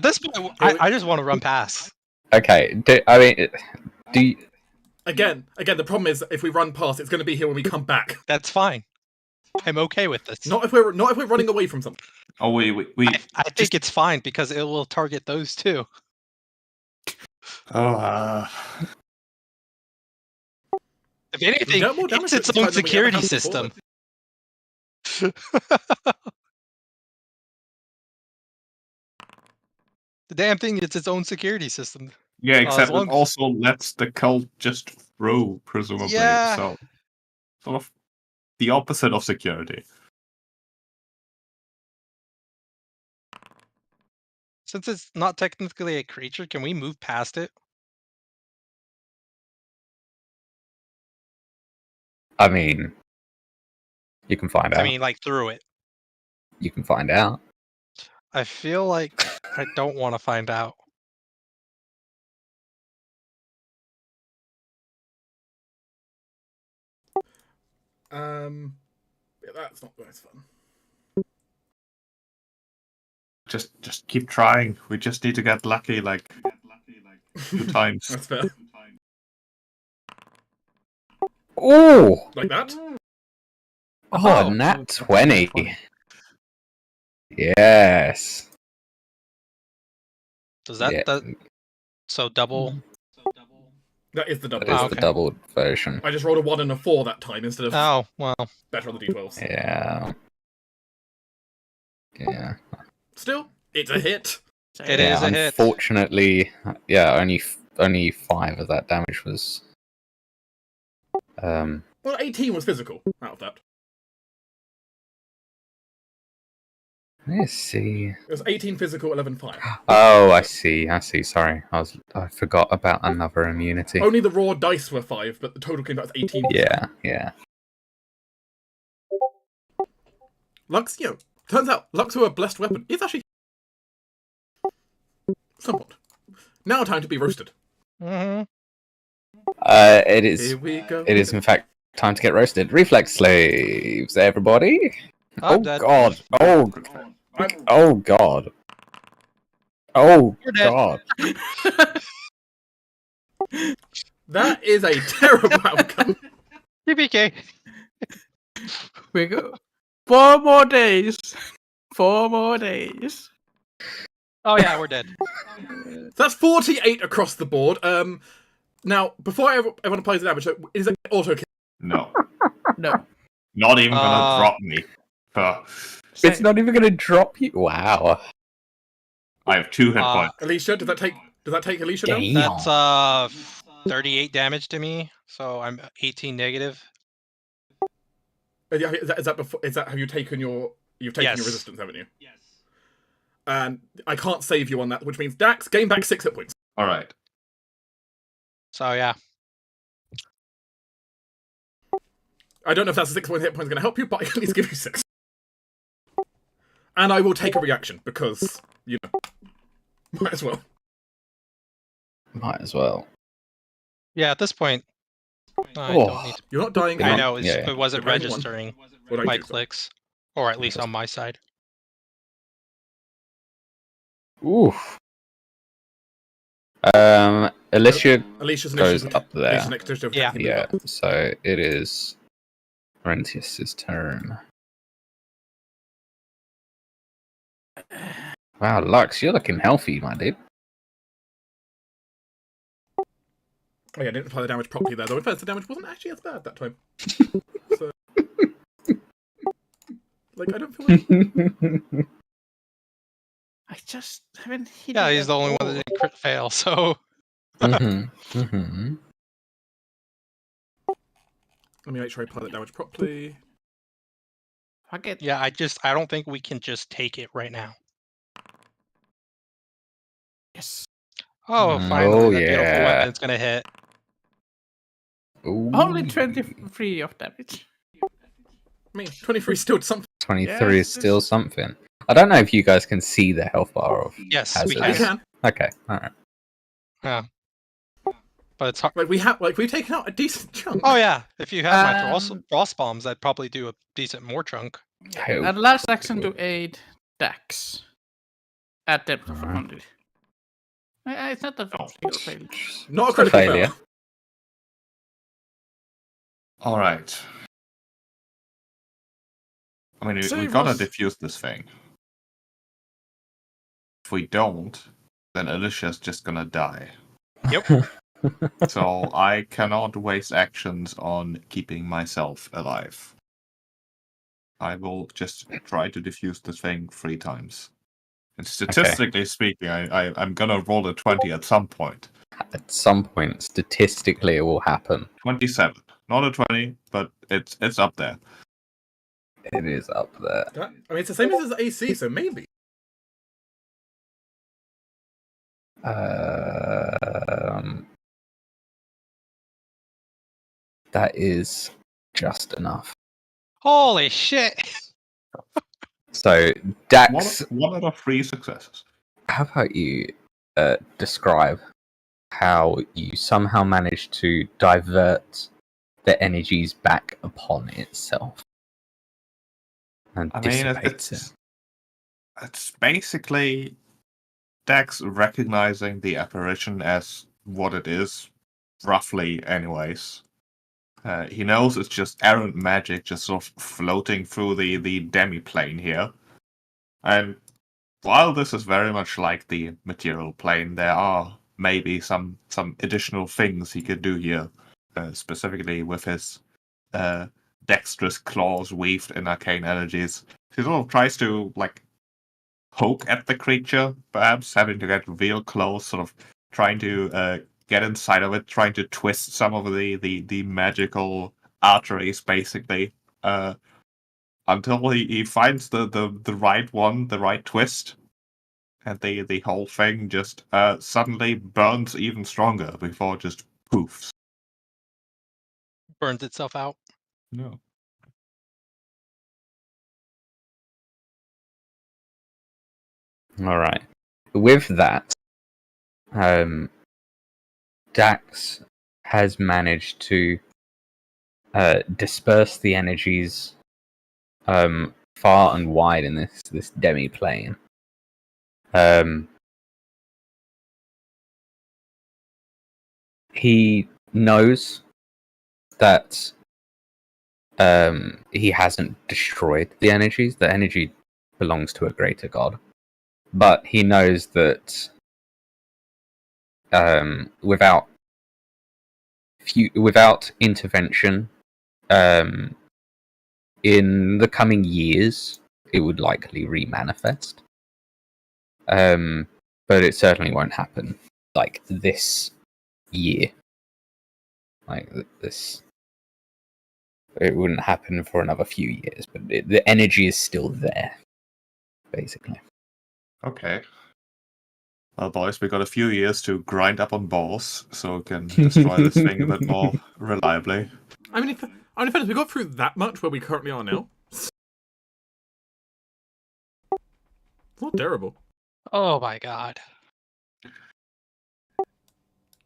this point, I just want to run past. Okay. Do you, Again, the problem is if we run past, it's going to be here when we come back. That's fine. I'm okay with this. Not if we're running away from something. Oh, we I think it's fine because it will target those too. oh, If anything, get more damage it's its this time own than we ever security have before. system. The damn thing is its own security system. yeah, except long it as- also lets the cult just throw, presumably. Yeah. So, sort of the opposite of security. Since it's not technically a creature, can we move past it? I mean, you can find out. I mean, like through it. You can find out. I feel like I don't want to find out. Yeah, that's not very fun. Just keep trying. We just need to get lucky, like 2 times. That's fair. Oh! Like that. Oh, nat 20. Yes. Does that, Yeah. so double? That is the double. That is Oh, the okay. doubled version. I just rolled a 1 and a 4 that time instead of Oh, well. better on the d12s. Yeah. Yeah. Still, it's a hit. It is a hit. Unfortunately, yeah, only 5 of that damage was. Well, 18 was physical out of that. Let's see. It was 18 physical, 11 fire. Oh, I see. Sorry, I forgot about another immunity. Only the raw dice were 5, but the total came out as 18. Yeah. Lux, turns out Lux, who a blessed weapon, is actually somewhat. Now time to be roasted. Mm-hmm. It is. Here we go. It is in fact time to get roasted. Reflex slaves, everybody. I'm Oh dead. god. Oh. Oh god. Oh You're dead. god. That is a terrible outcome. TBK. We go 4 more days. 4 more days. Oh yeah, we're dead. That's 48 across the board. Now, before everyone applies the damage, is it auto kill? No. No. Not even gonna drop me. It's not even gonna drop you. Wow. I have 2 hit points. Alicia, does that take Alicia down? Damn. That's 38 damage to me, so I'm 18 negative. Is that have you taken your Yes. resistance, haven't you? Yes. And I can't save you on that, which means Dax gain back 6 hit points. Alright. So yeah. I don't know if that's a 6 hit point is going to help you, but I can at least give you 6. And I will take a reaction because might as well. Might as well. Yeah, at this point, I Oh. don't need to. You're not dying. I know Yeah. it wasn't Depends on- registering What I my do, so. clicks, or at least on my side. Oof. Alicia Alicia's goes initiative. up there. Alicia's next initiative Yeah. can move Yeah, up. so it is Laurentius' turn. Wow, Lux, you're looking healthy, my dude. Oh yeah, I didn't apply the damage properly there, though. In fact, the damage wasn't actually as bad that time. So, I don't feel like... I just haven't hit Yeah, it he's at the only one all. that didn't crit fail. So Let me make sure I apply that damage properly. Fuck it. yeah, I don't think we can just take it right now. Yes. Oh, Mm, finally, oh, that beautiful yeah. weapon's gonna hit. Ooh. Only 23 of damage. I mean, 23 still something. 23 Yes, is still this- something. I don't know if you guys can see the health bar of Yes, we hazards. We can. can. Okay, alright. Yeah, but it's hard. We've taken out a decent chunk. Oh yeah, if you had my Um, frost bombs, I'd probably do a decent more chunk. Okay. And last action to aid Dax. At depth of 100. It's not a critical failure. Not a It's a critical failure. failure. Alright. I mean, So we it gotta was- defuse this thing. If we don't, then Alicia's just gonna die. Yep. So I cannot waste actions on keeping myself alive. I will just try to defuse the thing 3 times. And statistically speaking, I'm gonna roll a 20 at some point. At some point, statistically, it will happen. 27. Not a 20, but it's up there. It is up there. I mean, it's the same as his AC, so maybe. That is just enough. Holy shit! So, Dax, One out of 3 successes. how about you describe how you somehow managed to divert the energies back upon itself and I mean, dissipate it? it's basically Dex recognizing the apparition as what it is, roughly, anyways. He knows it's just errant magic just sort of floating through the demi-plane here. And while this is very much like the material plane, there are maybe some additional things he could do here, specifically with his dexterous claws weaved in arcane energies. He sort of tries to, like, poke at the creature, perhaps, having to get real close, sort of trying to get inside of it, trying to twist some of the magical arteries, basically, until he finds the right one, the right twist, and the whole thing just suddenly burns even stronger before it just poofs. Burns itself out. No. All right. With that, Dax has managed to disperse the energies far and wide in this demi-plane. He knows that he hasn't destroyed the energies. The energy belongs to a greater god. But he knows that without intervention, in the coming years, it would likely remanifest. But it certainly won't happen like this year. Like this, it wouldn't happen for another few years. But the energy is still there, basically. Okay. Well, boys, we got a few years to grind up on balls, so we can destroy this thing a bit more reliably. I mean, in fairness, we got through that much where we currently are now. It's not terrible. Oh my god.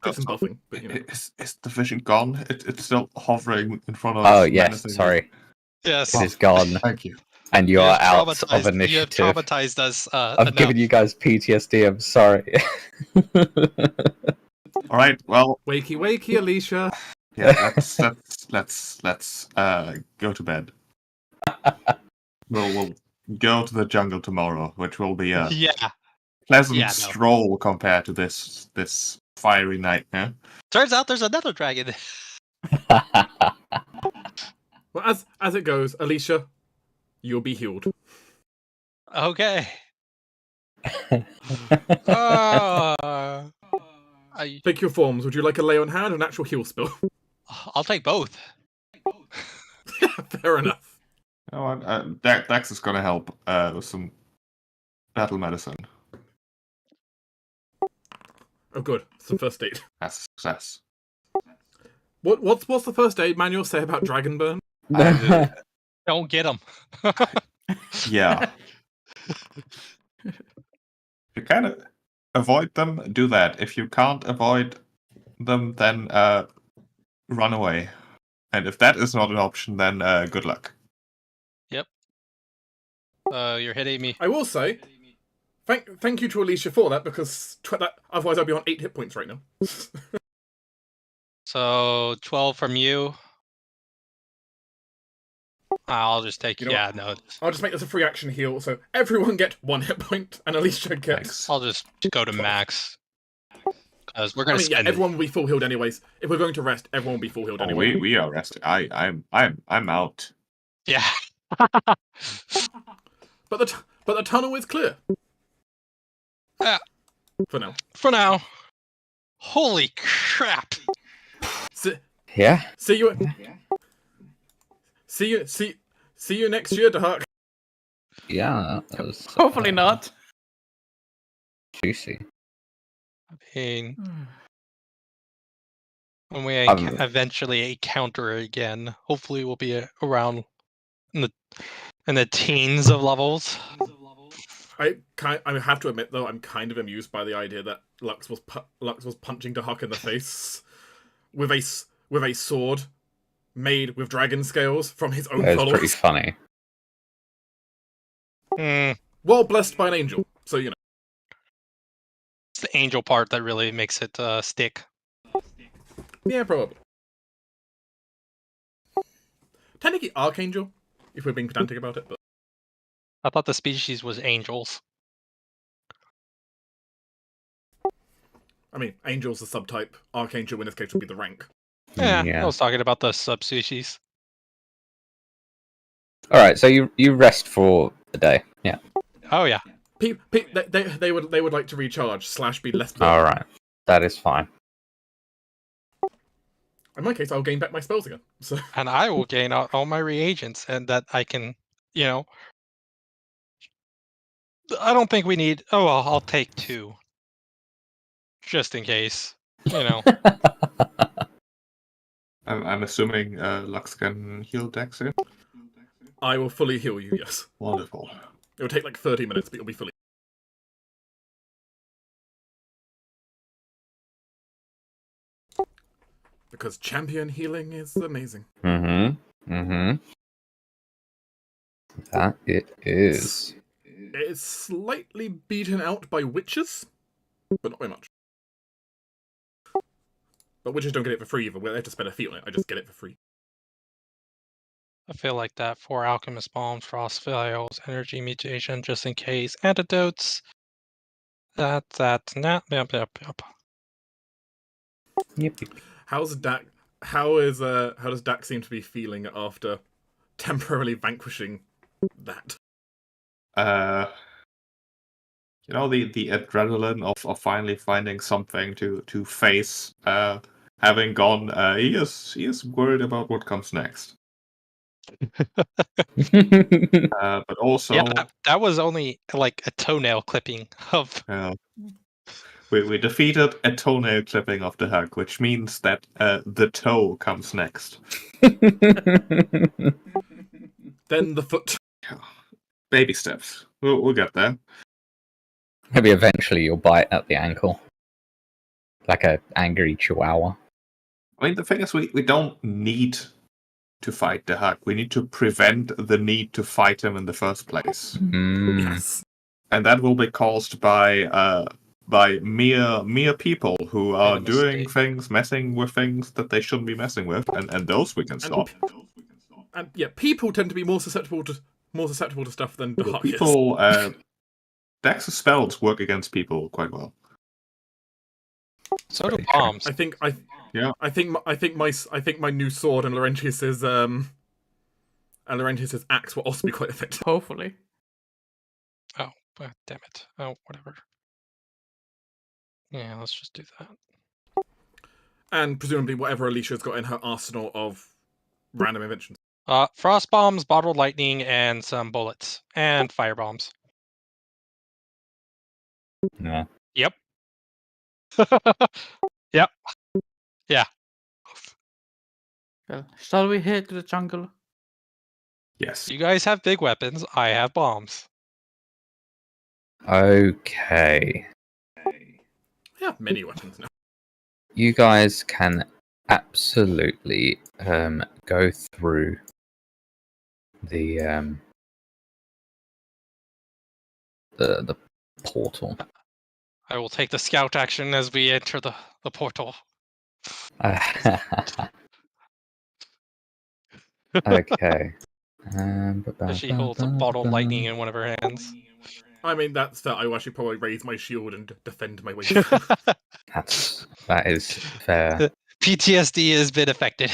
Take some buffing, but you know. Is the vision gone? It's still hovering in front of Oh us. yes, menacingly. sorry, Yes. it is gone, Thank you. and you are out of You have initiative. traumatized us. I've given you guys PTSD. I'm sorry. All right. Well, Wakey, wakey, Alicia. yeah. Let's go to bed. We'll go to the jungle tomorrow, which will be a Yeah. pleasant Yeah, no. stroll compared to this fiery nightmare. Turns out there's another dragon. Well, as it goes, Alicia, you'll be healed. Okay. Pick your forms. Would you like a lay on hand or an actual heal spell? I'll take both. Fair enough. You know what? Dax is gonna help with some battle medicine. Oh, good. It's the first aid. That's a success. What's the first aid manual say about dragon burn? Don't get them. Yeah. If you can avoid them, do that. If you can't avoid them, then run away. And if that is not an option, then good luck. Yep. You're hitting me. I will say, thank you to Alicia for that, because otherwise I'd be on 8 hit points right now. So 12 from you. I'll just take. You know Yeah, no. I'll just make this a free action heal, so everyone get 1 hit point, and Alicia gets... Thanks. I'll just go to max. Because we're gonna spend. everyone will be full healed anyways. If we're going to rest, everyone will be full healed Oh, anyway. we are rested. I'm out. Yeah. But the tunnel is clear. Yeah. For now. For now. Holy crap! Yeah. See you next year, Dark. Yeah. That was, Hopefully not. juicy. I mean, when we eventually encounter it again, hopefully we'll be around in the teens of levels. I have to admit though, I'm kind of amused by the idea that Lux was punching Dahak in the face with a sword made with dragon scales from his own That was pretty followers. funny. Well blessed by an angel, so you know. It's the angel part that really makes it stick. Yeah, probably. technically Archangel, if we're being pedantic about it, but I thought the species was angels. I mean, Angel's the subtype. Archangel in this case would be the rank. Yeah, Yeah. I was talking about the subspecies. All right, so you rest for the day. Yeah. Oh yeah. They would like to recharge / be less. All right, that is fine. In my case, I'll gain back my spells again. So And I will gain all my reagents, and that I can, I don't think we need. Oh well, I'll take 2, just in case. I'm assuming Lux can heal Dex in. I will fully heal you. Yes, Wonderful. it will take like 30 minutes, but you'll be fully. Because champion healing is amazing. That it is. It's slightly beaten out by witches, but not by much. But witches don't get it for free either. They have to spend a fee on it. I just get it for free. I feel like that 4 alchemist bombs, frost vials, energy mutation, just in case, antidotes. Yep. Yep. How's Dak? How does Dak seem to be feeling after temporarily vanquishing that? The adrenaline of finally finding something to face, having gone, he is worried about what comes next. But also, Yeah, that was only like a toenail clipping of. we defeated a toenail clipping of the hug, which means that the toe comes next. Then the foot. Baby steps. We'll get there. Maybe eventually you'll bite at the ankle, like a angry chihuahua. I mean, the thing is, we don't need to fight the hug. We need to prevent the need to fight him in the first place. Yes. And that will be caused by mere people who are doing things, messing with things that they shouldn't be messing with, and those we can stop. And yeah, people tend to be more susceptible to stuff than the hug is. People, Dex's spells work against people quite well. So do bombs. I think my new sword and Laurentius's axe will also be quite effective. Hopefully. Oh, damn it. Oh, whatever. Yeah, let's just do that. And presumably whatever Alicia's got in her arsenal of random inventions. Frost bombs, bottled lightning, and some bullets. And fire bombs. Yeah. Yep. Yep. Yeah. Well, shall we head to the jungle? Yes. You guys have big weapons. I have bombs. Okay. I have many weapons now. You guys can absolutely go through the portal. I will take the scout action as we enter the portal. Okay. She holds a bottle of lightning in one of her hands. I mean, that's fair. I will actually probably raise my shield and defend my way. That is fair. PTSD has been affected.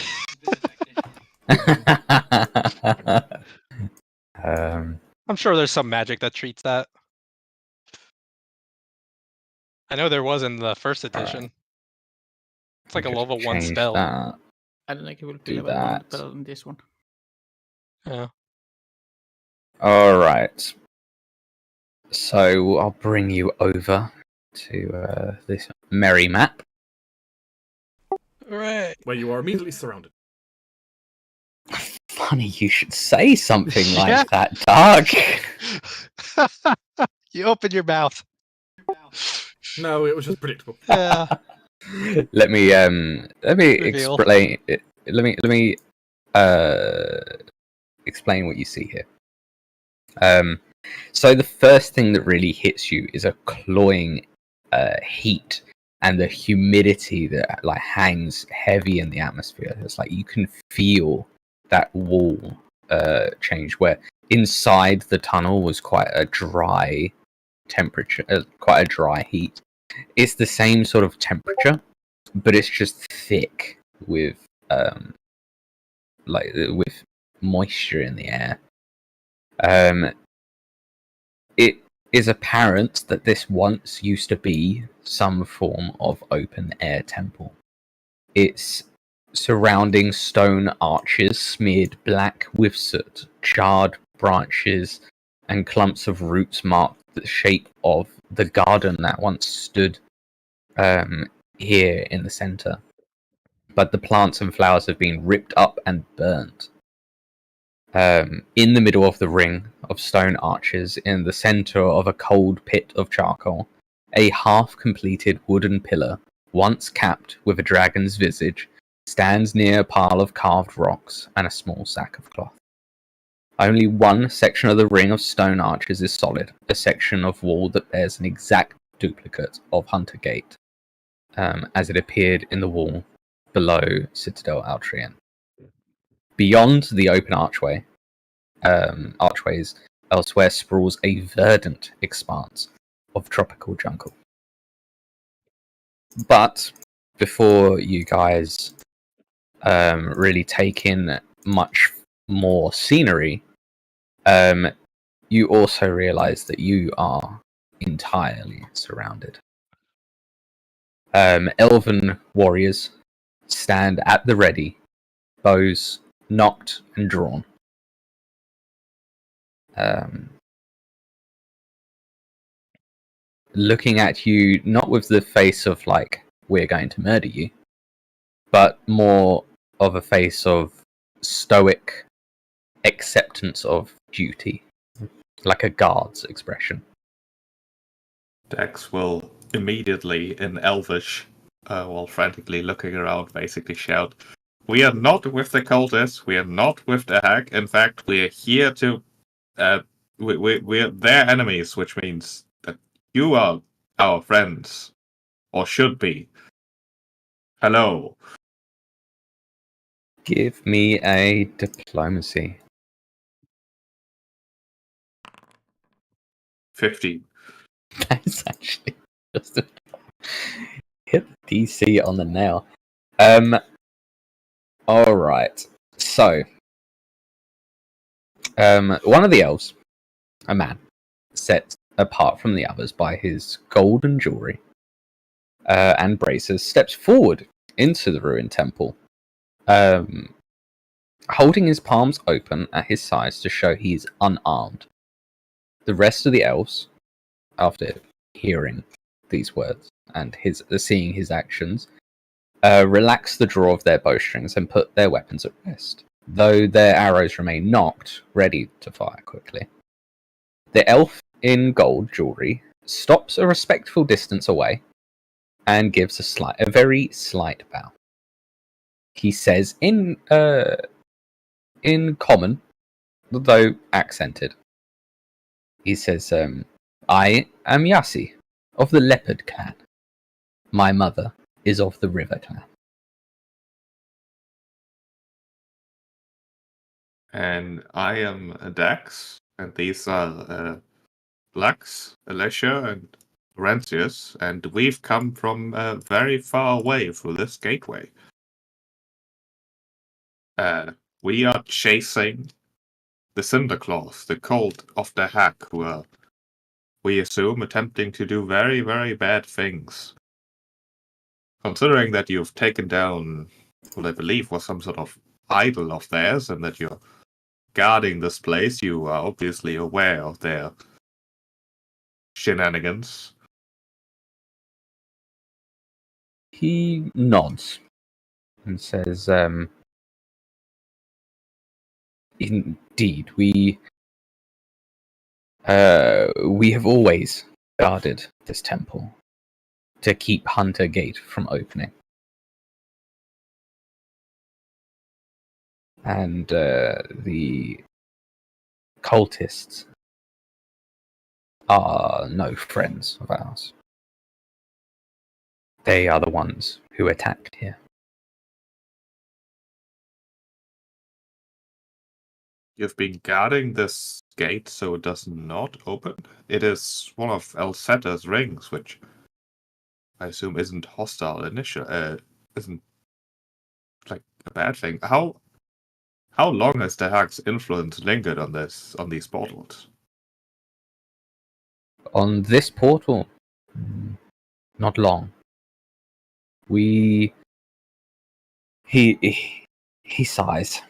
I'm sure there's some magic that treats that. I know there was in the first edition. Right. It's like a level 1 Change spell. that. I don't think it will be Do level 1 that. better than this one. Yeah. All right. So I'll bring you over to this merry map. Right. Where you are immediately surrounded. Funny you should say something like Yeah. that, Dark. You open your mouth. No, it was just predictable. Yeah. Let me Reveal. explain. Let me explain what you see here. So the first thing that really hits you is a cloying heat and the humidity that like hangs heavy in the atmosphere. It's like you can feel that wall changed, where inside the tunnel was quite a dry temperature, quite a dry heat. It's the same sort of temperature, but it's just thick with with moisture in the air. It is apparent that this once used to be some form of open air temple. Its surrounding stone arches smeared black with soot, charred branches, and clumps of roots marked the shape of the garden that once stood here in the center. But the plants and flowers have been ripped up and burnt. In the middle of the ring of stone arches, in the center of a cold pit of charcoal, a half-completed wooden pillar, once capped with a dragon's visage, stands near a pile of carved rocks and a small sack of cloth. Only one section of the ring of stone arches is solid, a section of wall that bears an exact duplicate of Hunter Gate, as it appeared in the wall below Citadel Altrian. Beyond the open archways elsewhere sprawls a verdant expanse of tropical jungle. But before you guys really take in much more scenery, you also realize that you are entirely surrounded. Elven warriors stand at the ready, bows knocked and drawn. Looking at you, not with the face of like, we're going to murder you, but more of a face of stoic acceptance of duty, like a guard's expression. Dex will immediately, in Elvish, while frantically looking around, basically shout, "We are not with the cultists, we are not with the hack, in fact, we are here to... we're their enemies, which means that you are our friends. Or should be. Hello." Give me a diplomacy. 50. That's actually just hit the DC on the nail. Alright. So, one of the elves, a man, set apart from the others by his golden jewelry and braces, steps forward into the ruined temple, holding his palms open at his sides to show he is unarmed. The rest of the elves, after hearing these words and seeing his actions, relax the draw of their bowstrings and put their weapons at rest, though their arrows remain nocked, ready to fire quickly. The elf in gold jewelry stops a respectful distance away and gives a very slight bow. He says in common, though accented, he says, "I am Yasi, of the Leopard clan. My mother is of the River clan." And I am Dax, and these are Lux, Alicia, and Laurentius, and we've come from very far away through this gateway. We are chasing the Cinderclaws, the cult of the hack, who are, we assume, attempting to do very, very bad things. Considering that you've taken down what I believe was some sort of idol of theirs, and that you're guarding this place, you are obviously aware of their shenanigans. He nods and says, "Indeed, we have always guarded this temple to keep Hunter Gate from opening. And the cultists are no friends of ours. They are the ones who attacked here." You've been guarding this gate so it does not open. It is one of Elsetta's rings, which I assume isn't hostile isn't like a bad thing. How long has the Hag's influence lingered on these portals? On this portal, not long. He sighs.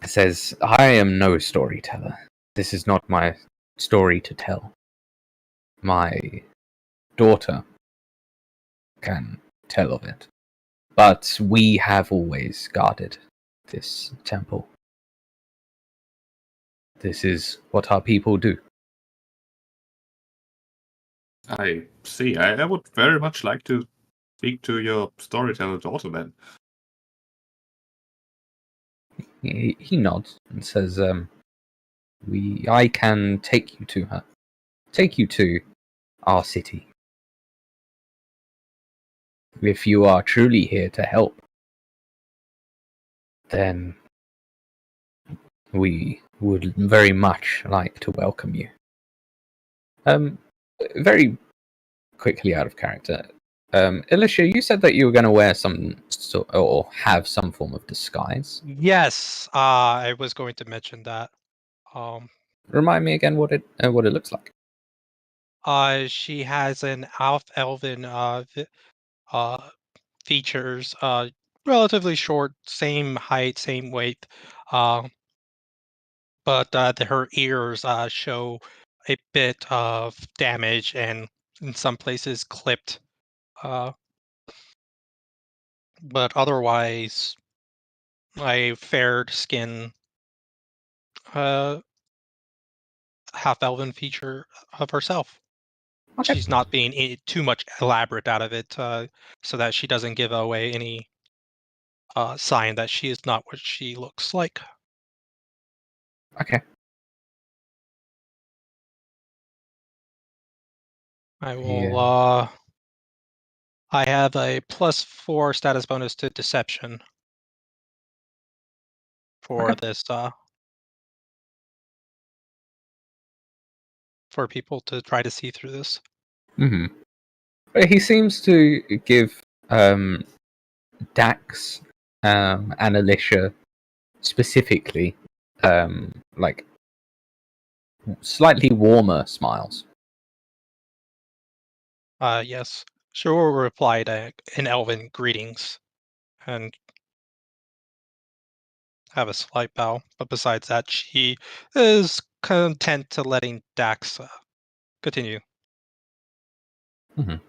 Says, "I am no storyteller. This is not my story to tell. My daughter can tell of it. But we have always guarded this temple. This is what our people do." I see. I would very much like to speak to your storyteller daughter then. He nods and says, I can take you to her. Take you to our city. If you are truly here to help, then we would very much like to welcome you. Very quickly out of character. Alicia, you said that you were going to wear or have some form of disguise. Yes, I was going to mention that. Remind me again what it looks like. She has an elven features, relatively short, same height, same weight, but her ears show a bit of damage and in some places clipped. But otherwise, a fair skin, half elven feature of herself. Okay. She's not being too much elaborate out of it, so that she doesn't give away any sign that she is not what she looks like. Okay. I will. Yeah. I have a +4 status bonus to deception for Okay. this. For people to try to see through this. Mm-hmm. He seems to give Dax and Alicia specifically like slightly warmer smiles. Yes. She will reply in Elven greetings and have a slight bow. But besides that, she is content to letting Dax continue. Mm-hmm.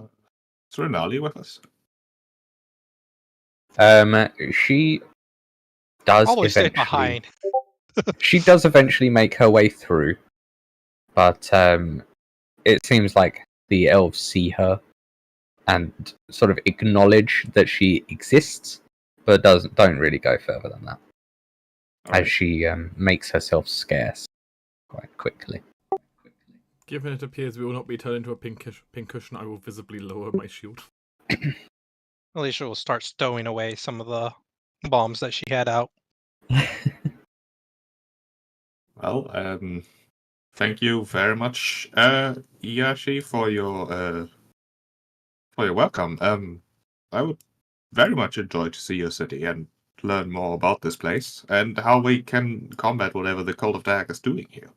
Is Renali with us? She does Always stay eventually. behind. She does eventually make her way through, but it seems like the elves see her and sort of acknowledge that she exists, but don't really go further than that. Alright. As she makes herself scarce quite quickly. Given it appears we will not be turned into a pink cushion, I will visibly lower my shield. Alicia will start stowing away some of the bombs that she had out. Well, thank you very much, Yashi, for your welcome. I would very much enjoy to see your city and learn more about this place and how we can combat whatever the Cult of the Hag is doing here.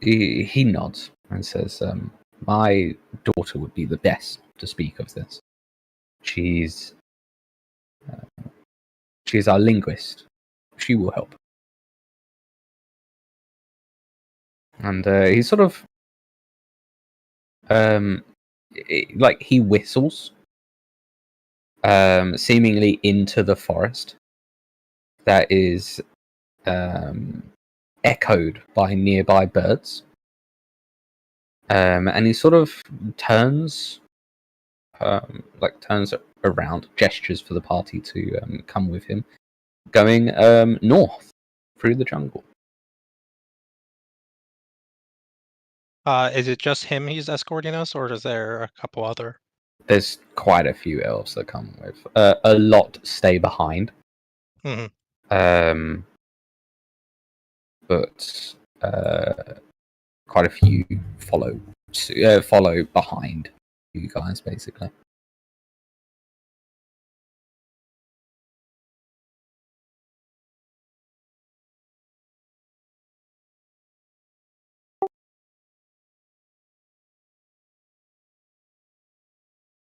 He nods and says, my daughter would be the best to speak of this. She's our linguist. She will help. And he sort of like he whistles seemingly into the forest that is echoed by nearby birds. And he sort of turns around, gestures for the party to come with him, going north through the jungle. Is it just him he's escorting us, or is there a couple other? There's quite a few elves that come with. A lot stay behind. Mhm. But quite a few follow behind you guys, basically.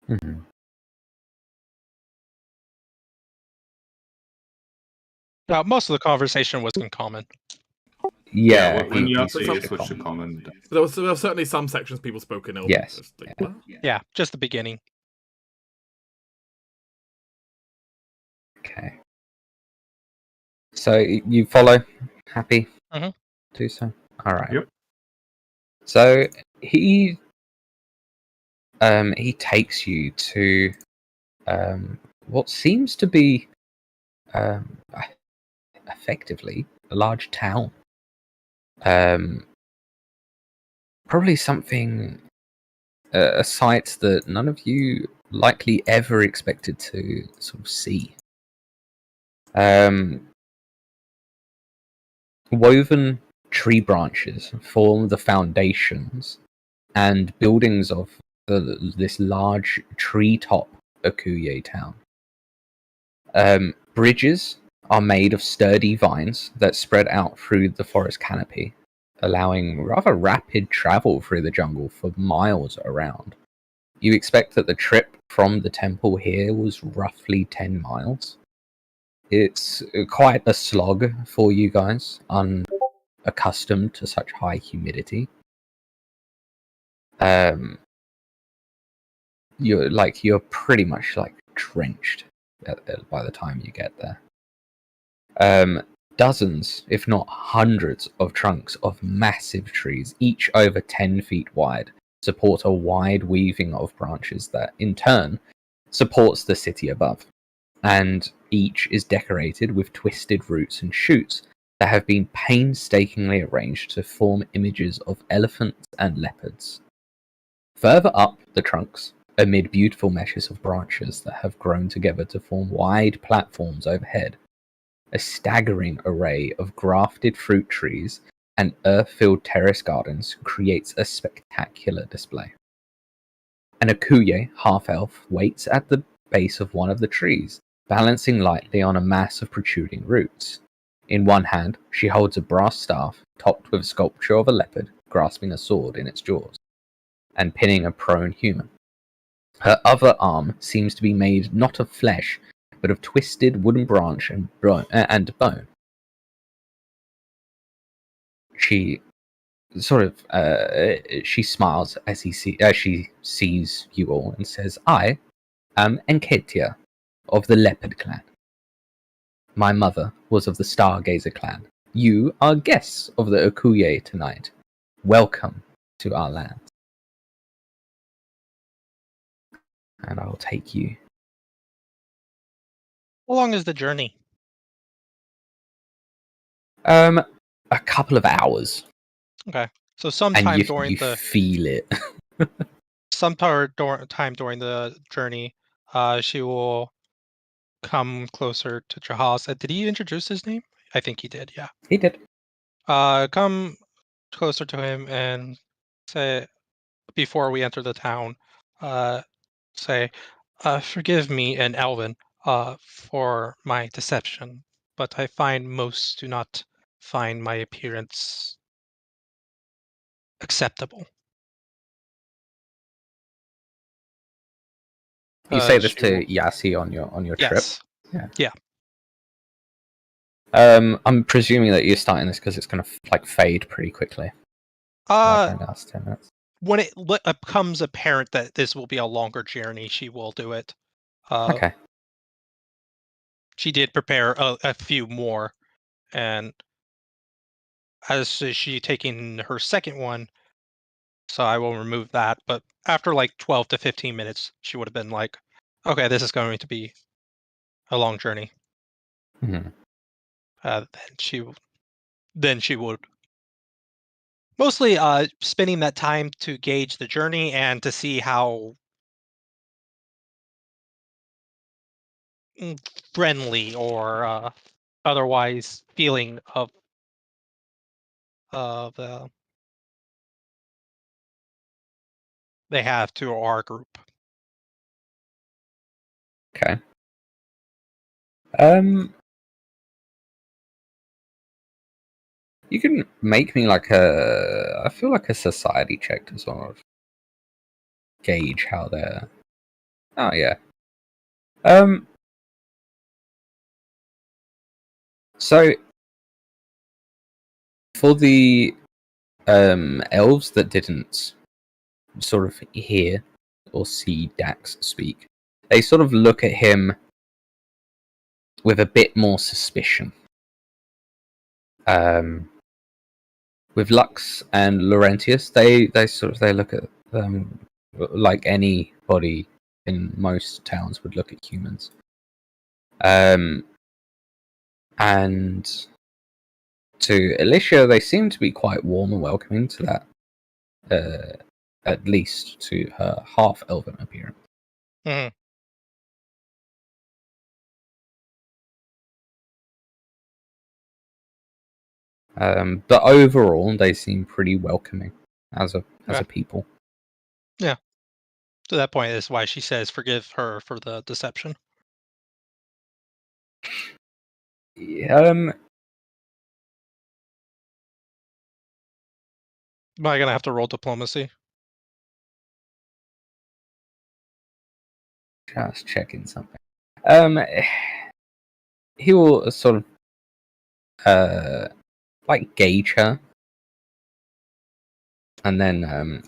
Mhm. Now, most of the conversation was in common. Yeah, when you have so to some- switch to common. There were certainly some sections people spoke in Elven. Yes. It's like, what? Yeah, just the beginning. Okay. So you follow, happy Mhm. do so. All right. Yep. So he takes you to what seems to be effectively a large town. Probably something a sight that none of you likely ever expected to sort of see. Woven tree branches form the foundations and buildings of this large treetop Akuye town. Bridges are made of sturdy vines that spread out through the forest canopy, allowing rather rapid travel through the jungle for miles around. You expect that the trip from the temple here was roughly 10 miles. It's quite a slog for you guys, unaccustomed to such high humidity. You're pretty much like drenched by the time you get there. Dozens, if not hundreds, of trunks of massive trees, each over 10 feet wide, support a wide weaving of branches that, in turn, supports the city above. And each is decorated with twisted roots and shoots that have been painstakingly arranged to form images of elephants and leopards. Further up the trunks, amid beautiful meshes of branches that have grown together to form wide platforms overhead, a staggering array of grafted fruit trees and earth-filled terrace gardens creates a spectacular display. An Akuye half-elf waits at the base of one of the trees, balancing lightly on a mass of protruding roots. In one hand, she holds a brass staff topped with a sculpture of a leopard grasping a sword in its jaws and pinning a prone human. Her other arm seems to be made not of flesh, but of twisted wooden branch and bone. She she smiles as she sees you all and says, "I am Enketia of the Leopard Clan. My mother was of the Stargazer Clan. You are guests of the Akuye tonight. Welcome to our land." And I'll take you. How long is the journey? A couple of hours, Okay, so and sometime you during the feel it. time during the journey, she will come closer to Jahal. Said, did he introduce his name? I think he did. Yeah. He did. Come closer to him and say, before we enter the town, say, forgive me in Elven for my deception, but I find most do not find my appearance acceptable. You say this She to will- Yasi on your trip. Yes. Yeah. Yeah. I'm presuming that you're starting this because it's going to like fade pretty quickly. Like in the last 10 minutes. When it becomes apparent that this will be a longer journey, she will do it. Okay. She did prepare a few more, and as she taking her second one, so I will remove that. But after like 12 to 15 minutes, she would have been like, okay, this is going to be a long journey. Mm-hmm. Then she would Mostly spending that time to gauge the journey and to see how friendly or otherwise feeling of they have to our group. Okay. You can make me like I feel like a society check to sort of gauge how they're. Oh yeah. So for the elves that didn't sort of hear or see Dax speak, they sort of look at him with a bit more suspicion. With Lux and Laurentius, they look at them like anybody in most towns would look at humans. And to Alicia, they seem to be quite warm and welcoming to that, at least to her half-elven appearance. Mm-hmm. But overall, they seem pretty welcoming as a people. Yeah. To that point is why she says forgive her for the deception. Am I gonna have to roll diplomacy? Just checking something. He will sort of like gauge her, and then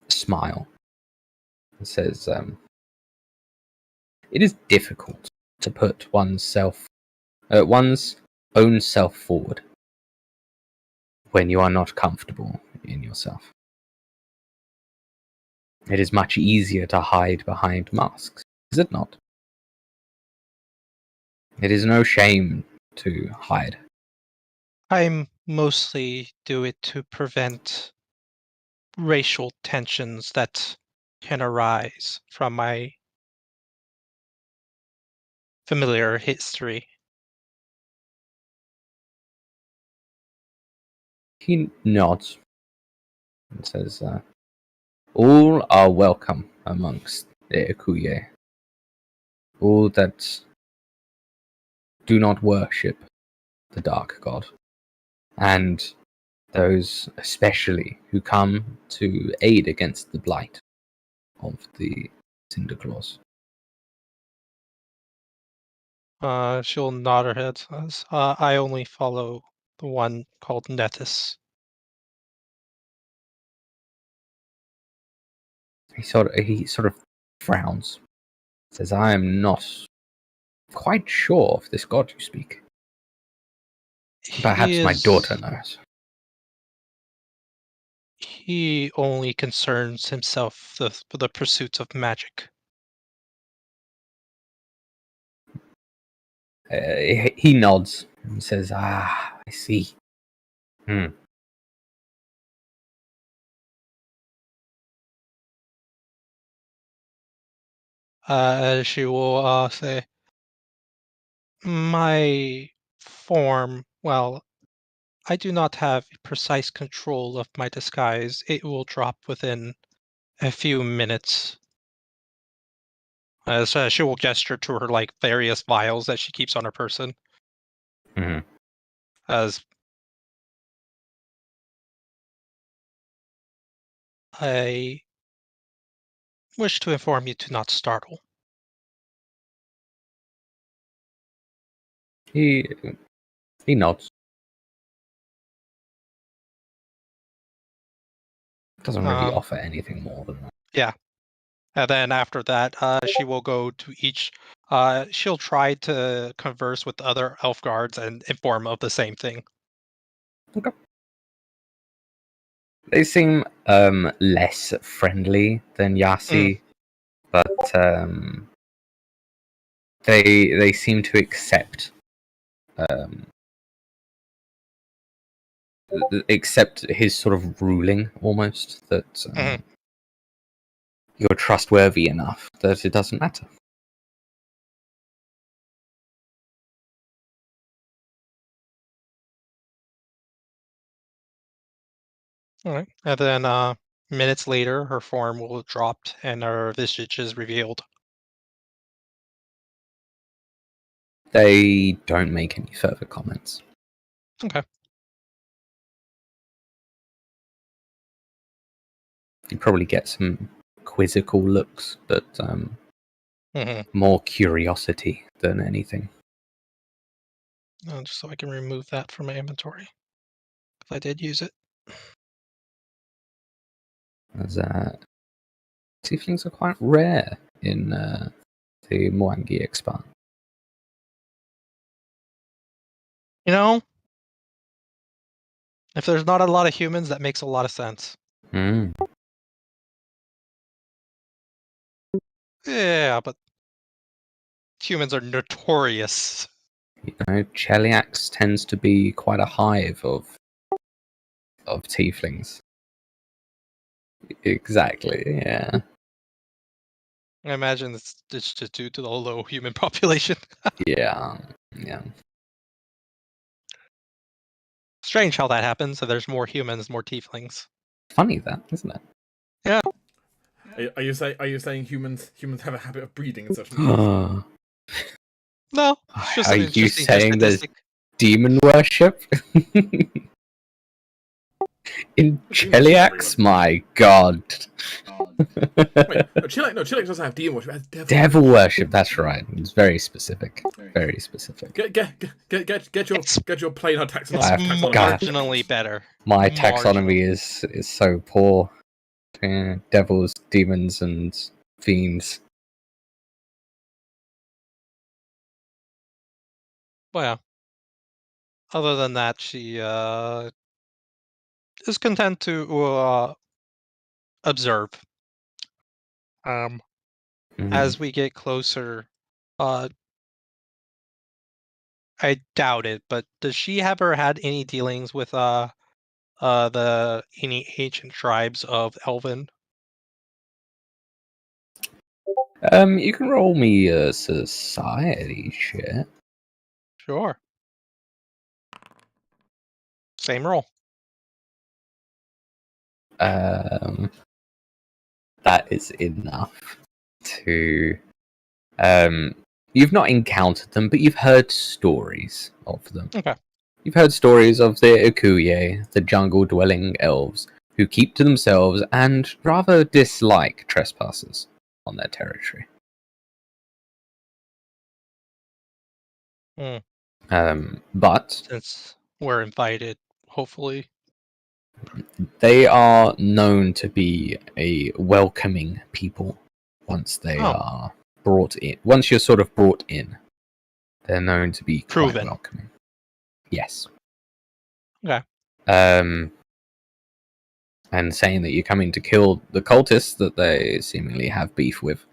smile and says, "It is difficult to put one's own self forward when you are not comfortable in yourself. It is much easier to hide behind masks, is it not? It is no shame to hide. I mostly do it to prevent racial tensions that can arise from my familiar history." He nods and says, all are welcome amongst the Ekuye. All that do not worship the Dark God. And those especially who come to aid against the blight of the Cinder Claws. She'll nod her head. Says, I only follow the one called Nethys. He sort of frowns. Says, I am not quite sure of this god you speak. Perhaps my daughter knows. He only concerns himself with the pursuits of magic. He nods and says, I see. She will say, my form, well, I do not have precise control of my disguise. It will drop within a few minutes. As she will gesture to her like various vials that she keeps on her person. Mm-hmm. As I wish to inform you to not startle. He nods. Doesn't really offer anything more than that. Yeah. And then after that, she will go to each. She'll try to converse with other elf guards and inform of the same thing. Okay. They seem less friendly than Yasi, but they seem to accept accept his sort of ruling almost that Mhm. you're trustworthy enough that it doesn't matter. All right. And then minutes later, her form will have dropped and her visage is revealed. They don't make any further comments. Okay. You probably get some quizzical looks, but hmm more curiosity than anything. Just so I can remove that from my inventory. Because I did use it. As tieflings are quite rare in the Mwangi Expan. You know, if there's not a lot of humans, that makes a lot of sense. Mm. Yeah, but humans are notorious. You know, Cheliax tends to be quite a hive of tieflings. Exactly, yeah. I imagine it's just due to the low human population. Yeah. Strange how that happens. So there's more humans, more tieflings. Funny that, isn't it? Yeah. Are you saying humans have a habit of breeding in certain ways? No, it's just Are an you interesting saying there's statistic. demon worship? In Demons are Cheliax? My god. Wait, Chile doesn't have demon worship. It has Devil worship, that's right. It's very specific. Very specific. Get your plain old It's taxonomy. God. marginally better. My Marginally. taxonomy is so poor. Devils, demons, and fiends. Well, yeah. Other than that, she is content to observe. As we get closer, uh, I doubt it, but does she ever had any dealings with any ancient tribes of Elven? You can roll me a society check. Sure. Same roll. That is enough to. You've not encountered them, but you've heard stories of them. Okay. You've heard stories of the Ikuye, the jungle-dwelling elves, who keep to themselves and rather dislike trespassers on their territory. But Since we're invited, hopefully. they are known to be a welcoming people once they Oh. are brought in. Once you're sort of brought in, they're known to be quite Proven. welcoming. Yes. Okay. And saying that you're coming to kill the cultists that they seemingly have beef with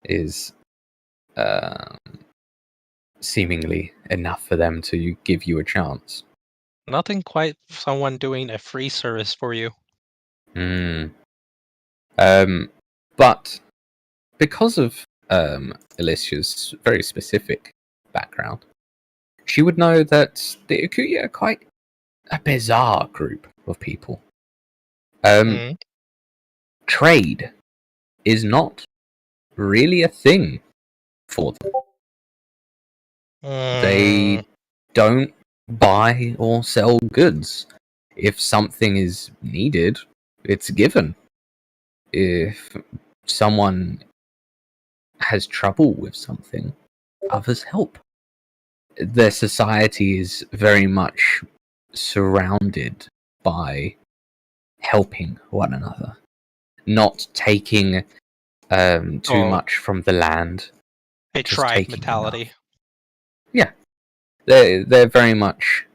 is seemingly enough for them to give you a chance. Nothing quite someone doing a free service for you. But because of Alicia's very specific background, she would know that the Ikuya are quite a bizarre group of people. Trade is not really a thing for them. They don't buy or sell goods. If something is needed, it's given. If someone has trouble with something, others help. Their society is very much surrounded by helping one another, not taking too much from the land. A just tribe taking mentality. enough. Yeah, they're very much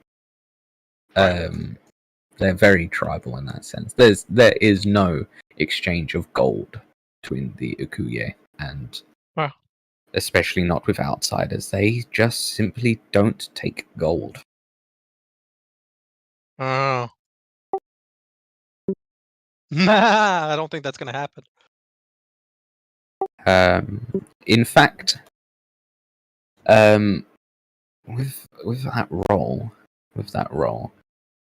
they're very tribal in that sense. There is no exchange of gold between the Ukuye and especially not with outsiders. They just simply don't take gold. Oh. Nah, I don't think that's gonna happen. In fact, with that role,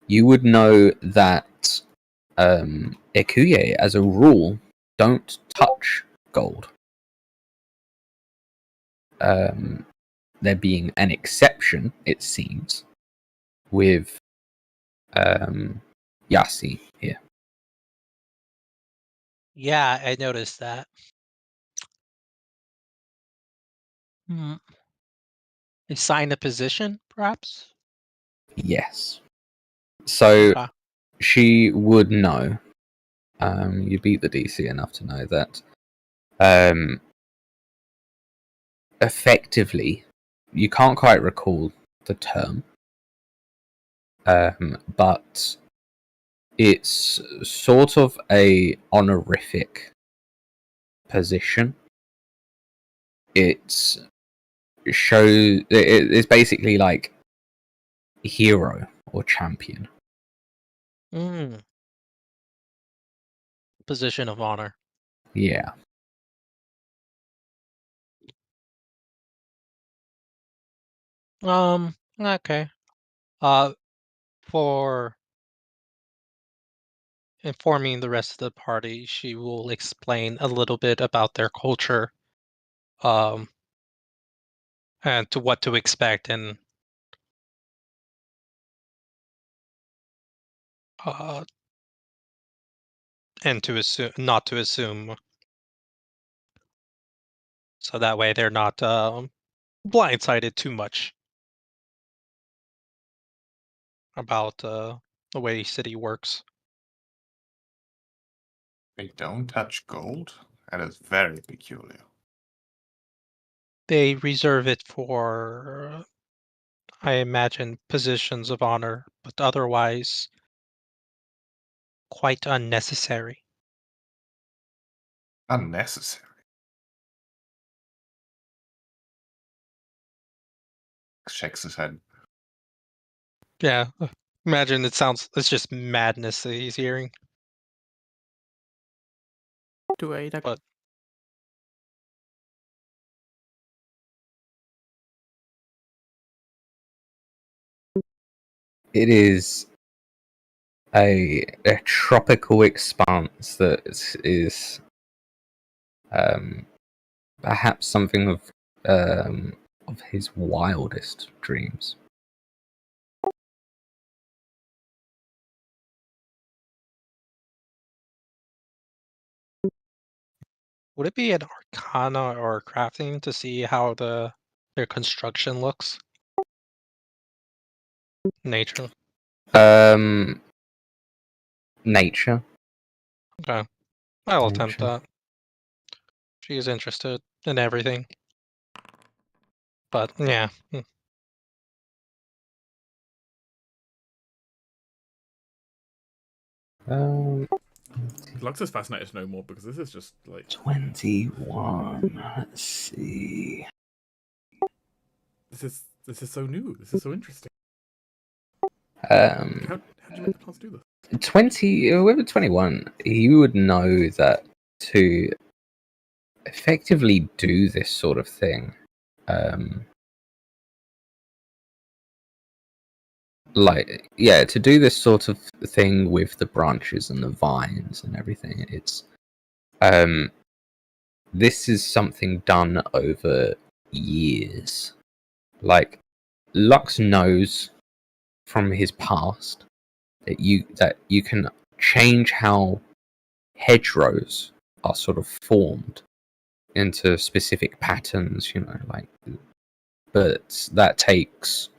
you would know that Ekuye, as a rule, don't touch gold. There being an exception, it seems, with Yasi here. Yeah, I noticed that. Assign a position, perhaps? Yes. So Okay. she would know. You beat the DC enough to know that. Effectively, you can't quite recall the term, but it's sort of a honorific position. It's basically like hero or champion. Position of honor. Yeah. Okay. For informing the rest of the party, she will explain a little bit about their culture, and to what to expect, and to assume, not to assume, so that way they're not blindsided too much about the way city works. They don't touch gold? That is very peculiar. They reserve it for, I imagine, positions of honor, but otherwise quite unnecessary. Unnecessary. Shakes his head. Yeah, imagine it's just madness that he's hearing. To Ada. But It is a tropical expanse that is perhaps something of his wildest dreams. would it be an arcana or crafting to see how their construction looks? Nature. Nature. Okay. I'll attempt Nature. that. She is interested in everything. But yeah. Lux is fascinated to know more because this is just like 21. Let's see. this is so new. This is so interesting. How did you make the plans do this? 20 with a 21, you would know that to effectively do this sort of thing, to do this sort of thing with the branches and the vines and everything, it's this is something done over years. Like, Lux knows from his past that you can change how hedgerows are sort of formed into specific patterns, but that takes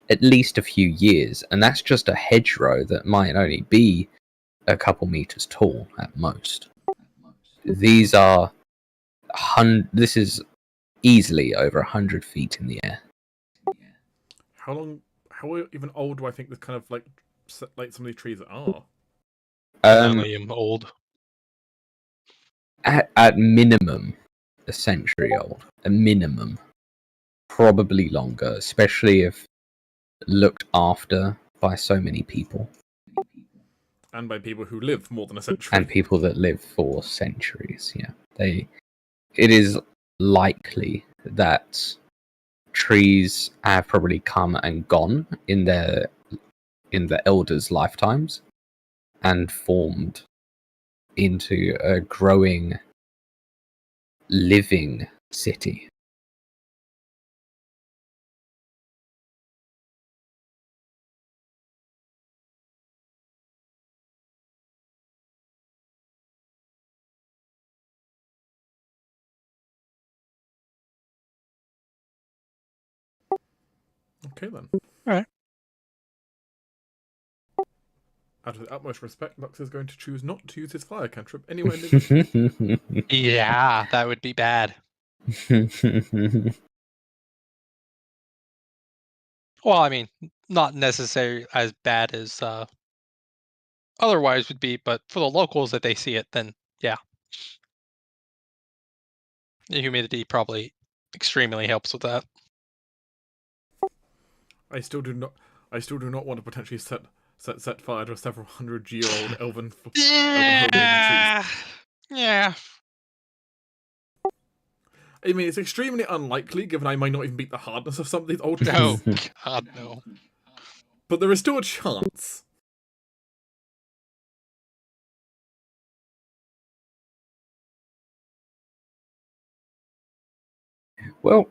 at least a few years, and that's just a hedgerow that might only be a couple meters tall at most. These are this is easily over 100 feet in the air. How even old do I think this kind of like some of these trees are? I am old. At minimum, a century old. A minimum. Probably longer, especially if looked after by so many people. And by people who live more than a century. And people that live for centuries, yeah. It is likely that trees have probably come and gone in the elders' lifetimes and formed into a growing, living city. Okay then. Alright. Out of the utmost respect, Lux is going to choose not to use his fire cantrip anywhere near this. Yeah, that would be bad. Well, I mean, not necessarily as bad as otherwise would be, but for the locals that they see it, then yeah. The humidity probably extremely helps with that. I still do not want to potentially set fire to a several 100-year-old elven home made in trees. Yeah. I mean, it's extremely unlikely, given I might not even beat the hardness of some of these old trees. No, God, no. But there is still a chance. Well,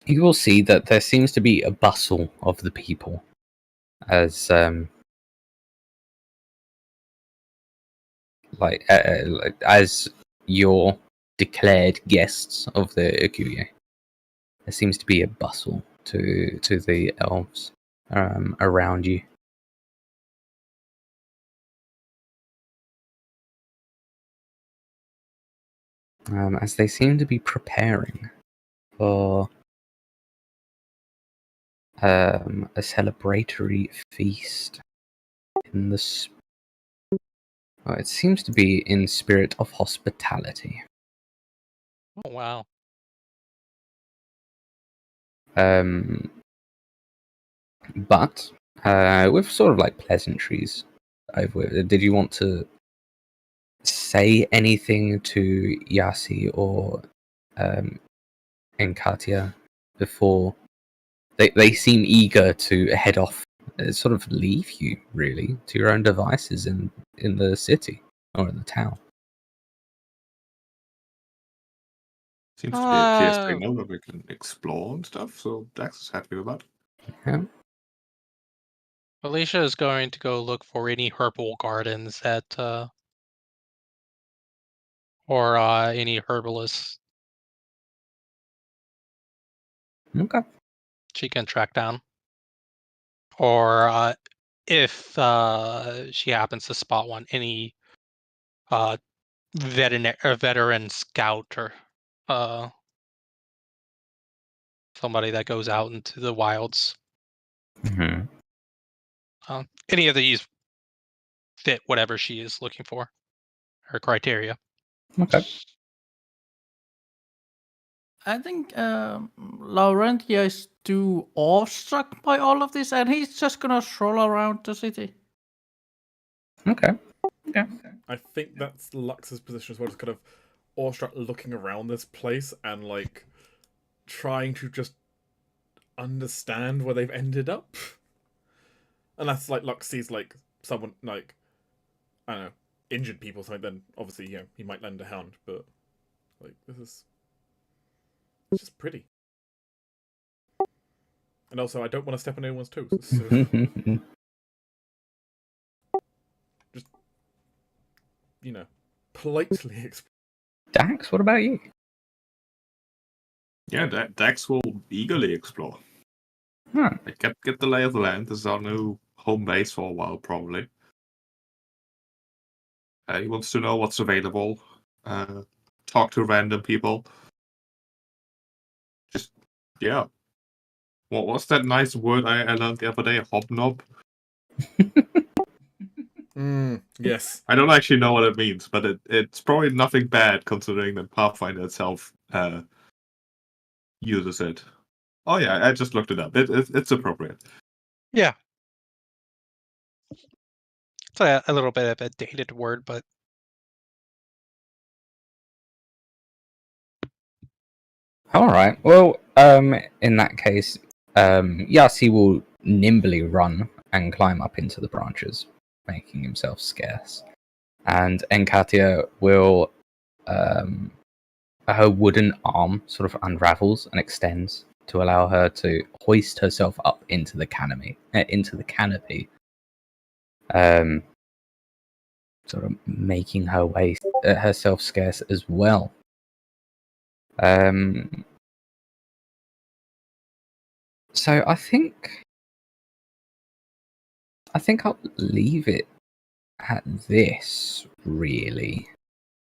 you will see that there seems to be a bustle of the people as as your declared guests of the Akuye. There seems to be a bustle to the elves around you. As they seem to be preparing for a celebratory feast in the it seems to be in spirit of hospitality. Oh, wow. But with sort of like pleasantries over. Did you want to say anything to Yasi or Enkatia before they seem eager to head off, sort of leave you really to your own devices in the city or in the town? Seems to be a clear signal that we can explore and stuff, so Dax is happy with that. Yeah. Alicia is going to go look for any herbal gardens at or any herbalists Okay. she can track down. Or if she happens to spot one, any veteran scout or somebody that goes out into the wilds. Mm-hmm. Any of these fit whatever she is looking for, her criteria. Okay. I think Laurentius is too awestruck by all of this, and he's just gonna stroll around the city. Okay. Yeah. I think that's Lux's position as well, just kind of awestruck looking around this place and like trying to just understand where they've ended up. Unless like Lux sees like someone like, I don't know, injured people, so then obviously, you know, he might lend a hand, but like it's just pretty. And also, I don't want to step on anyone's toes. So just, you know, politely explain. Dax, what about you? Yeah, Dax will eagerly explore. Huh. Like, get the lay of the land. This is our new home base for a while, probably. He wants to know what's available. Talk to random people. Just, yeah. What was that nice word I learned the other day? Hobnob? Yes. I don't actually know what it means, but it's probably nothing bad considering that Pathfinder itself uses it. Oh yeah, I just looked it up. It's appropriate. Yeah. It's a little bit of a dated word, but All right. Well, in that case, Yasi will nimbly run and climb up into the branches, making himself scarce. And Enkatia will, her wooden arm sort of unravels and extends to allow her to hoist herself up into the canopy. Sort of making her way herself scarce as well. So I think I'll leave it at this, really.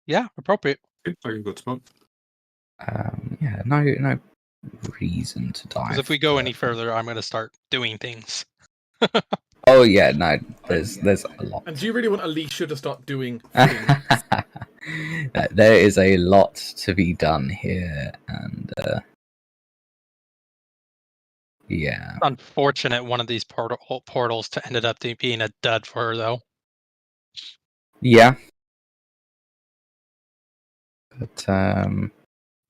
yeah, appropriate. Seems like a good spot. Yeah, no reason to dive. Because if we go any further, I'm going to start doing things. Oh yeah, no, there's a lot. And do you really want Alicia to start doing things? There is a lot to be done here, and yeah. Unfortunate one of these portals to ended up being a dud for her, though. Yeah. But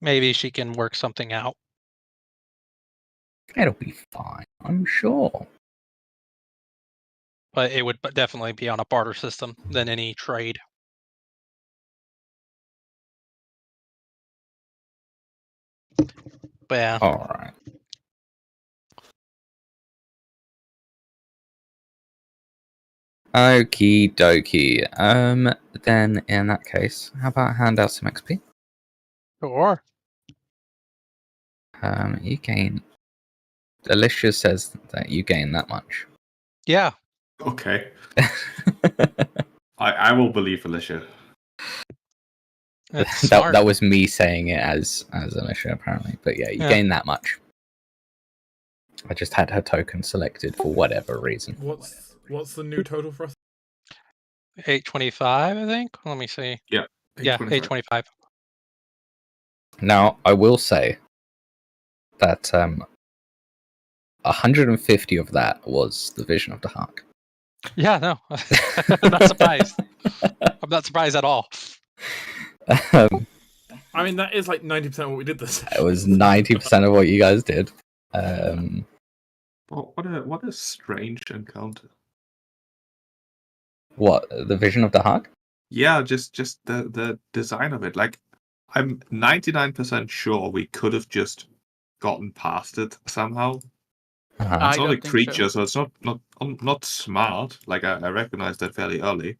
Maybe she can work something out. it'll be fine, I'm sure. But it would definitely be on a barter system than any trade. But yeah. All right. Okie dokie. Then in that case, how about hand out some XP? Sure. You gain. Alicia says that you gain that much. Yeah. Okay. I will believe Alicia. That's smart. that was me saying it as Alicia, apparently. But yeah, you gain that much. I just had her token selected for whatever reason. What's the new total for us? 825, I think. Let me see. Yeah. Yeah, 825. Now, I will say that 150 of that was the Vision of the Heart. Yeah, no. I'm not surprised. I'm not surprised at all. I mean, that is like 90% of what we did this. It was 90% of what you guys did. What a strange encounter. What, the Vision of the Heart? Yeah, just the design of it. Like, I'm 99% sure we could have just gotten past it somehow. Uh-huh. It's not a creature, so it's not smart. Like, I recognize that fairly early.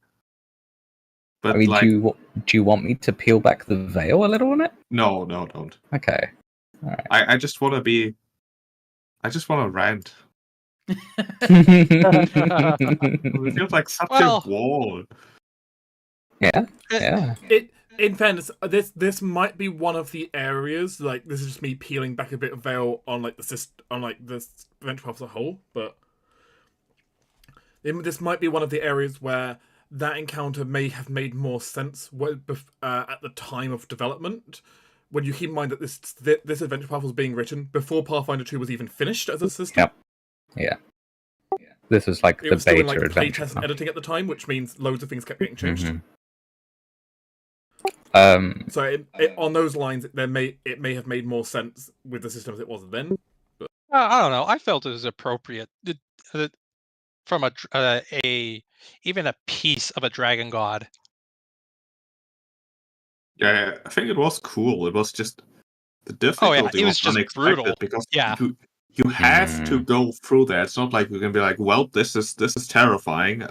But I mean, like, do you want me to peel back the veil a little on it? no, don't. Okay. All right. I just want to rant. It feels like such a wall. Yeah. In fairness, this might be one of the areas. Like, this is just me peeling back a bit of veil on like the Venture Path as a whole. But this might be one of the areas where that encounter may have made more sense at the time of development. When you keep in mind that this Adventure Path was being written before Pathfinder 2 was even finished as a system. Yep. Yeah. This was like it the was still beta in like adventure. playtest and editing at the time, which means loads of things kept getting changed. Mm-hmm. So on those lines, it may have made more sense with the system as it was then. But I don't know. I felt it was appropriate from even a piece of a dragon god. Yeah, I think it was cool. It was just the difficulty it was just unexpected brutal. because Yeah. you have to go through that. It's not like you can be like, well, this is terrifying.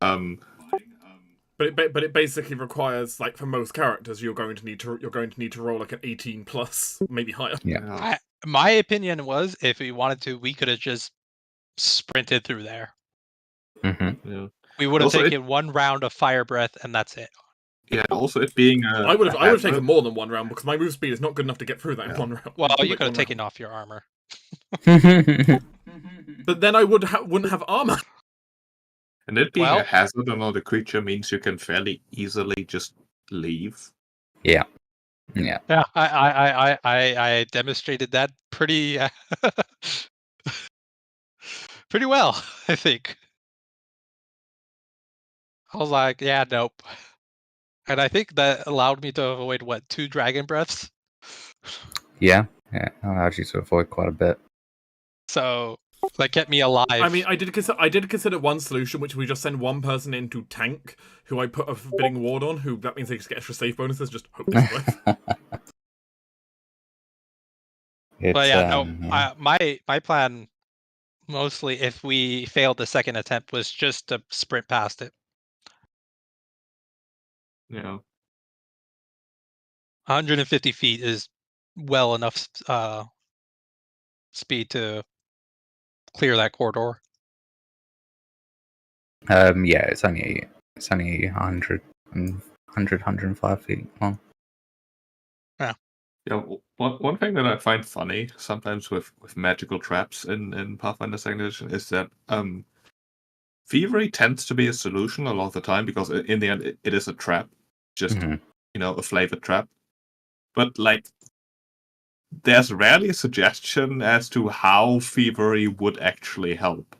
But it basically requires, like, for most characters, you're going to need to roll like an 18 plus, maybe higher. Yeah. My opinion was, if we wanted to, we could have just sprinted through there. Mm-hmm. Yeah. We would have taken one round of fire breath, and that's it. Yeah. Also, it being I would have taken more than one round because my move speed is not good enough to get through that in one round. Well, you could have taken off your armor. But then I wouldn't have armor. And it being a hazard on another creature means you can fairly easily just leave. Yeah. Yeah. Yeah, I demonstrated that pretty pretty well, I think. I was like, yeah, nope. And I think that allowed me to avoid, 2 dragon breaths? Yeah, allowed you to avoid quite a bit. So, that kept me alive. I mean, I did consider one solution, which we just send one person into tank, who I put a forbidding ward on, who that means they just get extra save bonuses, just hope they survive. But yeah, no, my plan, mostly if we failed the second attempt, was just to sprint past it. Yeah. 150 feet is well enough speed to clear that corridor. Yeah, it's only 105 feet long. Yeah, one thing that I find funny sometimes with magical traps in Pathfinder 2nd Edition is that thievery tends to be a solution a lot of the time, because in the end it is a trap, just a flavored trap. But like, there's rarely a suggestion as to how thievery would actually help.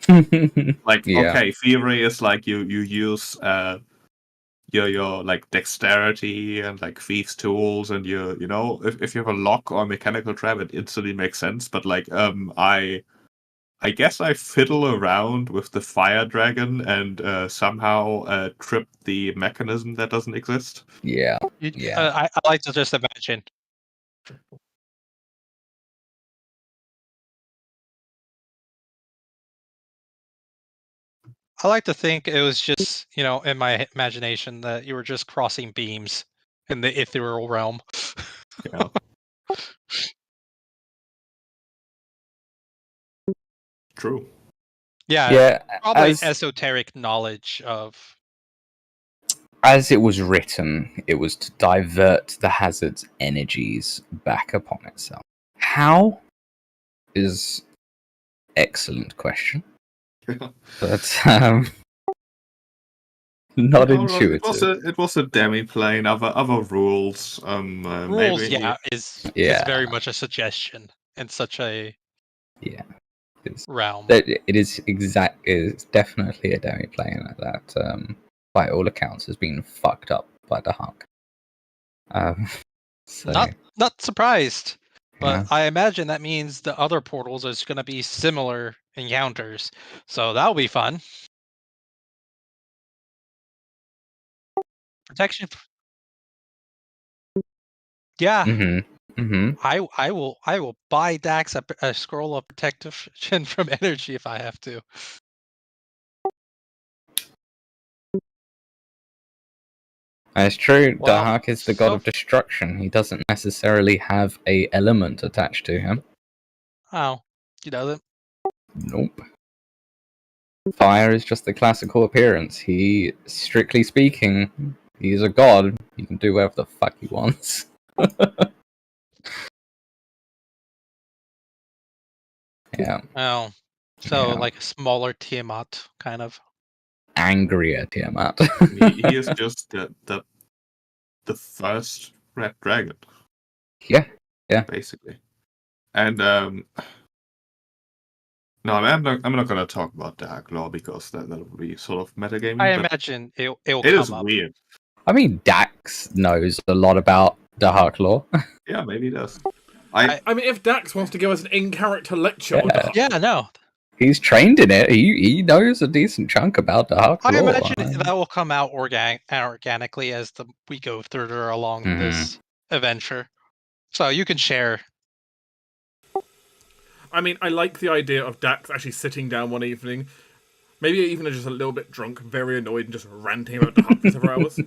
Like, okay, thievery is like you use your like dexterity and like thieves tools, and if you have a lock or a mechanical trap, it instantly makes sense. But like I guess I fiddle around with the fire dragon and somehow trip the mechanism that doesn't exist. Yeah. I like to just imagine. I like to think it was just, in my imagination, that you were just crossing beams in the ethereal realm. Yeah. True. Yeah, probably esoteric knowledge of. As it was written, it was to divert the hazard's energies back upon itself. How is excellent question. But not intuitive. It was a demi-plane. Other rules. Rules, maybe. is very much a suggestion in such a realm. It is definitely a demi-plane that, by all accounts, has been fucked up by the Hawk. Not surprised, but I imagine that means the other portals is going to be similar encounters, so that'll be fun. Protection. Yeah. I will buy Dax a scroll of protection from energy if I have to. It's true, Dahak is the god of destruction. He doesn't necessarily have a element attached to him. Oh, he doesn't? Nope. Fire is just the classical appearance. He, strictly speaking, he's a god. He can do whatever the fuck he wants. Yeah. Oh, so like a smaller Tiamat, kind of. Angrier Tiamat. he is just the first red dragon. Yeah. Basically. And no, I'm not going to talk about Dark Law, because that would be sort of metagaming. I imagine it'll come is up. Weird. I mean, Dax knows a lot about Dark Law. Yeah, maybe he does. I mean, if Dax wants to give us an in-character lecture on Dark Law. No. He's trained in it. He knows a decent chunk about Dark Law. I imagine that will come out organically as we go further along this adventure. So you can share. I mean, I like the idea of Dax actually sitting down one evening, maybe even just a little bit drunk, very annoyed, and just ranting about the Hawk for several hours.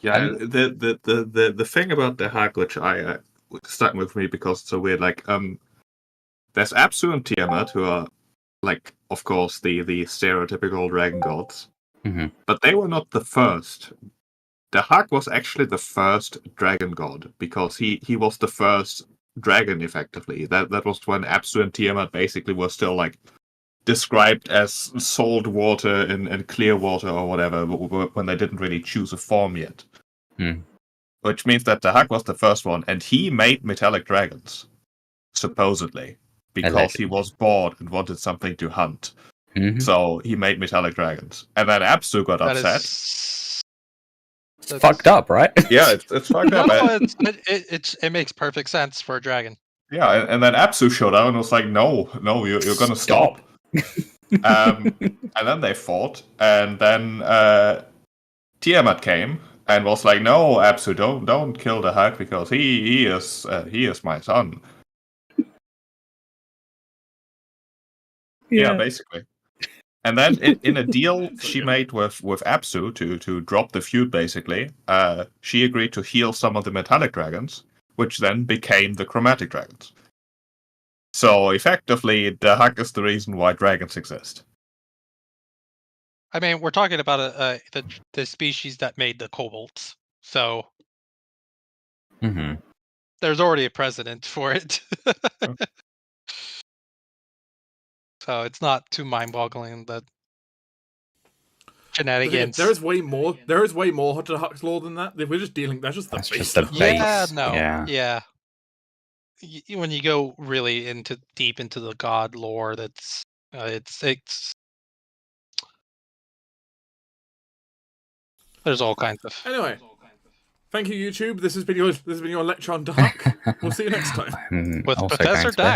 Yeah, the thing about the Hawk, which I stuck with me because it's so weird, like there's Apsu and Tiamat, who are, like, of course, the stereotypical dragon gods, but they were not the first. The Hawk was actually the first dragon god, because he was the first dragon, effectively. That was when Apsu and Tiamat basically were still like described as salt water and clear water or whatever, when they didn't really choose a form yet. Which means that the Hawk was the first one, and he made metallic dragons, supposedly, because he was bored and wanted something to hunt. So he made metallic dragons. And then Apsu got That upset. It's fucked up, right? Yeah, it's fucked up. No, it makes perfect sense for a dragon. Yeah, and then Apsu showed up and was like, no, you're gonna stop. And then they fought, and then Tiamat came and was like, no, Apsu, don't kill the Hag because he is my son. Yeah, basically. And then in a deal she made with Apsu to drop the feud, basically, she agreed to heal some of the metallic dragons, which then became the chromatic dragons. So effectively, the Hag is the reason why dragons exist. I mean, we're talking about the species that made the kobolds, so there's already a precedent for it. So it's not too mind-boggling that shenanigans. There is way more. There is way more to Huck's lore than that. We're just dealing. That's just the That's base. just the stuff. base. Yeah, no, Yeah. When you go really deep into the god lore, that's it's there's all kinds of. Anyway, thank you, YouTube. This has been your lecture on Dark. We'll see you next time. With Also Professor going to Dax.